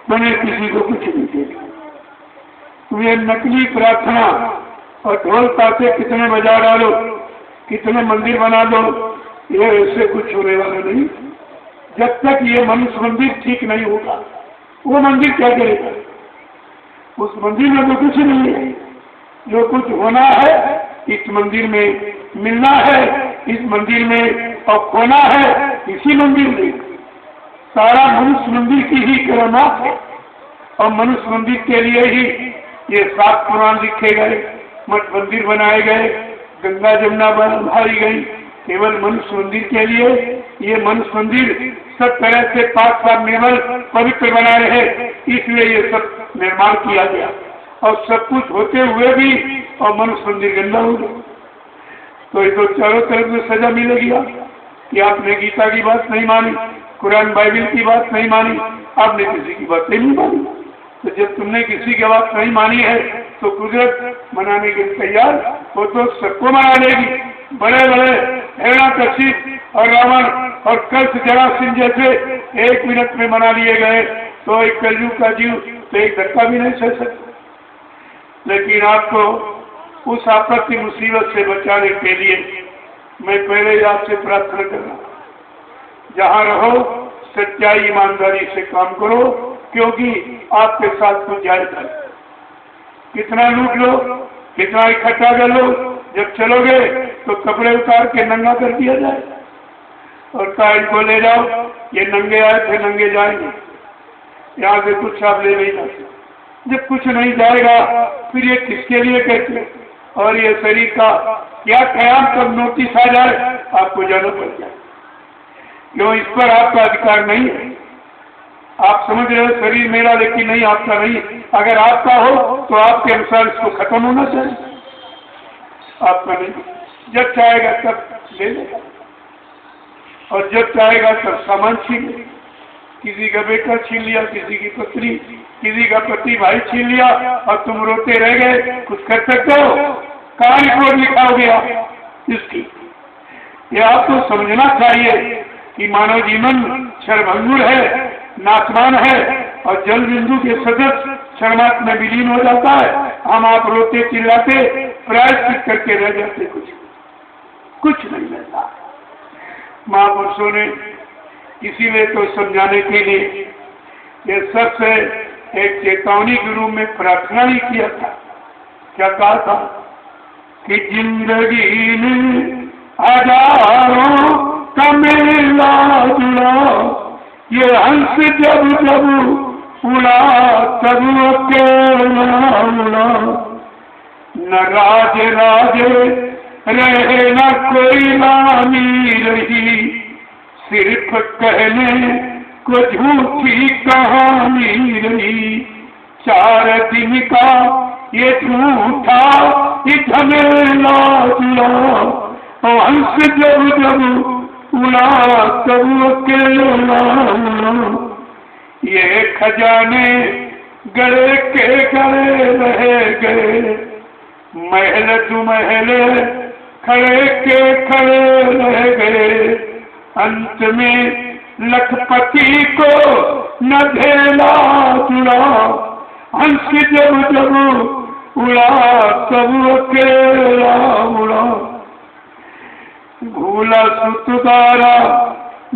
बने किसी को कुछ नहीं देगा। तुम ये नकली प्रार्थना और ढोल ताशे कितने बजा डालो, कितने मंदिर बना दो, ये ऐसे कुछ होने वाला नहीं। जब तक ये मनुष्य मंदिर ठीक नहीं होगा, वो मंदिर क्या करेगा? उस मंदिर में तो कुछ नहीं है। जो कुछ होना है इस मंदिर में मिलना है, इस मंदिर में और खोना है इसी मंदिर में। सारा मनुष्य मंदिर की ही करामात है, और मनुष्य मंदिर के लिए ही ये 7 पुराण लिखे गए, मठ मंदिर बनाए गए, गंगा जमुना बनाई गई, केवल मनुष्य मंदिर के लिए। ये मनुष्य मंदिर सब तरह से पाक साफ निर्मल पवित्र बना रहे, इसलिए ये सब निर्माण किया गया। और सब कुछ होते हुए भी और मनुष्य मंदिर गंदा हो गया, तो ये तो चारों तरफ में सजा मिलेगी कि आपने गीता की बात नहीं मानी, कुरान बाइबल की बात नहीं मानी, आपने किसी की बात नहीं मानी। तो जब तुमने किसी की बात नहीं मानी है तो कुदरत मनाने के तैयार, वो तो सबको मना लेगी। बड़े बड़े हिरण्यकशिप और रावण और कंस जरासंध जैसे 1 मिनट में मना लिए गए, तो एक कलयुग का जीव तो एक धक्का भी नहीं सह सकता। लेकिन आपको उस आपत्ति मुसीबत से बचाने के लिए मैं पहले ही आपसे प्रार्थना कर रहा हूँ, जहाँ रहो सच्चाई ईमानदारी से काम करो, क्योंकि आपके साथ कुछ जाएगा। कितना लूट लो, कितना इकट्ठा कर लो, जब चलोगे तो कपड़े उतार के नंगा कर दिया जाए और कहा इनको ले जाओ, ये नंगे आए थे नंगे जाएंगे, यहाँ से कुछ आप ले नहीं जाते। जब कुछ नहीं जाएगा फिर ये किसके लिए कहते? और ये शरीर का क्या कयाम कब नोटिस आ जाए आपको जाना पड़ जाए, क्यों? इस पर आपका अधिकार नहीं है। आप समझ रहे हो शरीर मेरा, लेकिन नहीं, आपका नहीं। अगर आपका हो तो आपके अनुसार इसको खत्म होना चाहिए, आपका नहीं। जब चाहेगा तब ले लेगा, और जब चाहेगा तब सामान छीन ले। किसी का बेटा छीन लिया, किसी की पत्नी, किसी का पति भाई छीन लिया, और तुम रोते रह गए। कुछ कर सकते हो? कहाँ रिपोर्ट लिखाओगे आप इसकी? ये आपको समझना चाहिए कि मानव जीवन क्षणभंगुर है, नाशवान है, और जल बिंदु के सदस्य क्षणमात्र में विलीन हो जाता है। हम आप रोते चिल्लाते प्रायश्चित करके रह जाते, कुछ नहीं मिलता। महापुरुषों ने इसीलिए तो समझाने के लिए ये सबसे एक चेतावनी के रूप में प्रार्थना ही किया था। क्या कहा था कि जिंदगी में हजारों का मेला जुड़ा, ये हंस जब जब उड़ा तब अकेला उड़ा, न राज राजे रहे न कोई रानी रही, सिर्फ कहने को झूठी कहानी रही। 4 दिन का ये झूठा झमेला जुड़ा, हंस जब जब उड़ा तब अकेला उड़ा। ये खजाने गले के गले रह गए, महल दुमहल खड़े के खड़े रह गए। अंत में लखपति को न धेला जुड़ा, हंस जब जब उड़ा तब अकेला उड़ा। भूला सुतदारा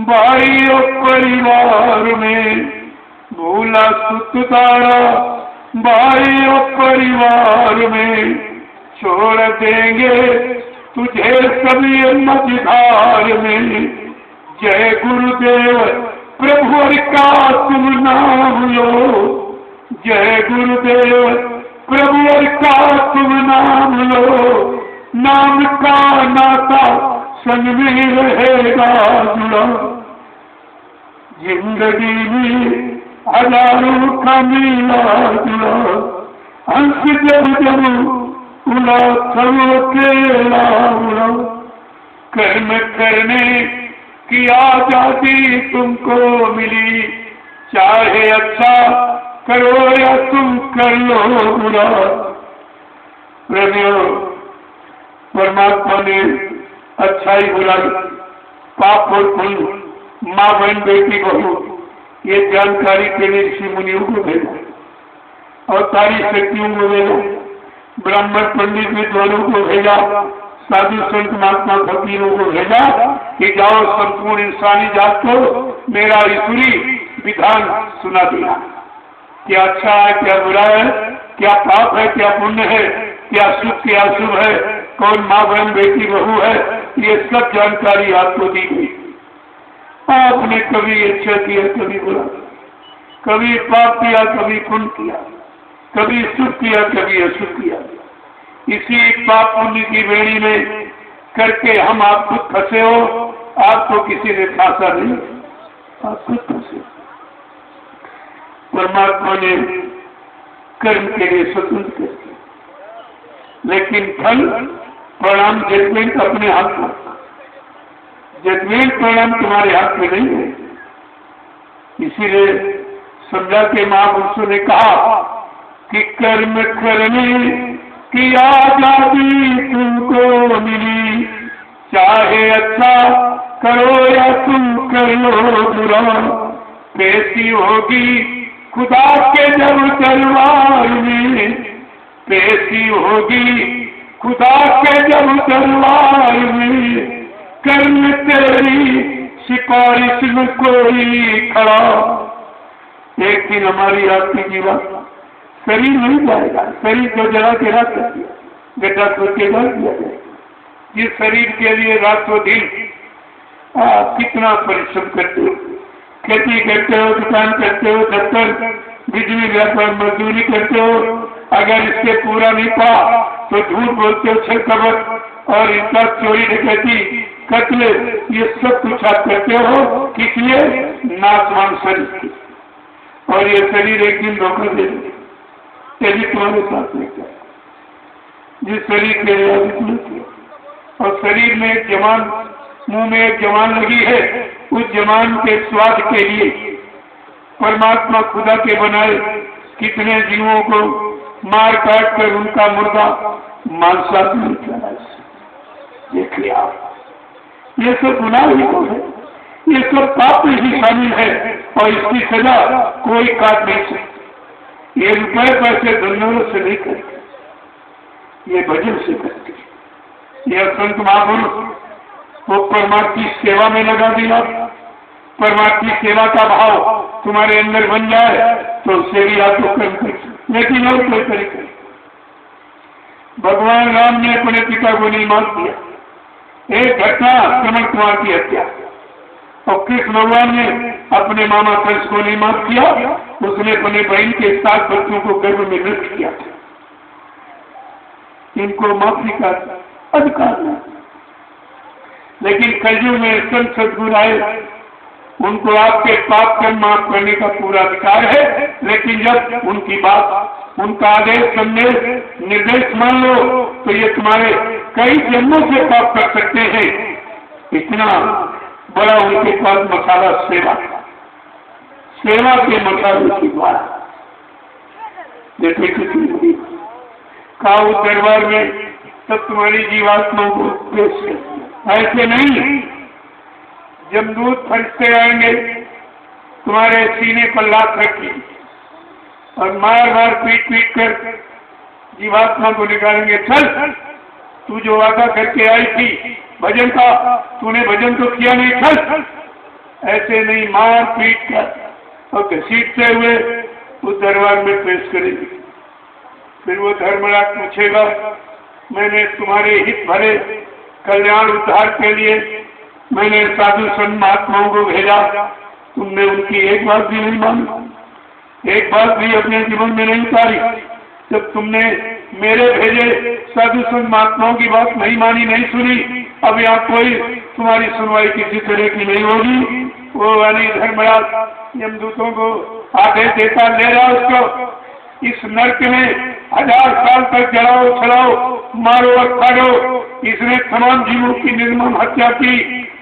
भाई और परिवार में, भूला सुतदारा भाई और परिवार में। छोड़ देंगे तुझे सभी मझधार में। जय गुरुदेव प्रभु का तुम नाम लो, जय गुरुदेव प्रभु का तुम नाम लो। नाम का नाता संग में रहेगा जुड़ा। जिंदगी में हजारों का मिला जुड़ा, हंस जब जब उड़ा सब अकेला उड़ा। कर्म करने की आजादी तुमको मिली, चाहे अच्छा करो या तुम कर लो बुरा। प्रेमियों, परमात्मा ने अच्छाई बुराई, पाप और पुण्य, माँ बहन बेटी बहू, ये जानकारी के लिए ऋषि मुनियों को भेजा, अवतारी शक्तियों को भेजा, ब्राह्मण पंडित विद्वानों को भेजा, साधु संत महात्मा फकीरों को भेजा कि जाओ संपूर्ण इंसानी जात को मेरा ईश्वरी विधान सुना दिया। क्या अच्छा है, क्या बुरा है, क्या पाप है, क्या पुण्य है, क्या शुभ क्या अशुभ है, कौन माँ बहन बेटी बहू है, ये सब जानकारी आपको दी गई। आपने कभी अच्छा किया, कभी बुरा, कभी पाप किया, कभी पुण्य किया, कभी शुभ किया, कभी अशुभ किया। इसी पाप पुण्य की बेड़ी में करके हम आप खुद फंसे हो, आपको किसी ने फांसा नहीं, आप खुद फंसे। परमात्मा ने कर्म के लिए स्वतंत्र कर दिया, लेकिन फल परिणाम जजमेंट अपने हाथ में, जजमेंट परिणाम तुम्हारे हाथ में नहीं है। इसीलिए समझा के महापुरुषों ने कहा कि कर्म करने की आजादी तुमको मिली, चाहे अच्छा करो या तुम कर लो बुरा। पेशी होगी खुदा के जब दरबार में, पेशी होगी खुदा के जब दरबार में। कर्म तेरी सिफारिश में कोई खड़ा। एक दिन हमारी आरती की बात, शरीर नहीं जाएगा, शरीर को जला के रख दिया, गड्ढा खोद के रख दिया जाएगा। जिस शरीर के लिए रातों दिन आप कितना परिश्रम करते हो, खेती करते हो, दुकान करते हो, दफ्तर बिजली व्यापार मजदूरी करते हो, अगर इसके पूरा नहीं पा तो झूठ बोलते हो, छल कपट और इनका चोरी डकैती कत्ल, ये सब कुछ आप करते हो, किस लिए? नाशवान शरीर। और ये शरीर एक दिन धोखा दे यदि तुम्हारे साथ नहीं किया, जिस शरीर के लिए और शरीर में एक जवान, मुंह में एक जवान लगी है, उस जवान के स्वाद के लिए परमात्मा खुदा के बनाए कितने जीवों को मार काट कर उनका मुर्दा मांसाहारी नहीं किया। देखिए आप, ये सब गुनाह ही तो है, ये सब पाप में ही शामिल है और इसकी सजा कोई काट नहीं सकती। ये रुपए पैसे धन्यवाद से नहीं करते, ये भजन से करते। ये संत महापुरुष वो परमात्मा की सेवा में लगा दिया। परमात्मा की सेवा का भाव तुम्हारे अंदर बन जाए तो उससे भी आपको कर्म कर, लेकिन और कोई तरीका नहीं। भगवान राम ने अपने पिता को नहीं मार दिया, एक घटना श्रवण कुमार की हत्या, और कृष्ण भगवान ने अपने मामा कंस को नहीं मार किया, उसने अपने बहन के 7 बच्चों को गर्भ में नष्ट किया था। इनको माफी का अधिकार नहीं। लेकिन कलयुग में संत सद्गुरु आए, उनको आपके पाप कर्म माफ करने का पूरा अधिकार है। लेकिन जब उनकी बात, उनका आदेश, संदेश, निर्देश मान लो तो ये तुम्हारे कई जन्मों से पाप कर सकते हैं। इतना बड़ा उनके पास मसाला सेवा के मसाले के द्वारा। जैसे किसी का उस दरबार में तब तुम्हारी जीवात्मा को पेश कर, ऐसे नहीं। जमदूत फरिश्ते आएंगे, तुम्हारे सीने पर लात रखी और मार मार पीट पीट कर जीवात्मा को निकालेंगे। चल, तू जो वादा करके आई थी भजन का, तूने भजन तो किया नहीं, चल। ऐसे नहीं, मार पीट कर और घसीटते हुए उस दरबार में पेश करेंगे। फिर वो धर्मराज पूछेगा, मैंने तुम्हारे हित भरे कल्याण उद्धार के लिए मैंने साधु संत महात्माओं को भेजा, तुमने उनकी एक बात भी नहीं मानी, एक बात भी अपने जीवन में नहीं उतारी। जब तुमने मेरे भेजे साधु संत महात्माओं की बात नहीं मानी, नहीं सुनी, अब यहाँ कोई तुम्हारी सुनवाई किसी तरह की नहीं होगी। वो वाली धर्मराज यमदूतों को आदेश देता, ले जाओ उसको इस नरक में 1000 साल तक जलाओ, छलाओ, मारो और खाओ। इसने तमाम जीवों की निर्मम हत्या की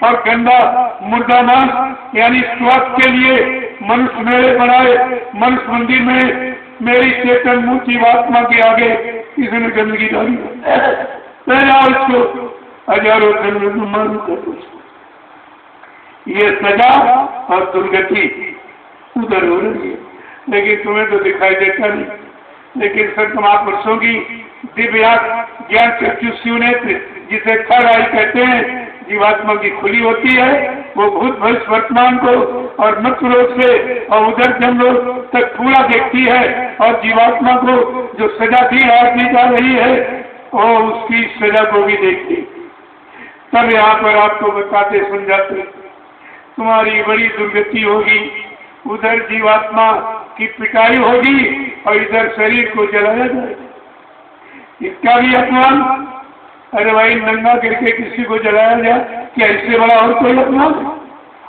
और गंदा मुर्दा मांस यानी स्वास्थ्य के लिए मनुष्य मेरे बनाए। मनुष्य मंदिर में मेरी चेतन मूर्ति आत्मा के आगे इसने गंदगी डाली। ले जाओ इसको, हजारों जन्म में मारू कर। ये सजा और दुर्गति उधर हो रही है, लेकिन तुम्हें तो दिखाई देता नहीं। लेकिन संत महापुरुषों की दिव्य ज्ञान चक्षु नेत्र, जिसे थर्ड आई कहते हैं, जीवात्मा की खुली होती है। वो भूत भविष्य वर्तमान को और मृत्यु लोक से और उधर जन्म तक पूरा देखती है। और जीवात्मा को जो सजा दी दी जा रही है वो उसकी सजा को भी देखती। तब यहाँ पर आपको बताते समझाते, तुम्हारी बड़ी दुर्गति होगी। उधर जीवात्मा की पिटाई होगी और इधर शरीर को जलाया जाएगा। इसका भी अपमान। अरे भाई, नंगा करके किसी को जलाया जाए, क्या इससे बड़ा और कोई अपमान?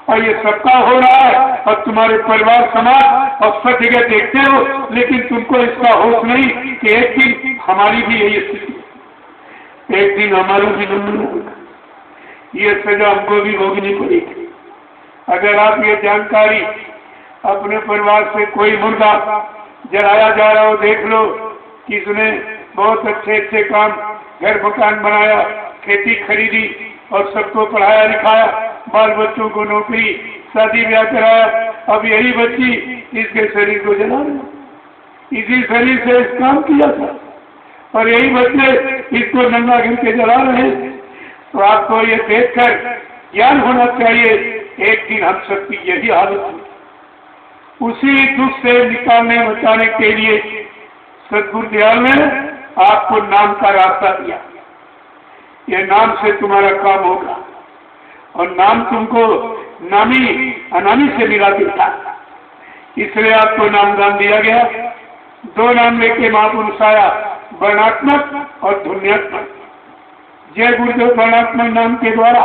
और ये सबका हो रहा है और तुम्हारे परिवार समाज और सब जगह देखते हो, लेकिन तुमको इसका होश नहीं कि एक दिन हमारी भी यही स्थिति, एक दिन हमारा भी नंबर होगा। ये सजा हमको भी भोगनी पड़ेगी। अगर आप ये जानकारी अपने परिवार से कोई मुर्दा जलाया जा रहा हो, देख लो कि इसने बहुत अच्छे अच्छे काम, घर मकान बनाया, खेती खरीदी और सबको पढ़ाया लिखाया, बाल बच्चों को नौकरी, शादी ब्याह कराया, अब यही बच्ची इसके शरीर को जला रही। इसी शरीर से इस काम किया था और यही बच्चे इसको नंगा करके जला रहे हैं। तो आपको ये देखकर ज्ञान होना चाहिए, एक दिन हम सबकी यही हालत है। उसी दुख से निकालने बचाने के लिए सद्गुरु दयाल ने आपको नाम का रास्ता दिया। ये नाम से तुम्हारा काम होगा और नाम तुमको नामी अनामी से मिला देता, इसलिए आपको नामदान दिया गया। 2 नाम लेके महापुरुष आया, वर्णात्मक और ध्वन्यात्मक। जय गुरुदेव वर्णात्मक नाम के द्वारा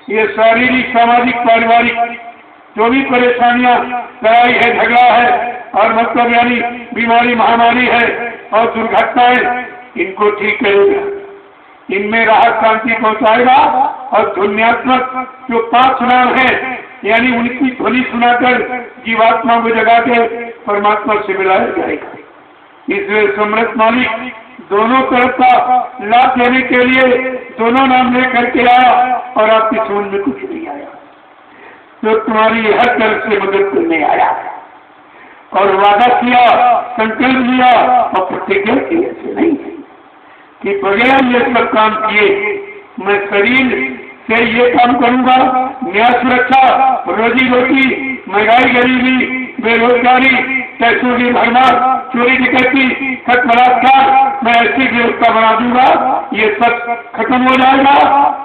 ये शारीरिक, सामाजिक, पारिवारिक जो भी परेशानियां, लड़ाई है, झगड़ा है और मतलब यानी बीमारी, महामारी है और दुर्घटनाएं, इनको ठीक करेगा, इनमें राहत शांति पहुंचाएगा। और ध्वन्यात्मक जो 5 नाम है यानी उनकी ध्वनि सुनाकर जीवात्मा को जगा के परमात्मा से मिलाया जाएगा। इसलिए समृत मालिक दोनों तरफ का लाभ लेने के लिए दोनों नाम लेकर के आया और आपकी समझ में कुछ नहीं आया, जो तुम्हारी हर तरफ से मदद करने आया और वादा किया, संकल्प लिया और प्रतिज्ञा की। ऐसे नहीं कि बगैर ये सब काम किए मैं शरीर से ये काम करूंगा, न्याय सुरक्षा, रोजी रोटी, महंगाई, गरीबी, बेरोजगारी, पैसों की भरमार, चोरी डकैती, खत बलात्कार, मैं ऐसी व्यवस्था बना दूंगा, ये सब खत्म हो जाएगा,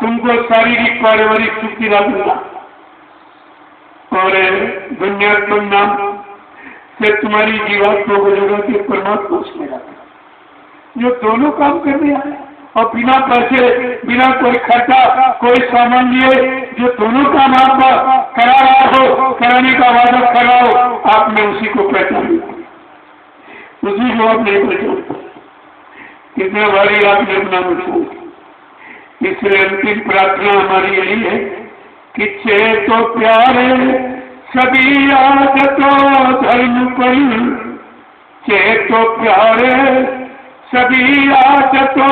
तुमको शारीरिक पारिवारिक सुख दिला दूंगा। और दुनियात्मक नाम से तुम्हारी जीवात्मा को जगह के परमात्मा उसमें रखा। जो दोनों काम करने आए और बिना पैसे, बिना कोई खर्चा, कोई सामान लिए जो दोनों काम आपका करा रहा हो, कराने का वादा कर रहा हो, आपने उसी को पहचान लिया, उसी को आप नहीं पहचानते। कितना बारी आपने अपना नुकसान। इसलिए अंतिम प्रार्थना हमारी यही है कि चेतो प्यारे सभी आदतो धर्म पर, चेतो प्यारे सभी आदतो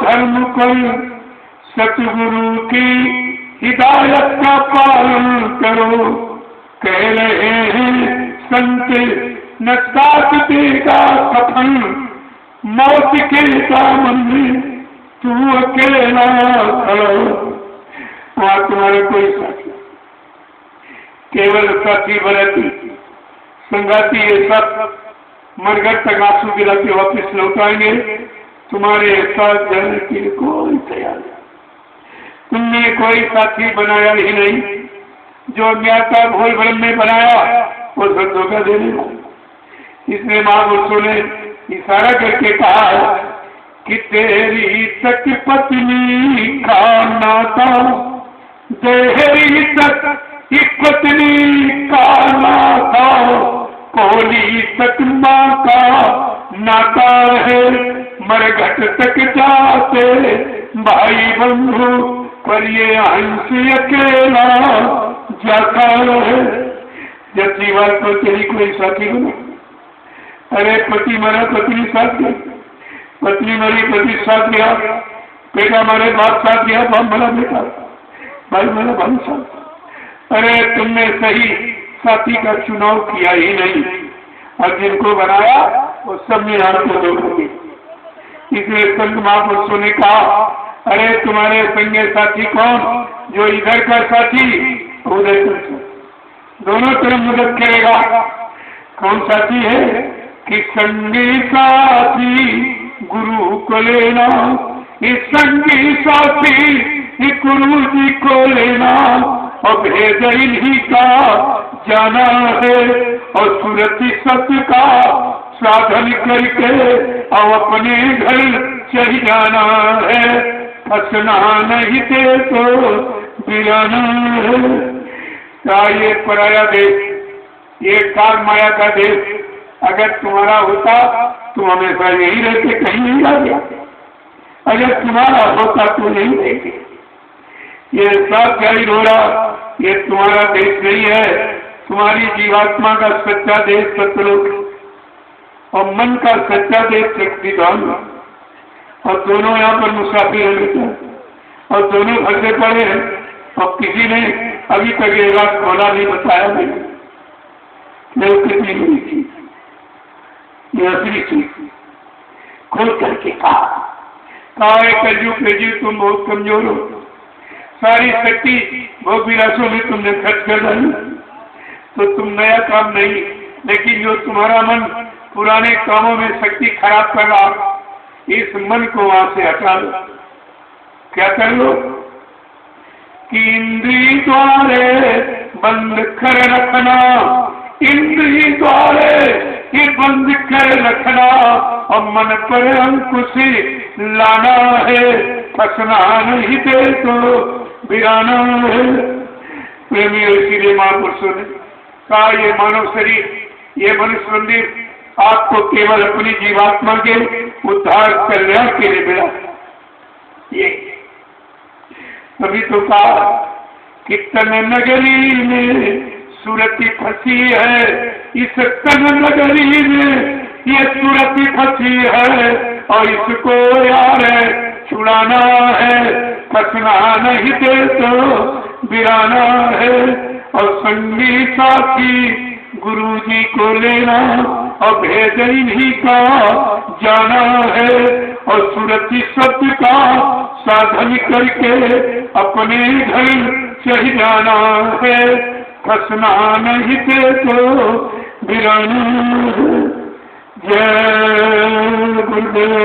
धर्म पर, सतगुरु की हिदायत का पालन करो। कह रहे हैं संत न साथ देगा सफल, मौत के दामन में तू अकेला खड़ा। वहां तुम्हारा कोई साथी, केवल साथी बरती संगाती ये सब मरघट तक आंसू गिरा के वापिस लौटाएंगे, तुम्हारे साथ जाने के लिए कोई तैयार नहीं। तुमने कोई साथी बनाया ही नहीं, जो अज्ञाता भोल भ्रम में बनाया वो सब धोखा दे देगा। इसलिए महापुरुषों ने इशारा करके कहा कि तेरी तक पत्नी का नाता, तेरी तक पत्नी का नाता, कोली तक माँ का नाता है, मरघट तक जाते भाई बंधु, पर ये हंस अकेला जाता है। जब जीवन को तेरी कोई साथी बना, अरे पति मरा पत्नी साथ गया, पत्नी मरी पति साथ गया, बेटा मरे बाप साथ गया, बाप मरा बेटा, भाई मरा भाई साथ। अरे तुमने सही साथी का चुनाव किया ही नहीं, और जिनको बनाया वो सब ने आपको धोखा दिया। इसलिए संत महापुरुषों ने कहा, अरे तुम्हारे संगे साथी कौन? जो इधर का साथी उधर का साथी, दोनों तरफ मदद करेगा। कौन साथी है कि संगी साथी गुरु को लेना, इस संगी साथी गुरु जी को लेना, और भेद इन्हीं का जाना है, और सुरति सत्य का साधन करके और अपने घर चल जाना है, फंसना नहीं दे तो बिराना है। क्या ये पराया देश, ये काल माया का देश अगर तुम्हारा होता तो हमेशा यही रहते, कहीं नहीं जा गया। अगर तुम्हारा होता तो नहीं रहते। ये सब जाहिर हो रहा, ये तुम्हारा देश नहीं है, तुम्हारी जीवात्मा का सच्चा देश सतलोक, और मन का सच्चा देश शक्तिधाम, और दोनों यहाँ पर मुसाफिर रहते हैं, और दोनों फंसे पड़े हैं, और किसी ने अभी तक ये बात खोला नहीं, बताया नहीं कितनी बड़ी चीज, ये असली चीज खोल करके कहा कलयुग के जीव तुम बहुत कमजोर हो, सारी शक्ति भोग विलासों में तुमने खर्च कर डाली, तो तुम नया काम नहीं, लेकिन जो तुम्हारा मन पुराने कामों में शक्ति खराब कर रहा, इस मन को वहां से हटा लो। क्या कर लो कि इंद्री द्वारे बंद कर रखना, इंद्री द्वारे ये बंद कर रखना, और मन पर अंकुश लाना है, फंसना नहीं दे तो बिराना है। प्रेमी इसीलिए महापुरुषों ने कहा, ये मानव शरीर, ये मनुष्य मंदिर आपको केवल अपनी जीवात्मा के उद्धार कल्याण के लिए मिला। ये तभी तो कहा कि तन नगरी में सूरती फंसी है, इस तन नगरी में ये सूरती फंसी है, और इसको यार छुड़ाना है, फंसना नहीं दे तो बिराना है, और संगी साथी गुरु जी को लेना, और भेद इन्हीं का जाना है, और सुरति सत्य का साधन करके अपने घर चढ़ जाना है, फंसना नहीं दे तो बिराना है। जय गुरुदेव,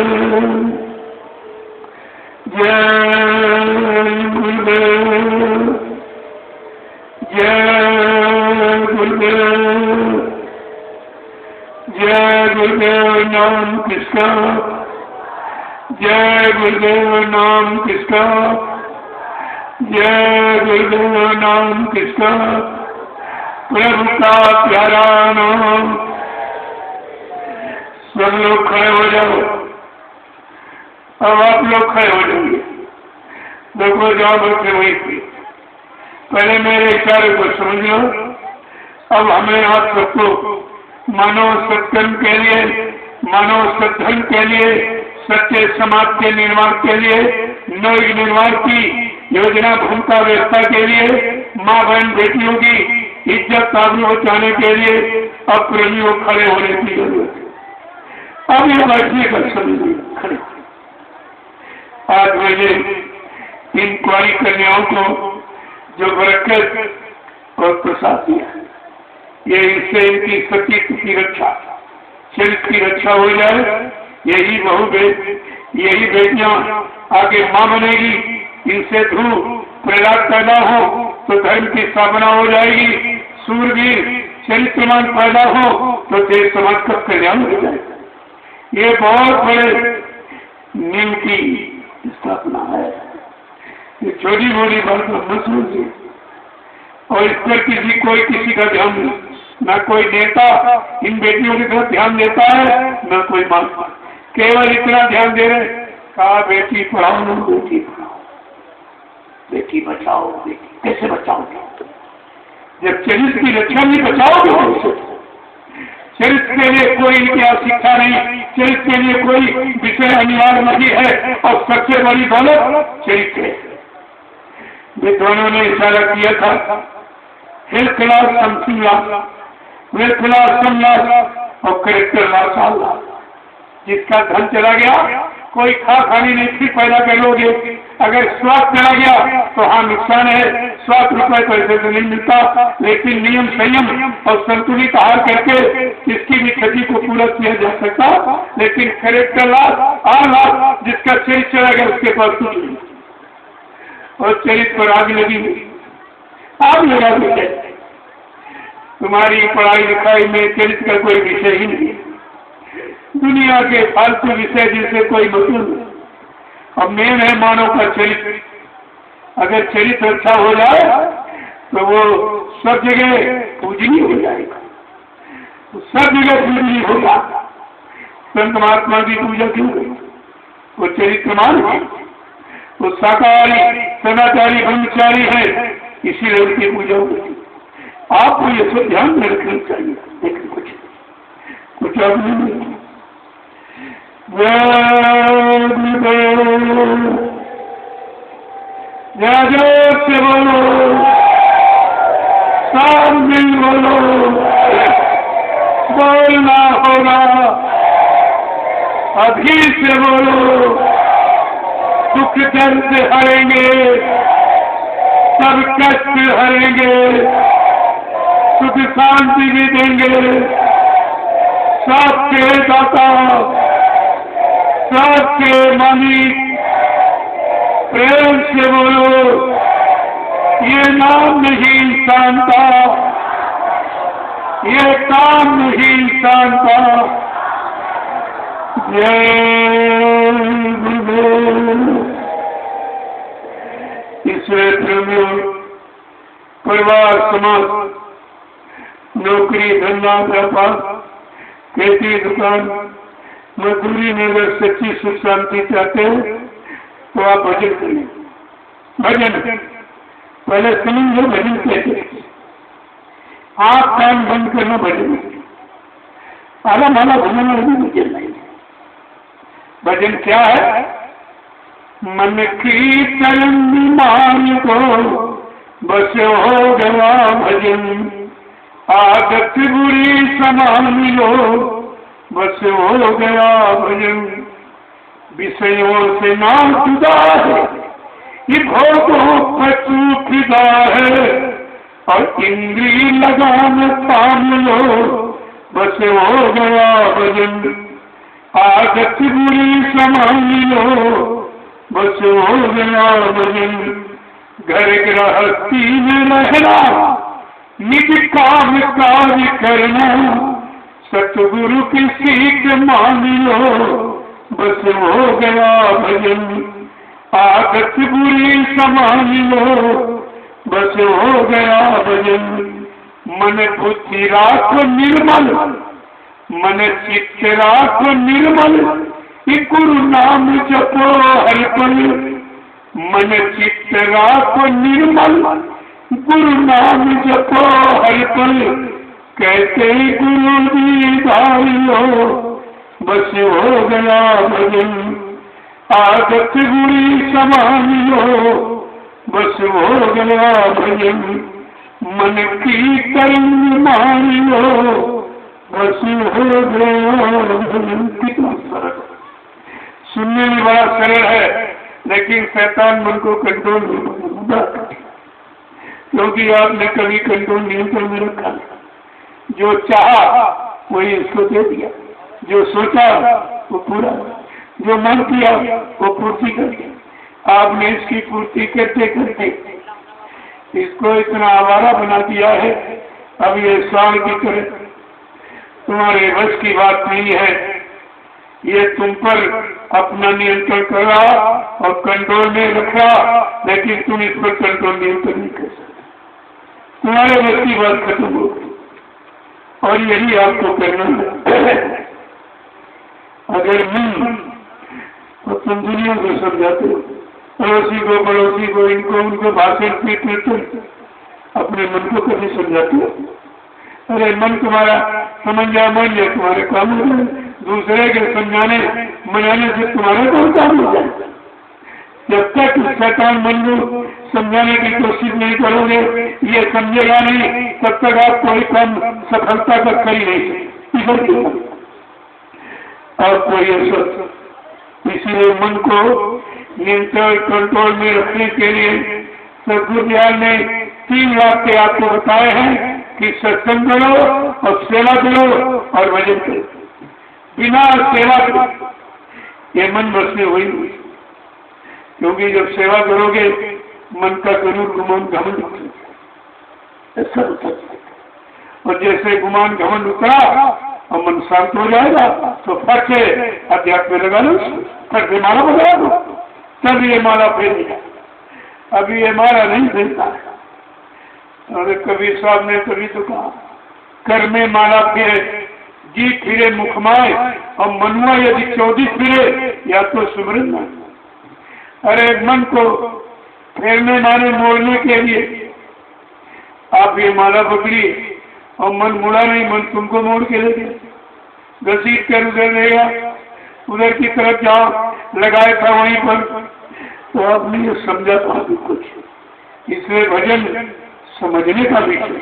जय गुरुदेव, जय गुरुदेव, जय गुरुदेव। नाम किसका? जय गुरुदेव नाम किसका, जय गुरुदेव नाम किसका, प्रभु का प्यारा नाम। सब लोग खड़े हो जाओ। अब आप लोग खड़े हो जाएंगे, देखो जाओ बैठे वहीं पे। पहले मेरे इशारे को समझ लो। अब हमें आप सबको मानव सत्कर्म के लिए, मानव सद्धर्म के लिए, सच्चे समाज के निर्माण के लिए, नव निर्माण की योजना भूमिका व्यवस्था के लिए, माँ बहन बेटियों की इज्जत आबरू बचाने के लिए अब प्रेमियों खड़े होने की जरूरत है। अब ये बैठने का समय खड़े। आज मैंने इन कुआरी कन्याओं को जो बरकत और प्रसाद दिया, ये इससे इनकी सतीत्व की रक्षा, चरित्र की रक्षा हो जाए। यही बहू यही बेटियां आगे मां बनेगी। इनसे ध्रुव प्रहलाद पैदा हो तो धर्म की स्थापना हो जाएगी। सूरवीर चरित्रमान पैदा हो तो देश समाज का कल्याण हो जाएगा। ये बहुत बड़े नीम की स्थापना है। ये छोटी मोटी बात मत समझिए। और इस पर किसी का ध्यान नहीं, न कोई नेता इन बेटियों की तरफ ध्यान देता है, न कोई माँ। केवल इतना ध्यान दे रहे, कहा बेटी पढ़ाओ, न बेटी पढ़ाओ, बेटी बचाओ। बेटी कैसे बचाओगे जब चरित्र की रक्षा नहीं बचाओगे? चरित्र के लिए कोई इतिहास शिक्षा नहीं, चरित्र के लिए कोई विषय अनिवार्य नहीं है। और सबसे बड़ी दौलत चरित्र है। विद्वानों ने इशारा किया था, health class something loss, wealth class some loss और करेक्टर लॉस ऑल लॉस। जिसका धन चला गया, कोई खानी नहीं फिर पैदा कर लोगे। अगर स्वास्थ्य चला गया तो हाँ नुकसान है, स्वास्थ्य रुपए पैसे से नहीं मिलता। लेकिन नियम संयम और संतुलित आहार करके इसकी भी क्षति को पूरा किया जा सकता। लेकिन करेक्टर लॉस ऑल लॉस, जिसका चरित्र चला गया उसके पास कुछ नहीं। और चरित्र पर आग लगी हुई, आग लगा दी। तुम्हारी पढ़ाई लिखाई में चरित्र का कोई विषय ही नहीं। दुनिया के फालतू विषय जिनसे कोई मतलब नहीं। अब मेन है मानव का चरित्र। अगर चरित्र अच्छा हो जाए तो वो सब जगह पूजनीय हो जाएगा, सब जगह पूजनीय होगा। संत महात्मा की पूजा क्यों करें? वो चरित्रमान है, वो शाकाहारी सदाचारी ब्रह्मचारी है, इसीलिए उनकी पूजा होती। आपको ये सब ध्यान में रखना चाहिए। लेकिन कुछ और नहीं। से बोलो, सामने बोलो, बोलना होगा। अभी से बोलो, दुख दर्द हरेंगे, सब कष्ट हरेंगे, सुख शांति भी देंगे। सबके दाता, सबके मालिक, प्रेम से बोलो, ये नाम नहीं इंसान का, ये काम नहीं इंसान का। जय गुरुदेव। इसलिए प्रेमियों, परिवार, समाज, नौकरी, धंधा, व्यापार, खेती, दुकान, मजदूरी में अगर सच्ची सुख शांति चाहते हो तो आप भजन करिए। भजन पहले समझो, भजन कैसे। आप काम बंद करना भजन। आधा माला भजन भजन नहीं। भजन क्या है? मन की तरंग मान को बस हो गया भजन। आदत बुरी समान लो बस हो गया भजन। विषयों से ना जुदा है, ये भोगों पर तू फिदा है। और इंद्री लगाम थाम लो बस हो गया भजन। आदत बुरी समान लो बस हो गया भजन। घर गृहस्थी में रहना, निज काम कार्य करना, सतगुरु की सीख मान लो बस हो गया भजन, आदत बुरी संभाल लो, बस हो गया भजन। मन बुद्धि राखो निर्मल, मन चित्त राखो निर्मल, गुरु नाम जपो हर पल। मन चित्त राखो निर्मल, गुरु नाम जपो हर पल। कहते गुरु जी भाइयों, बस हो गया भजन, आदत बुरी संभालो, बस हो गया भजन। मन की कर्म मान लो, बस हो गया भजन। कितना सरल, सुनने में बड़ा सरल है, लेकिन शैतान मन को कंट्रोल नहीं करता, क्योंकि आपने कभी कंट्रोल नियंत्रण में रखा। जो चाहा वही इसको दे दिया, जो सोचा वो पूरा, जो मन किया वो पूर्ति कर दिया। आपने इसकी पूर्ति करते करते इसको इतना आवारा बना दिया है। अब ये साल की तरह तुम्हारे बस की बात नहीं है, ये तुम पर अपना नियंत्रण कर रहा और कंट्रोल में रख रहा, लेकिन तुम इस पर कंट्रोल नियंत्रण नहीं कर सकते। तुम्हारे बस की बात खत्म हो गई, और यही आपको करना है। अगर तो तुम दुनिया को समझाते हो, पड़ोसी को, पड़ोसी को, इनको उनको भाषण पीटते, तुम अपने मन को कभी समझाते हो? अरे मन तुम्हारा समझ जाए, मन जाए, तुम्हारे काम हो जाए। दूसरे के समझाने मनाने से तुम्हारा कौन काम हो जाए? जब तक शैतान मन को समझाने की कोशिश नहीं करोगे, ये समझेगा नहीं, तब तक आप कोई काम सफलता तक कर ही नहीं सकते। और कोई ऐसा, इसीलिए मन को नियंत्रण कंट्रोल में रखने के लिए सदगुरुदेव ने 3 वाक्य आपको बताए हैं कि सत्संग करो और सेवा करो और भजन करो। बिना सेवा के ये मन बस में वही हुई, क्योंकि जब सेवा करोगे मन का जरूर गुमान घमंड ऐसा होता है, और जैसे गुमान घमंड उतरा और मन शांत हो जाएगा तो फट से अध्यात्म में लगा लो, फट से माला बजा दो, तब ये माला फेरेगा। अभी ये माला नहीं फेरता है। और कबीर साहब ने कभी तो कहा, कर में माला फेरे, जी फिरे मुखमाए, और मनुआ यदि 24 फिरे या तो सुमरन माने। अरे मन को फेरने माने मोड़ने के लिए आप ये माला पकड़ी और मन मुड़ा नहीं, मन तुमको मोड़ के ले गया, घसीट कर उधर रहेगा, उधर की तरफ जाओ, लगाया था वहीं पर, तो आपने ये समझा था भी कुछ। इसलिए भजन समझने का विषय,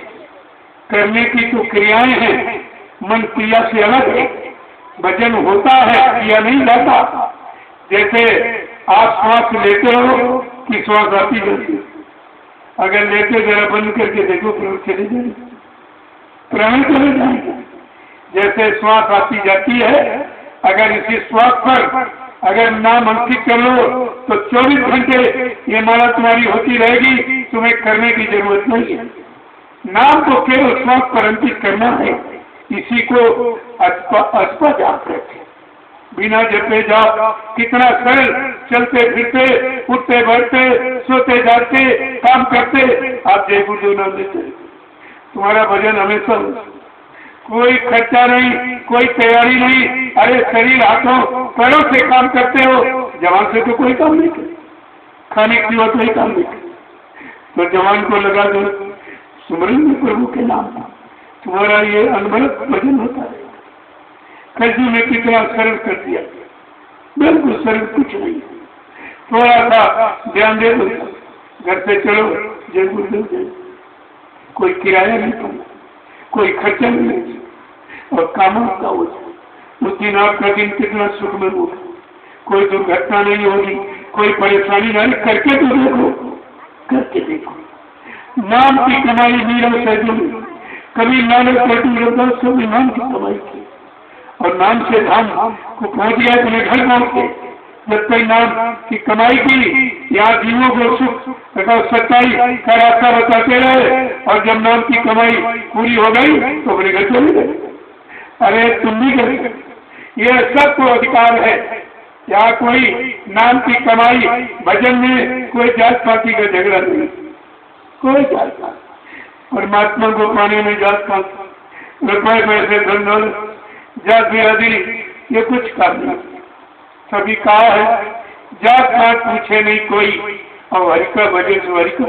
करने की तो क्रियाएं हैं, मन क्रिया से अलग है। भजन होता है, क्रिया नहीं जाता। जैसे आप श्वास लेते हो कि श्वास आती जाती, अगर लेते जरा बंद करके देखो प्राण चले जाएंगे, प्राण चले जाएंगे। जैसे श्वास आती जाती है, अगर इसी श्वास पर अगर नाम अंकित कर लो तो 24 घंटे ये माला तुम्हारी होती रहेगी, तुम्हें करने की जरूरत नहीं है। नाम तो केवल श्वास पर अंकित करना है, इसी को अस्पा जाप कहते हैं। बिना जपे जाओ, कितना सरल, चलते फिरते, उठते बैठते, सोते जागते, काम करते, आप जय गुरु नाम लेते, तुम्हारा भजन हमेशा, कोई खर्चा नहीं, कोई तैयारी नहीं। अरे शरीर हाथों पैरों से काम करते हो, जवान से तो कोई काम नहीं करे, खाने की बात कोई काम नहीं करे, तो जवान को लगा दो सुमरन में प्रभु के नाम, तुम्हारा ये अनवरत भजन होता है। कैसे में कितना सरल कर दिया, बिल्कुल सरल, कुछ नहीं। थोड़ा सा ध्यान दे दो, घर से चलो जय गुरुदेव जय, कोई किराया नहीं पड़ना, कोई खर्चा नहीं, और काम का हो जाए। उस दिन आपका दिन कितना सुखमय होगा, कोई दुर्घटना नहीं होगी, कोई परेशानी नहीं। करके तो देखो, करके देखो। नाम की कमाई मीरा सैदुल, कभी नानक रविदास कभी नाम की कमाई की, और नाम से धाम को पहुंच गया अपने घर पहुंच के। जब तक नाम की कमाई की, यहाँ जीवों को सुख तथा सच्चाई का रास्ता बताते रहे, और जब नाम की कमाई पूरी हो गई तो अपने घर चले गए। अरे तुम भी करें, यह सबको अधिकार है क्या कोई नाम की कमाई, भजन में कोई जात पाती का झगड़ा नहीं, कोई जात पात। परमात्मा को पाने में जात पात, रुपए पैसे धन दौलत, जात बिरादरी ये कुछ काम नहीं। सभी कहा है जात पात पूछे नहीं कोई, और हरि का भजन से हरि का।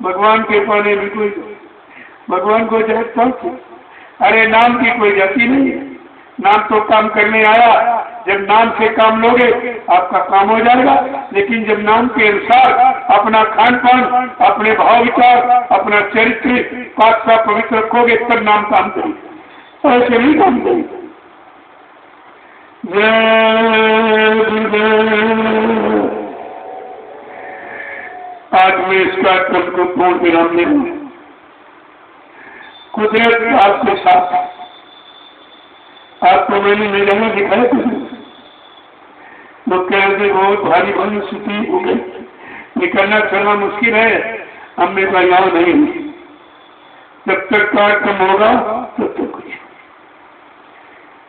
भगवान के पाने में कोई, भगवान को जात पात, अरे नाम की कोई जाति नहीं है। नाम तो काम करने आया, जब नाम से काम लोगे आपका काम हो जाएगा, लेकिन जब नाम के अनुसार अपना खान पान, अपने भाव विचार, अपना चरित्र पाक सा पवित्र रखोगे तब नाम काम करेगा, ऐसे नहीं काम करेगा। आज मैं इसका तब को पूर्ण विराम ले लूं। कुदरत आपके साथ, आपको मैंने मेरा दिखाया कुछ लोग कह रहे थे बहुत भारी भारी स्थिति हो गई, निकलना चलना मुश्किल है। हमने कहा यहाँ नहीं, जब तक कार्यक्रम होगा तब तक कुछ।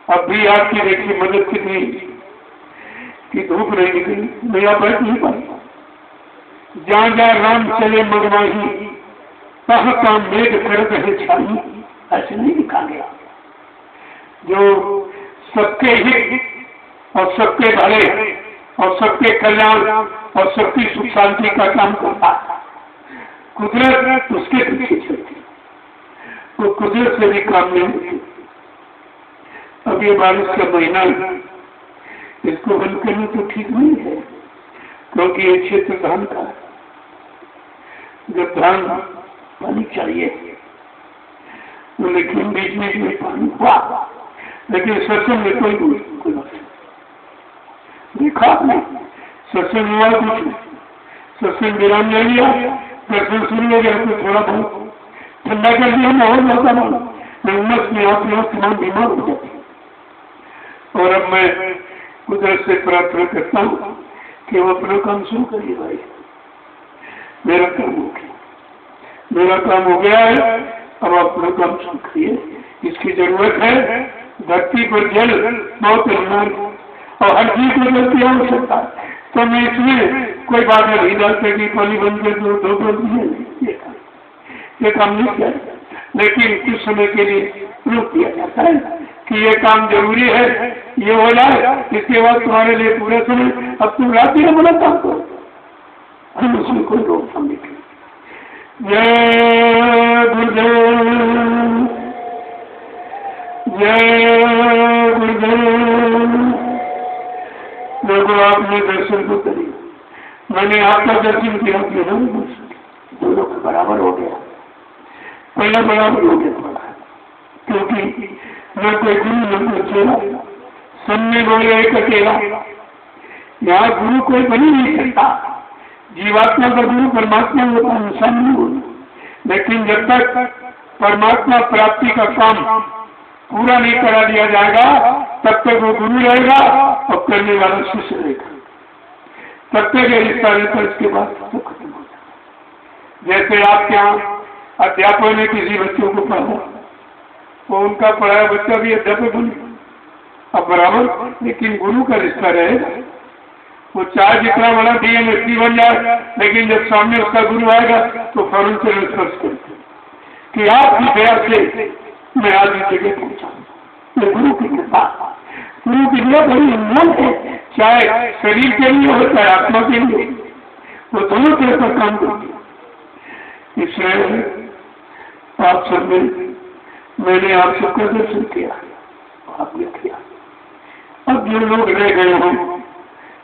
अब भी आपकी देखिए मदद कितनी कि धूप नहीं निकली, मैं यहाँ बैठ नहीं पाई। जहाँ जहाँ राम चले मगमाही, कहाँ काम मेघ कर रहे छाई, ऐसे नहीं लिखा गया। जो सबके हित और सबके भले और सबके कल्याण और सबकी सुख शांति का काम करता है, कुदरत उसके पीछे चलती, वो कुदरत से भी काम नहीं होती। अब ये बारिश का महीना, इसको बंद करना तो ठीक नहीं है, क्योंकि ये क्षेत्र धान का है। जब धान पानी चाहिए तो, लेकिन बीच में पानी हुआ, लेकिन सत्संग में कोई देखा नहीं, सत्संग हुआ कुछ नहीं, सत्संग विराम ले लिया, दर्शन शुरू हो गया तो थोड़ा बहुत ठंडा कर दिया, माहौल होता नहीं, उम्मत में आप लोग तमाम बीमार हो जाते। और अब मैं कुदरत से प्रार्थना करता हूँ कि वो अपना काम शुरू करिए। भाई मेरा काम हो गया, मेरा काम हो गया है, अब अपना काम शुरू करिए। इसकी जरूरत है। धरती पर जल बहुत अनिवार्य और हर चीज में जल की आवश्यकता है, तो मैं इसमें कोई बात नहीं डालते कि पानी बंद कर दो बंद, ये काम नहीं किया, लेकिन कुछ समय के लिए रोक दिया जाता है कि ये काम जरूरी है, ये हो जाए, इसके बाद तुम्हारे लिए पूरा समय, अब तुम रात में बोला काम करो, हम उसमें कोई रोकथाम नहीं। जय गुरुदेव, जय गुरुदेव। लोगों आपने दर्शन को करी, मैंने आपका दर्शन किया, दोनों का बराबर हो गया, पहला बराबर हो गया, क्योंकि न कोई गुरु न कोई चेला, सब में बोले एक अकेला। यहाँ गुरु कोई बन नहीं सकता, जीवात्मा का गुरु परमात्मा होता, इंसान नहीं होता। लेकिन जब तक परमात्मा प्राप्ति का काम पूरा नहीं करा दिया जाएगा, तब तक वो गुरु रहेगा और करने वाला शिष्य रहेगा। तब तक ये रिश्ता रहता, इसके बाद तो खत्म हो जाएगा। जैसे आपके यहाँ अध्यापक ने किसी बच्चों को पढ़ा, वो उनका पढ़ाया बच्चा भी अध्यापक बन अब बराबर, लेकिन गुरु का रिश्ता रहेगा। वो चाहे जितना बड़ा DMSP बन जाए, लेकिन जब सामने उसका गुरु आएगा तो फौरन से विश्वास करते कि आपकी दया से मैं आज इस जगह पहुंचा। ये गुरु की कृपा, गुरु की दया बड़ी हिम्मत है, चाहे शरीर के लिए हो चाहे आत्मा के लिए, वो दोनों तरह का काम करती है। इसलिए आप सब में मैंने आप सबका दर्शन किया, आपने किया। अब जो लोग रह गए हों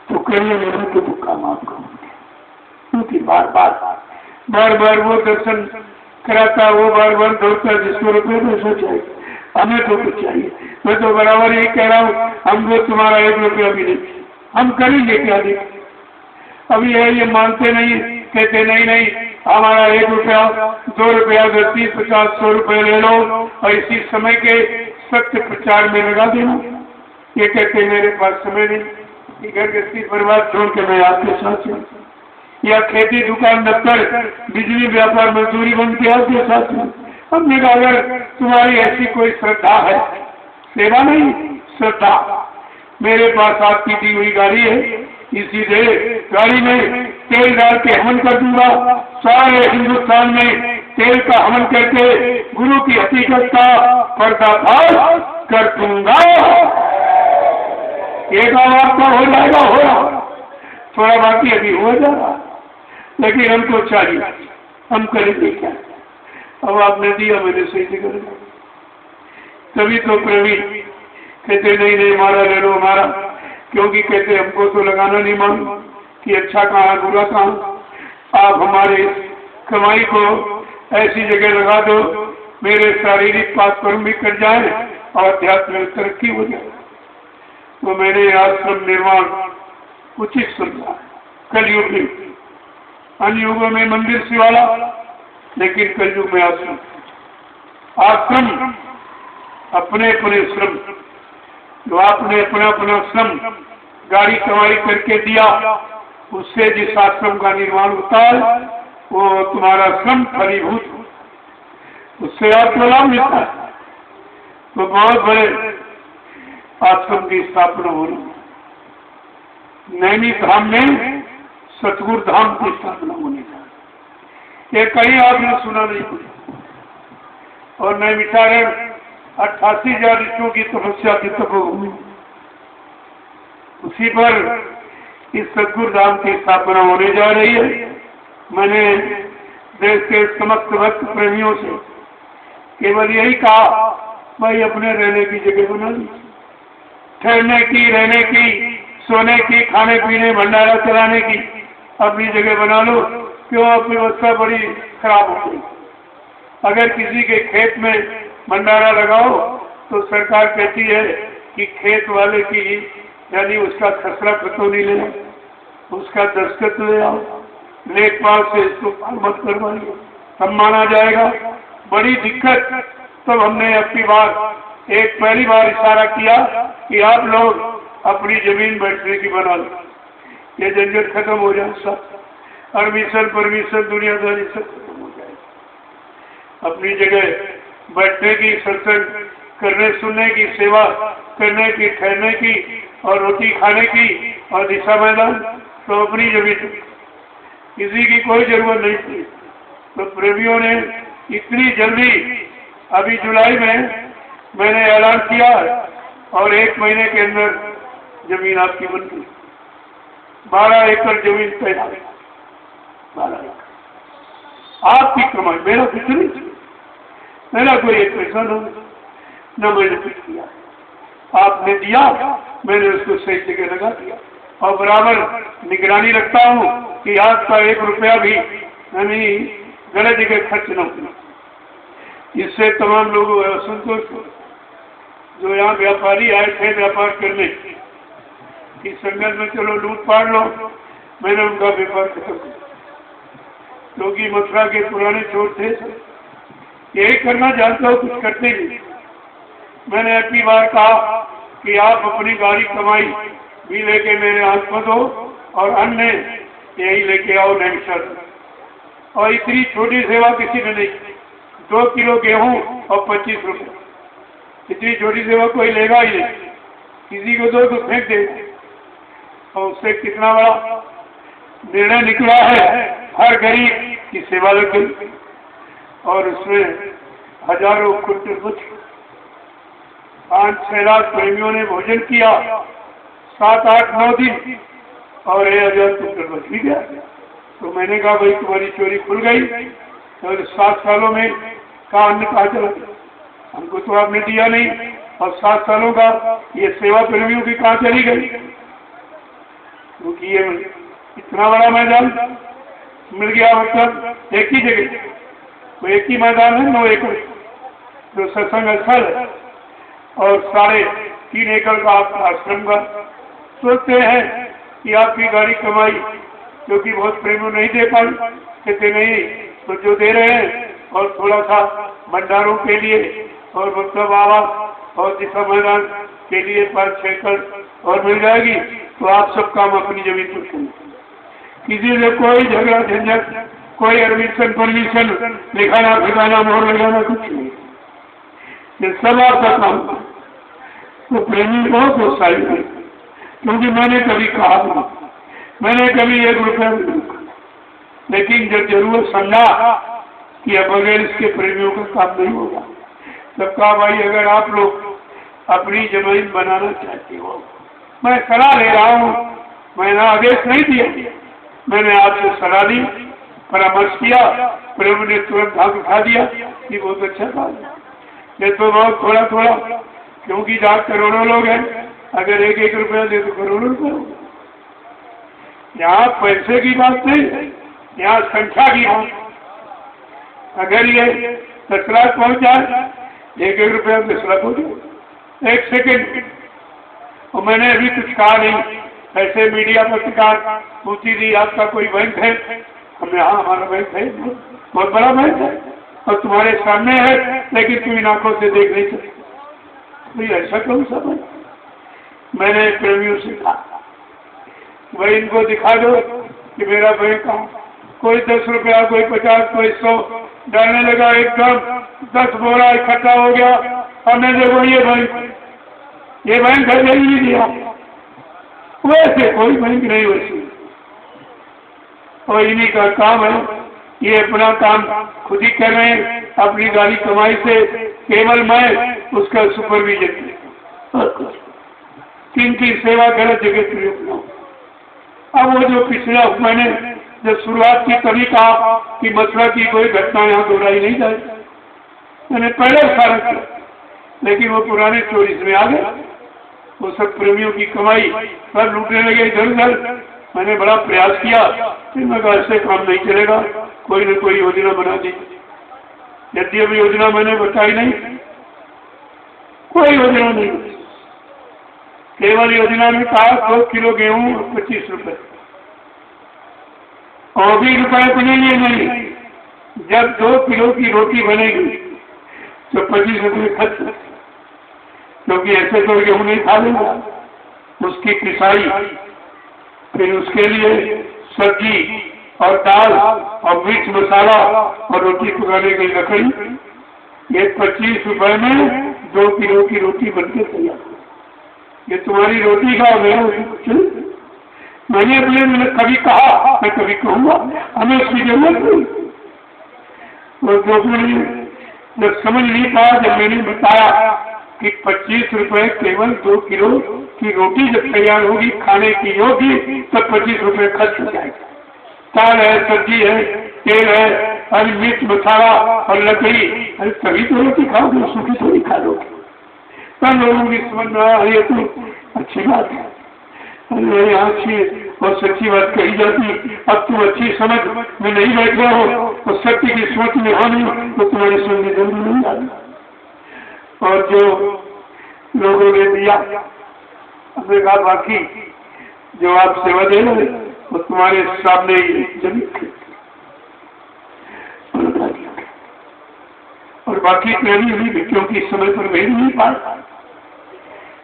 तो करिए मेरे तो काम आपका होंगे, क्योंकि बार बार वो दर्शन कराता, वो बार बार दौड़ता, जिसको रुपये पैसा चाहिए, हमें तो कुछ चाहिए। मैं तो बराबर ये कह रहा हूँ, हम वो तुम्हारा 1 रुपया भी नहीं, हम करेंगे क्या देखिए। अभी ये मानते नहीं, कहते नहीं हमारा 1 रुपया 2 रुपया 30 50 100 रुपये ले लो और इसी समय के सत्य प्रचार में लगा देना। ये कहते मेरे पास समय नहीं, घर गृहस्थी परिवार छोड़ के मैं आपके साथ हूँ, या खेती दुकान दफ्तर बिजली व्यापार मजदूरी बंद किया आपके साथ हूँ। हमने कहा अगर तुम्हारी ऐसी कोई श्रद्धा है, सेवा नहीं श्रद्धा, मेरे पास आपकी दी हुई गाड़ी है, इसी से गाड़ी में तेल डाल के हवन कर दूंगा। सारे हिंदुस्तान में तेल का हवन करके गुरु की हकीकत का पर्दाफाश कर दूंगा। एक आपका हो जाएगा, हो रहा, थोड़ा बाकी अभी हो जाएगा, लेकिन हमको चाहिए, हम करेंगे क्या? अब आपने दिया, मैंने सही से कर दिया। तभी तो प्रवीण कहते नहीं नहीं हमारा ले लो हमारा, क्योंकि कहते हमको तो लगाना नहीं मालूम कि अच्छा कहाँ बुरा कहाँ। आप हमारे कमाई को ऐसी जगह लगा दो मेरे शारीरिक पाठक्रम भी कर जाए और अध्यात्म में तरक्की हो जाए। तो मैंने आश्रम निर्माण उचित समझा। कलयुग में, अन्य युगों में मंदिर शिवाला, लेकिन कलयुग में आश्रम। आश्रम अपने अपने श्रम, जो आपने अपना अपना श्रम गाड़ी कमाई करके दिया, उससे जिस आश्रम का निर्माण होता है वो तुम्हारा श्रम फलीभूत, उससे आपको लाभ मिलता है। तो बहुत बड़े आश्रम की स्थापना हो रही है। नैनी धाम में सतगुरु धाम की स्थापना होने का ये कहीं आपने सुना नहीं होगा। और नैमिषारण्य 88,000 ऋषियों की तपस्या की तपोभूमि, उसी पर इस सतगुरु धाम की स्थापना होने जा रही है। मैंने देश के समस्त भक्त प्रेमियों से केवल यही कहा, भाई अपने रहने की जगह बना ली, ठहरने की, रहने की, सोने की, खाने पीने, भंडारा चलाने की अपनी जगह बना लो। क्यों? अपनी व्यवस्था बड़ी खराब हो गई। अगर किसी के खेत में भंडारा लगाओ तो सरकार कहती है कि खेत वाले की, यानी उसका खसरा खतो नहीं लेना, उसका दस्तखत ले आओ, लेखपाल से इसको मत करवाइए, तब माना जाएगा। बड़ी दिक्कत। तब हमने अपनी बार पहली बार इशारा किया कि आप लोग अपनी जमीन बैठने की बना लो, ये झंझट खत्म हो जाए, सब परमिशन दुनियादारी सब खत्म हो जाए। अपनी जगह बैठने की, सत्संग करने, सुनने की, सेवा करने की, ठहरने की और रोटी खाने की और दिशा मैदान तो अपनी जमीन, किसी की कोई जरूरत नहीं थी। तो प्रेमियों ने इतनी जल्दी, अभी जुलाई में मैंने ऐलान किया और 1 महीने के अंदर जमीन आपकी बन गई। 12 एकड़ जमीन तैयार, 12 एकड़ आपकी कमाई, मेरा कुछ नहीं, मेरा कोई एक पैसा न मैंने कुछ किया, आपने दिया, मैंने उसको सही जगह लगा दिया और बराबर निगरानी रखता हूँ कि आपका 1 रुपया भी यानी गलत जगह खर्च न हो। इससे तमाम लोगों को असंतोष हो। जो यहाँ व्यापारी आए थे व्यापार करने की संगत में, चलो लूट पाट लो, मैंने उनका व्यापार खत्म किया, क्योंकि मथुरा के पुराने चोर थे, यही करना जानते हो, कुछ करते नहीं। मैंने अपनी बार कहा कि आप अपनी गाड़ी कमाई भी लेके मेरे हाथ में दो और अन्य यही लेके आओ नैमिषार। और इतनी छोटी सेवा किसी ने नहीं, 2 किलो गेहूं और 25 रुपए, इतनी छोटी सेवा कोई लेगा ही नहीं। किसी को दो तो फेंक दे, और उससे कितना बड़ा निर्णय निकला है, हर गरीब की सेवा लग गई और उसमें हजारों कुंटल मछली, 5-6 लाख प्रेमियों ने भोजन किया, 7-8-9 दिन और 1000 कुंटल मछली गया। तो मैंने कहा भाई तुम्हारी चोरी खुल गई, तो 7 सालों में का अन्न कहा चला, हमको तो आपने दिया नहीं, और 7 सालों का ये सेवा प्रेमियों की कहाँ चली गई? क्योंकि ये इतना बड़ा मैदान मिल गया, मतलब एक ही जगह, तो एक ही मैदान है 9 एकड़ जो सत्संग स्थल है और 3.5 एकड़ का आपका आश्रम का। सोचते हैं कि आपकी गाड़ी कमाई, क्योंकि बहुत प्रेमियों नहीं दे पाई, कहते नहीं तो जो दे रहे हैं और थोड़ा सा भंडारों के लिए और मतलब आवास और दिशा मैदान के लिए 5-6 एकड़ और मिल जाएगी, तो आप सब काम अपनी जमीन पर करें। किसी से कोई झगड़ा झंझट, कोई परमिशन लिखाना ठिकाना मोहर लगाना कुछ नहीं, ये सब आपका काम। तो प्रेमी बहुत उत्साहित है, क्योंकि मैंने कभी कहा नहीं, मैंने कभी 1 रुपया भी नहीं कहा। लेकिन जब जरूरत समझा कि अब बगैर इसके प्रेमियों का काम नहीं होगा, तब कहा भाई अगर आप लोग अपनी जमीन बनाना चाहते हो, मैं सलाह ले रहा हूँ, मैंने आदेश नहीं दिया, मैंने आपसे सलाह दी, परामर्श किया, प्रेम ने तुरंत हाथ उठा दिया कि बहुत अच्छा काम है। ये तो बहुत थोड़ा थोड़ा, क्योंकि जहाँ करोड़ों लोग हैं, अगर 1-1 रुपया दे तो करोड़ों रुपये होगा। यहाँ पैसे की बात नहीं, यहाँ संख्या की बात। अगर ये 10 लाख पहुंच जाए, 1-1 रुपया 10 लाख हो जाए 1 सेकेंड। और मैंने अभी कुछ कहा नहीं, ऐसे मीडिया पत्रकार पूछी थी आपका कोई बैंक है, हमने हाँ हमारा बैंक है, बहुत बड़ा बैंक है और तुम्हारे सामने है, लेकिन तुम इन आंखों से देख नहीं सकते। भाई ऐसा कौन सा बैंक? मैंने प्रेमियों से कहा भाई इनको दिखा दो कि मेरा बैंक कहाँ। कोई 10 रुपया, कोई 50, कोई 100 डालने लगा, एकदम 10 बोरा इकट्ठा हो गया। हमने देखो ये बैंक है, यही नहीं दिया। वैसे कोई बैंक नहीं, वैसे और इन्हीं का काम है, ये अपना काम खुद ही कर रहे हैं अपनी गाली कमाई से। केवल मैं उसका सुपरविजन और कुछ किनकी सेवा गलत जगह पर अपना। अब वो जो पिछला मैंने जब शुरुआत की तभी कहा कि मसला की कोई घटना यहाँ दोहराई नहीं जाए, मैंने पहले सारा किया, लेकिन वो पुराने चोरी में आ गए। वो सब प्रेमियों की कमाई सब लूटने लगे इधर उधर। मैंने बड़ा प्रयास किया, फिर मैं कहा ऐसे काम नहीं चलेगा, कोई न कोई योजना बना दी। यदि अभी योजना मैंने बताई नहीं, कोई योजना नहीं, केवल योजना में कहा 2 किलो गेहूं 25 रुपए, और भी रुपए बनेंगे नहीं। जब 2 किलो की रोटी बनेगी तो 25 रुपए खर्च, क्योंकि ऐसे तो गेहूं नहीं खा लेगा, उसकी पिसाई, फिर उसके लिए सब्जी और दाल और मिर्च मसाला और रोटी पकाने की लकड़ी, ये 25 रुपए में 2 किलो की रोटी बनके तैयार। ये तुम्हारी रोटी का मैंने अपने कभी कहा, मैं कभी कहूँगा, हमें उसकी जरूरत नहीं। और जब समझ नहीं पाया, जब मैंने बताया कि 25 रुपए केवल 2 किलो की रोटी जब तैयार होगी खाने की होगी, तब 25 रुपए खर्च हो जाएगा। दाल है, सब्जी है, तेल है, और मिर्च मसाला और लकड़ी, अरे तभी तो रोटी खाओगे, सूखी थोड़ी खा लोगे। तब लोगों की समझ में आया ये तो अच्छी बात है, अरे यहाँ अच्छी और सच्ची बात कही जाती। अब तुम अच्छी समझ में नहीं बैठ रहे हो, तो सत्य की सोच में हो नहीं, तो तुम्हारी समझ में जरूरी नहीं आती। और जो लोगों ने दिया, हमने कहा बाकी जो आप सेवा दे रहे वो तुम्हारे सामने जमीन, और बाकी प्रेमी हुई भी, क्योंकि समय पर भेज नहीं पाया,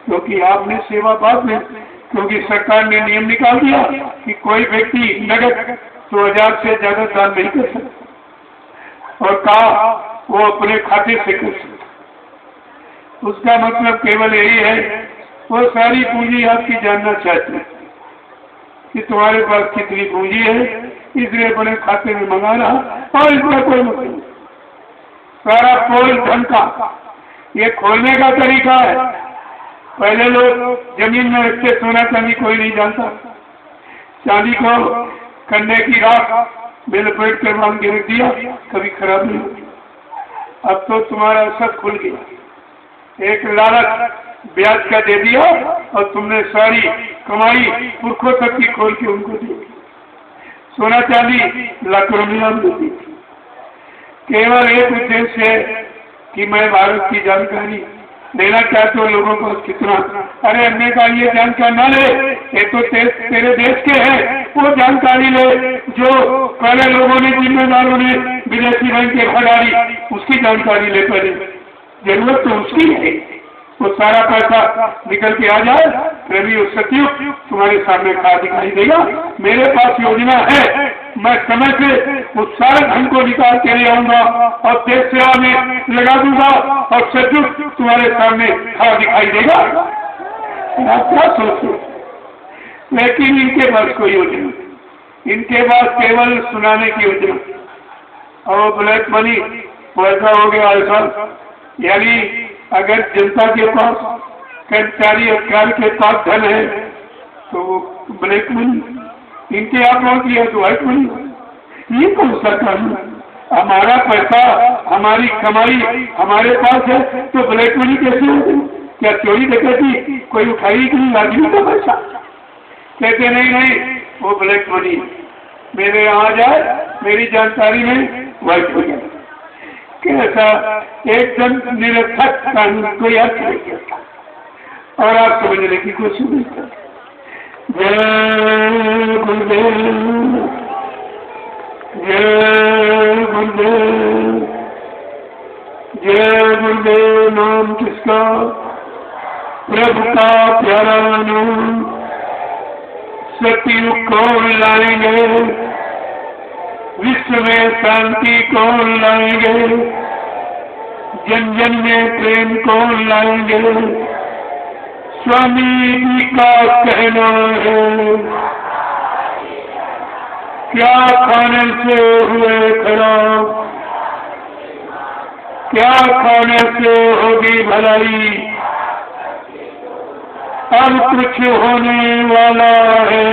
क्योंकि आपने सेवा बाद में, क्योंकि सरकार ने नियम निकाल दिया कि कोई व्यक्ति नगद 2000 से ज्यादा दान नहीं कर सकता, और कहा वो अपने खाते से कर सकता। उसका मतलब केवल यही है, वो सारी पूंजी आपकी जानना चाहते हैं कि तुम्हारे पास कितनी पूंजी है, इसलिए अपने खाते में मंगा रहा, और इसका कोई मतलब नहीं। सारा पोल धन का ये खोलने का तरीका है। पहले लोग जमीन में रखते, सोना चांदी कोई नहीं जानता, चांदी को कन्ने की राख में लपेट कर बांध के रख दिया, कभी खराब नहीं होती। अब तो तुम्हारा सब खुल गया, एक लालच ब्याज का दे दिया, और तुमने सारी कमाई पुरखों तक की खोल के उनको दी। सोना चांदी लाखों में हम देती, केवल एक उद्देश्य है कि मैं भारत की जानकारी लेना चाहते हो लोगों को कितना। अरे हमने कहा ये जानकारी ना ले, ये तो तेरे देश के हैं, वो जानकारी ले जो पहले लोगों ने, जिम्मेदारों ने विदेशी बैंक के भगाड़ी, उसकी जानकारी ले। पहले जरूरत तो उसकी है, वो सारा पैसा निकल के आ जाए, प्रेमी सत्य तुम्हारे सामने खड़ा दिखाई देगा। मेरे पास योजना है, मैं समय से उस सारे धन को निकाल के ले आऊंगा और देश सेवा में लगा दूंगा, और सत्य तुम्हारे सामने खड़ा दिखाई देगा। आप क्या सोचते? लेकिन इनके पास कोई योजना, इनके पास केवल सुनाने की योजना। और ब्लैक मनी पैसा हो गया ऐसा, यानी अगर जनता के पास, कर्मचारी अधिकारी के पास धन है तो ब्लैक मनी, इनके आप किया तो व्हाइट मनी। ये कौन सा कानून? हमारा पैसा, हमारी कमाई हमारे पास है तो ब्लैक मनी कैसे होगी? क्या चोरी डकैती कोई उठाई कि नहीं? लाजमी का पैसा। कहते नहीं नहीं, वो ब्लैक मनी मेरे यहाँ जाए, मेरी जानकारी में व्हाइट हो जाए। कैसा एकदम निरर्थक कानून, कोई अर्थ नहीं करता और आप समझने की कोशिश नहीं करते। जय गुरुदेव, जय गुरुदेव, जय गुरुदेव। नाम किसका? प्रभु का प्यारा नाम। सतयुग कौन लाएंगे, विश्व में शांति कौन लाएंगे, जन जन में प्रेम कौन लाएंगे? स्वामी जी का कहना है, क्या खाने से हुए खराब, क्या खाने से होगी भलाई, अब कुछ होने वाला है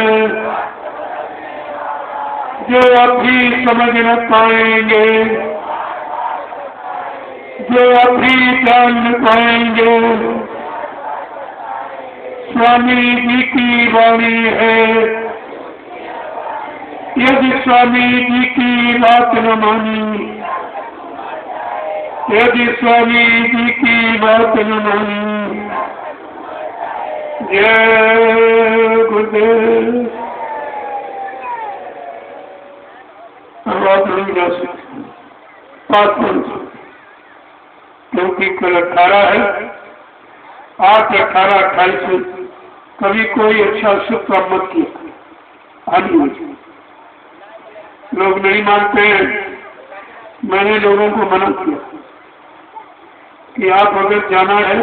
जो अभी समझ न पाएंगे, जो अभी जान पाएंगे। स्वामी जी की वाणी है, यदि स्वामी जी की बात न मानी, यदि स्वामी जी की बात न मानी। जय गुरुदेव। बात नहीं जा सकती, बात नहीं सकती, क्योंकि कल 18 है, 8, 18, 28 कभी कोई अच्छा शुभ काम मत किया, हानि हो जाए। लोग नहीं मानते हैं। मैंने लोगों को मना किया कि आप अगर जाना है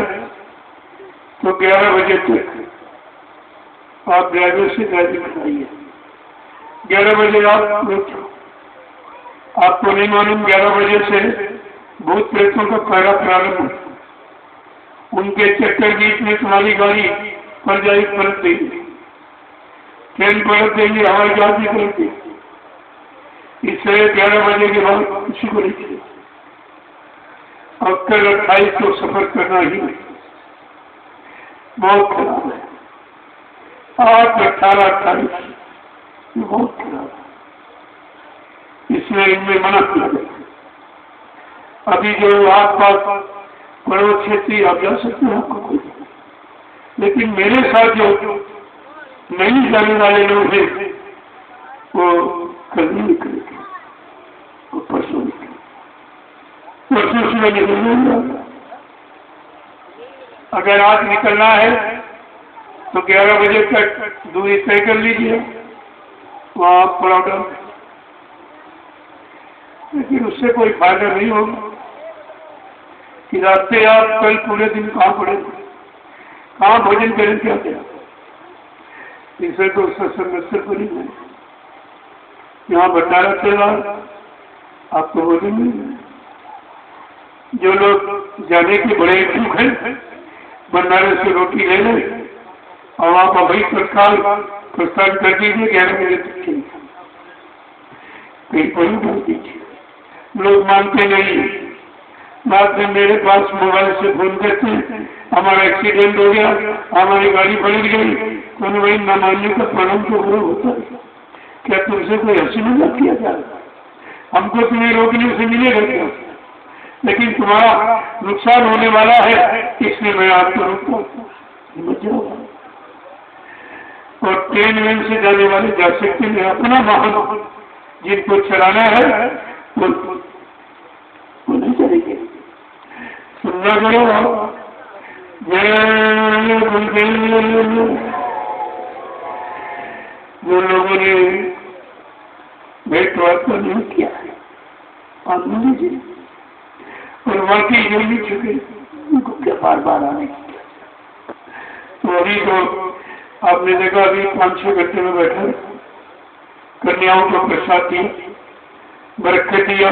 तो 11 बजे तक आप ड्राइवर से गाड़ी कराइए। 11 बजे आप रुको। आपको नहीं मालूम 11 बजे से भूत प्रेतों का पहरा प्रारंभ हो, उनके चक्कर बीच में तुम्हारी गाड़ी पड़ जाएगी, पलट देगी, ट्रेन पलट देंगे, हवाई जहाज भी पलट देगी। इसलिए 11 बजे के बाद किसी को नहीं चाहिए। अब कल 28 को सफर करना ही नहीं, बहुत खराब है। 8, 18, 28 बहुत खराब है, इसमें इनमें मना किया गया। अभी जो आस पास पड़ोस क्षेत्र आप जा सकते हैं, आपको कोई, लेकिन मेरे साथ जो नहीं जाने वाले लोग हैं वो कल नहीं निकलेंगे, वो परसों निकलेंगे, परसों सुबह निकलेंगे। अगर आज निकलना है तो 11 बजे तक दूरी तय कर लीजिए, वहाँ प्रोग्राम, लेकिन उससे कोई फायदा नहीं होगा कि रास्ते आप कल पूरे दिन कहाँ पड़ेंगे, कहाँ भोजन करें, क्या क्या। इसे तो समस्या बनी है। यहाँ भंडारा चला, आपको भोजन नहीं। जो लोग जाने के बड़े इच्छुक हैं, भंडारे से रोटी ले लें और आप अभी तत्काल प्रस्थान कर दीजिए। 11 बजे तक कहीं पर बोल दीजिए। लोग मानते नहीं। बाद में मेरे पास मोबाइल से फोन करते हैं, हमारा एक्सीडेंट हो गया, हमारी गाड़ी पलट गई, तो भाई न मानने का परिणाम तो वो होता है। क्या तुमसे कोई हंसी मजाक किया जा रहा? हमको तुम्हें रोकने से मिलेगा क्या? लेकिन तुम्हारा नुकसान होने वाला है, इसलिए मैं आपको रोकता हूँ। और ट्रेन वेन से जाने वाले जा सकते हैं, अपना वाहन जिनको चलाना है वो नहीं चलेंगे। सुनना करो। जय गुरुदेव। जो लोगों ने भेंट वार्ता नहीं किया आप लीजिए, और बाकी जो भी चुके उनको क्या बार बार आने की। तो अभी तो आपने देखा अभी 5-6 घंटे में बैठा, कन्याओं को प्रसाद दिया, बरकत दिया,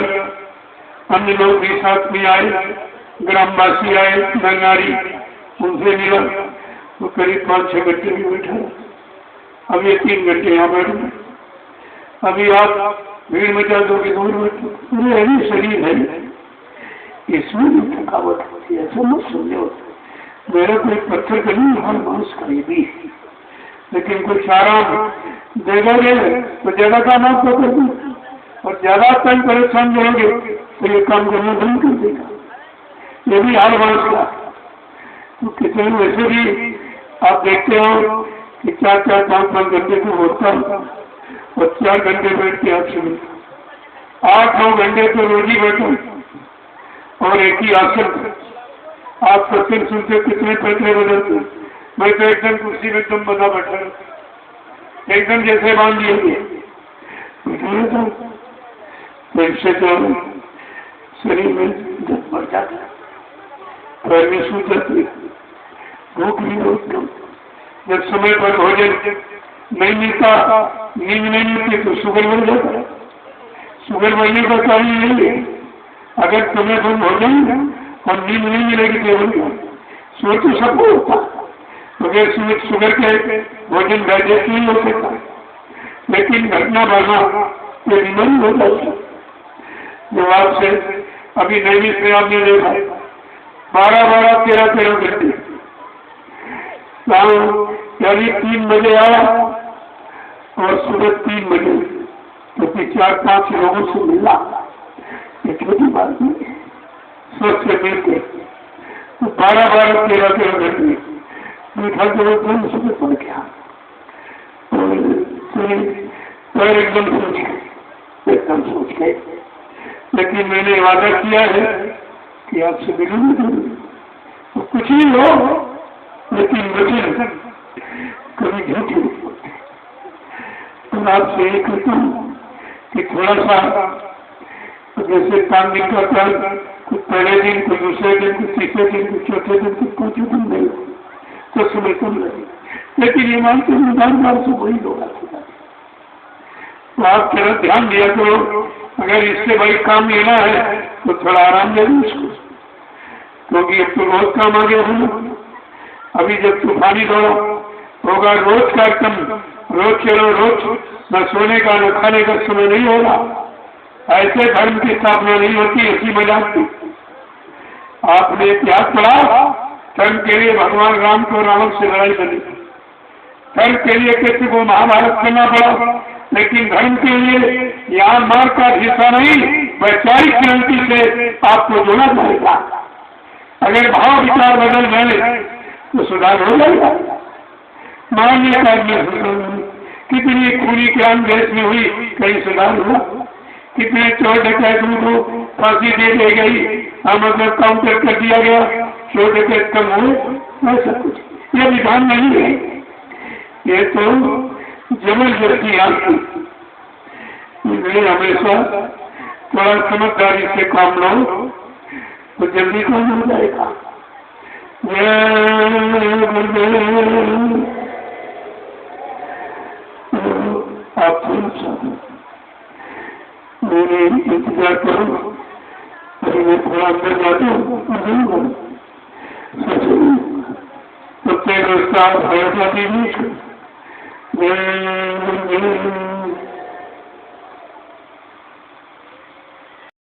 अन्य लोग भी साथ में आए, ग्रामवासी आए, नरनारी, उनसे मिला, तो करीब 5-6 घंटे में बैठा। अब ये 3 घंटे यहाँ बैठे, अभी आप भीड़ मचा दोगे दूर बैठो, अरे शरीर है, इसमें भी थकावट होती है, ऐसा मत समझो। मेरा कोई पत्थर का नहीं, हर मांस का ये भी, लेकिन कुछ आराम देगा तो ज्यादा काम आपको कर देगा, और ज्यादा टाइम परेशान रहोगे तो ये काम करना बंद कर देगा। ये भी हर मांस का। तो कितने वैसे भी आप देखते हो कि 4-4, 5-5 घंटे को होता है, और 4 घंटे बैठ के आप सुनो, 8-9 घंटे तो रोज ही बैठो, और एक ही आसन। आप सत्संग सुनते कितने पैसे बदलते, मैं तो एकदम कुर्सी में तुम बना बैठा, एकदम जैसे बांध दिए तो इससे तो शरीर में दर्द बढ़ जाता है, पैर में सूझ जाती है, भूख भी बहुत कम। जब समय पर भोजन नहीं मिलता, नींद नहीं मिलती तो शुगर बढ़ जाता है। शुगर बढ़ने का कारण नहीं है, अगर समय पर भोजन और नींद नहीं मिलेगी तो शुगर तो सबको होता, अगर शुगर के भोजन डाइजेस्ट नहीं हो सकता, लेकिन घटना बढ़ना ये बीमारी हो जाती है। जब आपसे अभी नैमिष में आपने देखा 12-12, 13-13 घंटे, यानी 3 बजे आया और सुबह 3 बजे, क्योंकि 4-5 लोगों से मिला, ये छोटी बात नहीं है, स्वस्थ से मिलकर तो 12-12, 13-13 घंटे मीठा जरूर सुबह पड़ गया, और एकदम सोच गए, लेकिन मैंने वादा किया है कि आपसे मिलूंगी तो कुछ ही हो, लेकिन वचन कभी झूठे नहीं होते। तो आपसे ये कहता हूँ कि थोड़ा सा जैसे 5 दिन का प्लान, कुछ पहले दिन, कुछ दूसरे दिन, कुछ तीसरे दिन, कुछ चौथे दिन, कुछ 5वें दिन नहीं हो तो समय कम लगे, लेकिन ये मानते बार से वही लोग आते जाते। तो आप थोड़ा ध्यान दिया करो, अगर इससे भाई काम लेना है तो थोड़ा आराम दे दो इसको, क्योंकि अब तो बहुत काम आ गया है। अभी जब तूफानी दौरा होगा, रोज कार्यक्रम, रोज चलो, रोज न सोने का न खाने का समय नहीं होगा, ऐसे धर्म की स्थापना नहीं होती, ऐसी मजाक की। आपने इतिहास पढ़ा, धर्म के लिए भगवान राम को रावण से लड़ाई बनी, धर्म के लिए किसी को महाभारत करना पड़ा, लेकिन धर्म के लिए यहाँ मार का हिस्सा नहीं, वैचारिक क्रांति से आपको जोड़ा जाएगा। अगर भाव विचार बदल जाए तो सुधार हो जाएगा। माननीय कितनी खूनी क्रांति देश में हुई, कहीं सुधार हुआ? कितने चोर डकैतों को फांसी दे दी गई, मतलब काउंटर कर दिया गया, चोर डकैत कम हुए? ऐसा कुछ यह विधान नहीं है, ये तो जबरदस्ती आपकी। इसलिए हमेशा थोड़ा समझदारी से काम लो तो जल्दी काम हो जाएगा। आप मेरे इंतजार करो, मैं थोड़ा अंदर जाता हूँ, प्रत्येक साल भैया